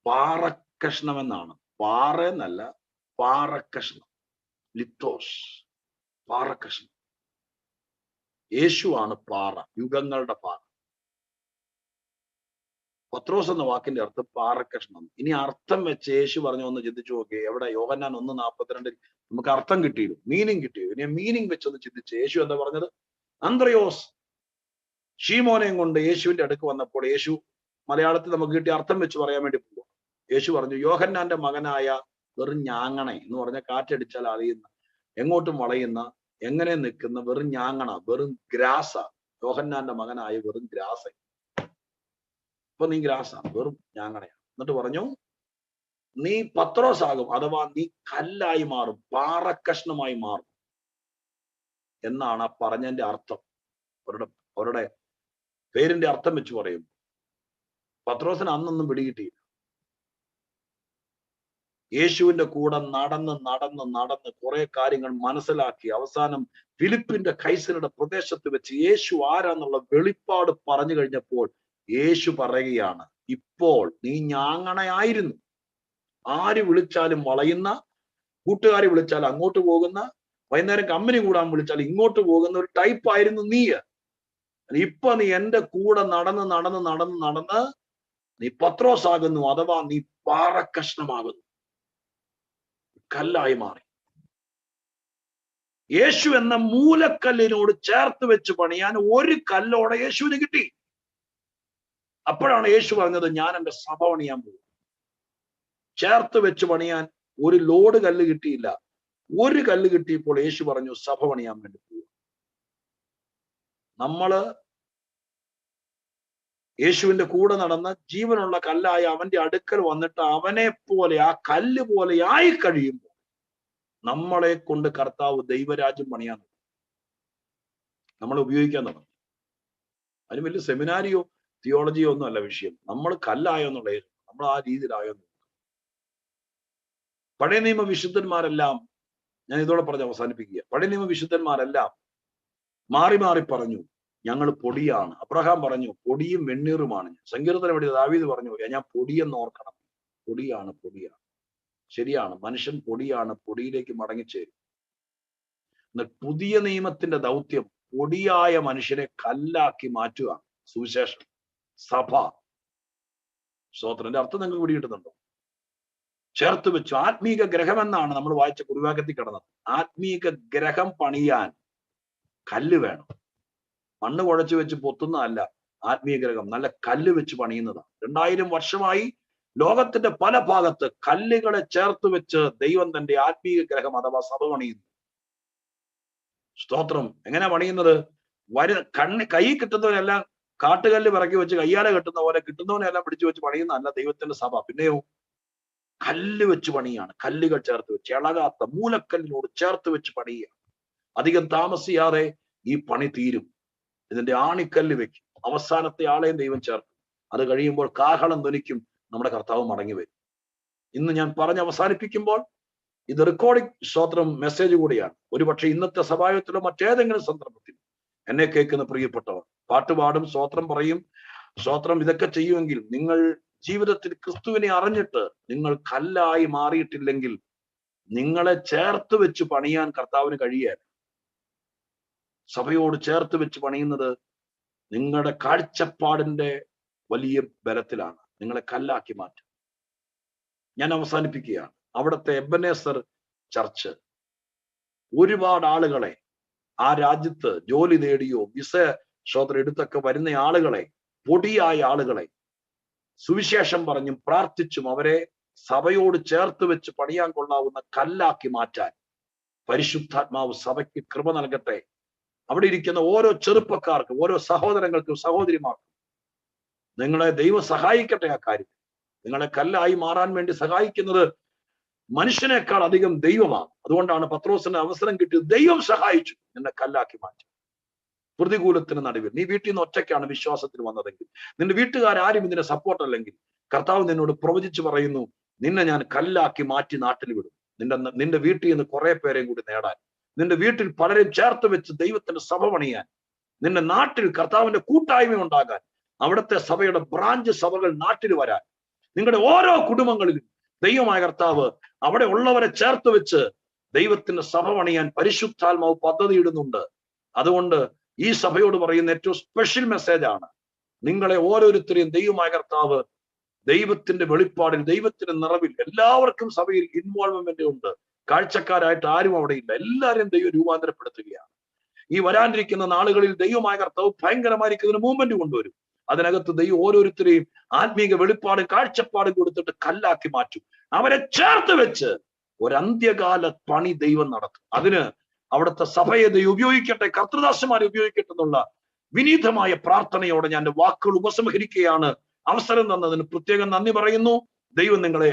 പാറക്കഷ്ണം എന്നാണ്. പാറ എന്നല്ല, പാറക്കഷ്ണം, ലിത്തോസ്, പാറക്കഷ്ണം. യേശുവാണ് പാറ, യുഗങ്ങളുടെ പാറ. പത്രോസ് എന്ന വാക്കിന്റെ അർത്ഥം പാറക്കഷ്ണം. ഇനി അർത്ഥം വെച്ച് യേശു പറഞ്ഞു ഒന്ന് ചിന്തിച്ചു നോക്കി. എവിടെ? യോഹന്നാൻ 1:42 നമുക്ക് അർത്ഥം കിട്ടിയിരുന്നു, മീനിങ് കിട്ടിയോ? ഇനി മീനിങ് വെച്ചൊന്ന് ചിന്തിച്ച് യേശു എന്താ പറഞ്ഞത്? അന്ത്രയോസ് ശീമോനെയും കൊണ്ട് യേശുവിന്റെ അടുക്ക് വന്നപ്പോൾ, യേശു മലയാളത്തിൽ നമുക്ക് കിട്ടിയ അർത്ഥം വെച്ച് പറയാൻ വേണ്ടി പോവുക. യേശു പറഞ്ഞു, യോഹന്നാന്റെ മകനായ വെറും ഞാങ്ങണ എന്ന് പറഞ്ഞ കാറ്റടിച്ചാൽ അറിയുന്ന, എങ്ങോട്ടും വളയുന്ന, എങ്ങനെ നിൽക്കുന്ന വെറും ഞാങ്ങണ, വെറും ഗ്രാസ. യോഹന്നാന്റെ മകനായ വെറും ഗ്രാസ. ഇപ്പൊ നീ ഗ്രാസ, വെറും ഞാങ്ങണയാണ്. എന്നിട്ട് പറഞ്ഞു, നീ പത്രോസ് ആകും, അഥവാ നീ കല്ലായി മാറും, പാറക്കഷ്ണമായി മാറും എന്നാണ് ആ പറഞ്ഞതിന്റെ അർത്ഥം. അവരുടെ പേരിന്റെ അർത്ഥം വെച്ച് പറയും. പത്രോസിന് അന്നൊന്നും പിടികിട്ടിയില്ല. യേശുവിന്റെ കൂടെ നടന്ന് കുറെ കാര്യങ്ങൾ മനസ്സിലാക്കി അവസാനം ഫിലിപ്പിന്റെ കൈസരുടെ പ്രദേശത്ത് വെച്ച് യേശു ആരാന്നുള്ള വെളിപ്പാട് പറഞ്ഞു കഴിഞ്ഞപ്പോൾ യേശു പറയുകയാണ്, ഇപ്പോൾ നീ ഞാങ്ങണയായിരുന്നു. ആര് വിളിച്ചാലും വളയുന്ന, കൂട്ടുകാരി വിളിച്ചാൽ അങ്ങോട്ട് പോകുന്ന, വൈകുന്നേരം കമ്പനി കൂടാൻ വിളിച്ചാൽ ഇങ്ങോട്ട് പോകുന്ന ഒരു ടൈപ്പ് ആയിരുന്നു നീ. ഇപ്പൊ നീ എന്റെ കൂടെ നടന്ന് നീ പത്രോസ് ആകുന്നു, അഥവാ നീ പാറക്കഷ്ണമാകുന്നു, കല്ലായി മാറി. യേശു എന്ന മൂലക്കല്ലിനോട് ചേർത്ത് വെച്ച് പണിയാൻ ഒരു കല്ലോടെ യേശുവിന് കിട്ടി. അപ്പോഴാണ് യേശു പറഞ്ഞത്, ഞാൻ എന്റെ സഭ പണിയാൻ പോകും. ചേർത്ത് വെച്ച് പണിയാൻ ഒരു ലോഡ് കല്ല് കിട്ടിയില്ല, ഒരു കല്ല് കിട്ടിയപ്പോൾ യേശു പറഞ്ഞു സഭ പണിയാൻ വേണ്ടി പോകും. നമ്മള് യേശുവിന്റെ കൂടെ നടന്ന ജീവനുള്ള കല്ലായ അവന്റെ അടുക്കൽ വന്നിട്ട് അവനെ പോലെ ആ കല്ല് പോലെ ആയി കഴിയുമ്പോൾ നമ്മളെ കൊണ്ട് കർത്താവ് ദൈവരാജ്യം പണിയാൻ നമ്മൾ ഉപയോഗിക്കാൻ തുടങ്ങി. അതിന് വലിയ സെമിനാരിയോ തിയോളജിയോ ഒന്നും അല്ല വിഷയം. നമ്മൾ കല്ലായോ എന്നുള്ള, നമ്മൾ ആ രീതിയിലായോ. പഴയ നിയമ വിശുദ്ധന്മാരെല്ലാം, ഞാൻ ഇതോടെ പറഞ്ഞ് അവസാനിപ്പിക്കുക, പഴയ നിയമ വിശുദ്ധന്മാരെല്ലാം മാറി മാറി പറഞ്ഞു ഞങ്ങൾ പൊടിയാണ്. അബ്രഹാം പറഞ്ഞു പൊടിയും വെണ്ണീറുമാണ് ഞാൻ. സങ്കീർത്തനം എഴുതിയ ദാവീദ് പറഞ്ഞു ഞാൻ പൊടിയെന്ന് ഓർക്കണം. പൊടിയാണ്, പൊടിയാണ്. ശരിയാണ്, മനുഷ്യൻ പൊടിയാണ്, പൊടിയിലേക്ക് മടങ്ങിച്ചേരും. എന്നാൽ പുതിയ നിയമത്തിന്റെ ദൗത്യം പൊടിയായ മനുഷ്യനെ കല്ലാക്കി മാറ്റുക. സുവിശേഷം, സഭ. സ്തോത്രത്തിന്റെ അർത്ഥം നിങ്ങൾക്ക് പിടികിട്ടുന്നുണ്ടോ? ചേർത്ത് വെച്ചു. ആത്മീക ഗ്രഹം എന്നാണ് നമ്മൾ വായിച്ച കുറിവാക്യത്തിൽ കിടന്നത്. ആത്മീക ഗ്രഹം പണിയാൻ കല്ല് വേണം. മണ്ണ് കുഴച്ചു വെച്ച് പൊത്തുന്നതല്ല ആത്മീയ ഗ്രഹം, നല്ല കല്ല് വെച്ച് പണിയുന്നതാണ്. 2000 വർഷമായി ലോകത്തിന്റെ പല ഭാഗത്ത് കല്ലുകളെ ചേർത്ത് വെച്ച് ദൈവം തന്റെ ആത്മീയ ഗ്രഹം അഥവാ സഭ പണിയുന്നു. സ്തോത്രം. എങ്ങനെ പണിയുന്നത്? കൈ കിട്ടുന്നവരെല്ലാം കാട്ടുകല്ല് പിറക്കി വെച്ച് കയ്യാലെ കെട്ടുന്ന പോലെ കിട്ടുന്നവനെല്ലാം പിടിച്ചു വെച്ച് പണിയുന്നതല്ല ദൈവത്തിന്റെ സഭ. പിന്നെയോ കല്ല് വെച്ച് പണിയാണ്. കല്ലുകൾ ചേർത്ത് വെച്ച്, ഇളകാത്ത മൂലക്കല്ലിനോട് ചേർത്ത് വെച്ച് പണിയുക. അധികം താമസിയാതെ ഈ പണി തീരും. ഇതിന്റെ ആണിക്കല്ല് വെക്കും. അവസാനത്തെ ആളെയും ദൈവം ചേർക്കും. അത് കഴിയുമ്പോൾ കാഹളം ധ്വനിക്കും, നമ്മുടെ കർത്താവ് മടങ്ങി വരും. ഇന്ന് ഞാൻ പറഞ്ഞ് അവസാനിപ്പിക്കുമ്പോൾ ഇത് റെക്കോർഡിംഗ് സ്തോത്രം മെസ്സേജ് കൂടിയാണ്. ഒരുപക്ഷെ ഇന്നത്തെ സഭായത്തിലോ മറ്റേതെങ്കിലും സന്ദർഭത്തിൽ എന്നെ കേൾക്കുന്ന പ്രിയപ്പെട്ടവർ പാട്ടുപാടും, സ്തോത്രം പറയും, സ്തോത്രം ഇതൊക്കെ ചെയ്യുമെങ്കിൽ നിങ്ങൾ ജീവിതത്തിൽ ക്രിസ്തുവിനെ അറിഞ്ഞിട്ട് നിങ്ങൾ കല്ലായി മാറിയിട്ടില്ലെങ്കിൽ നിങ്ങളെ ചേർത്ത് വെച്ച് പണിയാൻ കർത്താവിന് കഴിയാൻ. സഭയോട് ചേർത്ത് വെച്ച് പണിയുന്നത് നിങ്ങളുടെ കാഴ്ചപ്പാടിന്റെ വലിയ ബലത്തിലാണ് നിങ്ങളെ കല്ലാക്കി മാറ്റും. ഞാൻ അവസാനിപ്പിക്കുകയാണ്. അവിടുത്തെ എബനേസർ ചർച്ച് ഒരുപാട് ആളുകളെ, ആ രാജ്യത്ത് ജോലി നേടിയോ വിസ സ്തോത്രം എടുത്തൊക്കെ വരുന്ന ആളുകളെ, പൊടിയായ ആളുകളെ സുവിശേഷം പറഞ്ഞും പ്രാർത്ഥിച്ചും അവരെ സഭയോട് ചേർത്ത് വെച്ച് പണിയാൻ കൊള്ളാവുന്ന കല്ലാക്കി മാറ്റാൻ പരിശുദ്ധാത്മാവ് സഭയ്ക്ക് കൃപ നൽകട്ടെ. അവിടെ ഇരിക്കുന്ന ഓരോ ചെറുപ്പക്കാർക്കും, ഓരോ സഹോദരങ്ങൾക്കും സഹോദരിമാർക്കും നിങ്ങളെ ദൈവം സഹായിക്കട്ടെ. ആ കാര്യം നിങ്ങളെ കല്ലായി മാറാൻ വേണ്ടി സഹായിക്കുന്നത് മനുഷ്യനേക്കാൾ അധികം ദൈവമാണ്. അതുകൊണ്ടാണ് പത്രോസിന് അവസരം കിട്ടിയത്. ദൈവം സഹായിച്ചു നിന്നെ കല്ലാക്കി മാറ്റി. പ്രതികൂലത്തിന് നടുവിൽ നീ വീട്ടിൽ നിന്ന് ഒറ്റയ്ക്കാണ് വിശ്വാസത്തിൽ വന്നതെങ്കിൽ, നിന്റെ വീട്ടുകാരും ഇതിനെ സപ്പോർട്ട് അല്ലെങ്കിൽ, കർത്താവ് നിന്നോട് പ്രവചിച്ചു പറയുന്നു നിന്നെ ഞാൻ കല്ലാക്കി മാറ്റി നാട്ടിൽ വിടും. നിന്റെ വീട്ടിൽ നിന്ന് കുറെ പേരെയും കൂടി നേടാൻ, നിന്റെ വീട്ടിൽ പലരെയും ചേർത്ത് വെച്ച് ദൈവത്തിന്റെ സഭ പണിയാൻ, നിന്റെ നാട്ടിൽ കർത്താവിന്റെ കൂട്ടായ്മ ഉണ്ടാകാൻ, അവിടുത്തെ സഭയുടെ ബ്രാഞ്ച് സഭകൾ നാട്ടിൽ വരാൻ, നിങ്ങളുടെ ഓരോ കുടുംബങ്ങളിലും ദൈവമായ കർത്താവ് അവിടെ ഉള്ളവരെ ചേർത്ത് വെച്ച് ദൈവത്തിന്റെ സഭ പണിയാൻ പരിശുദ്ധാത്മാവ് പദ്ധതി ഇടുന്നുണ്ട്. അതുകൊണ്ട് ഈ സഭയോട് പറയുന്ന ഏറ്റവും സ്പെഷ്യൽ മെസ്സേജാണ്, നിങ്ങളെ ഓരോരുത്തരെയും ദൈവമായ കർത്താവ് ദൈവത്തിന്റെ വെളിപ്പാടിൽ, ദൈവത്തിന്റെ നിറവിൽ എല്ലാവർക്കും സഭയിൽ ഇൻവോൾവ്മെന്റ് ഉണ്ട്. കാഴ്ചക്കാരായിട്ട് ആരും അവിടെ ഇല്ല. എല്ലാവരെയും ദൈവം രൂപാന്തരപ്പെടുത്തുകയാണ്. ഈ വരാനിരിക്കുന്ന നാളുകളിൽ ദൈവമായ കർത്താവ് ഭയങ്കരമായിരിക്കുന്നതിന് മൂവ്മെന്റ് കൊണ്ടുവരും. അതിനകത്ത് ദൈവം ഓരോരുത്തരെയും ആത്മീക വെളിപ്പാടും കാഴ്ചപ്പാടും കൊടുത്തിട്ട് കല്ലാക്കി മാറ്റും. അവരെ ചേർത്ത് വെച്ച് ഒരു അന്ത്യകാല പണി ദൈവം നടത്തും. അതിന് അവിടുത്തെ സഭയെ ദൈവം ഉപയോഗിക്കട്ടെ, കർത്തൃദാസന്മാരെ ഉപയോഗിക്കട്ടെ എന്നുള്ള വിനീതമായ പ്രാർത്ഥനയോടെ ഞാൻ വാക്കുകൾ ഉപസംഹരിക്കുകയാണ്. അവസരം തന്നതിന് പ്രത്യേകം നന്ദി പറയുന്നു. ദൈവം നിങ്ങളെ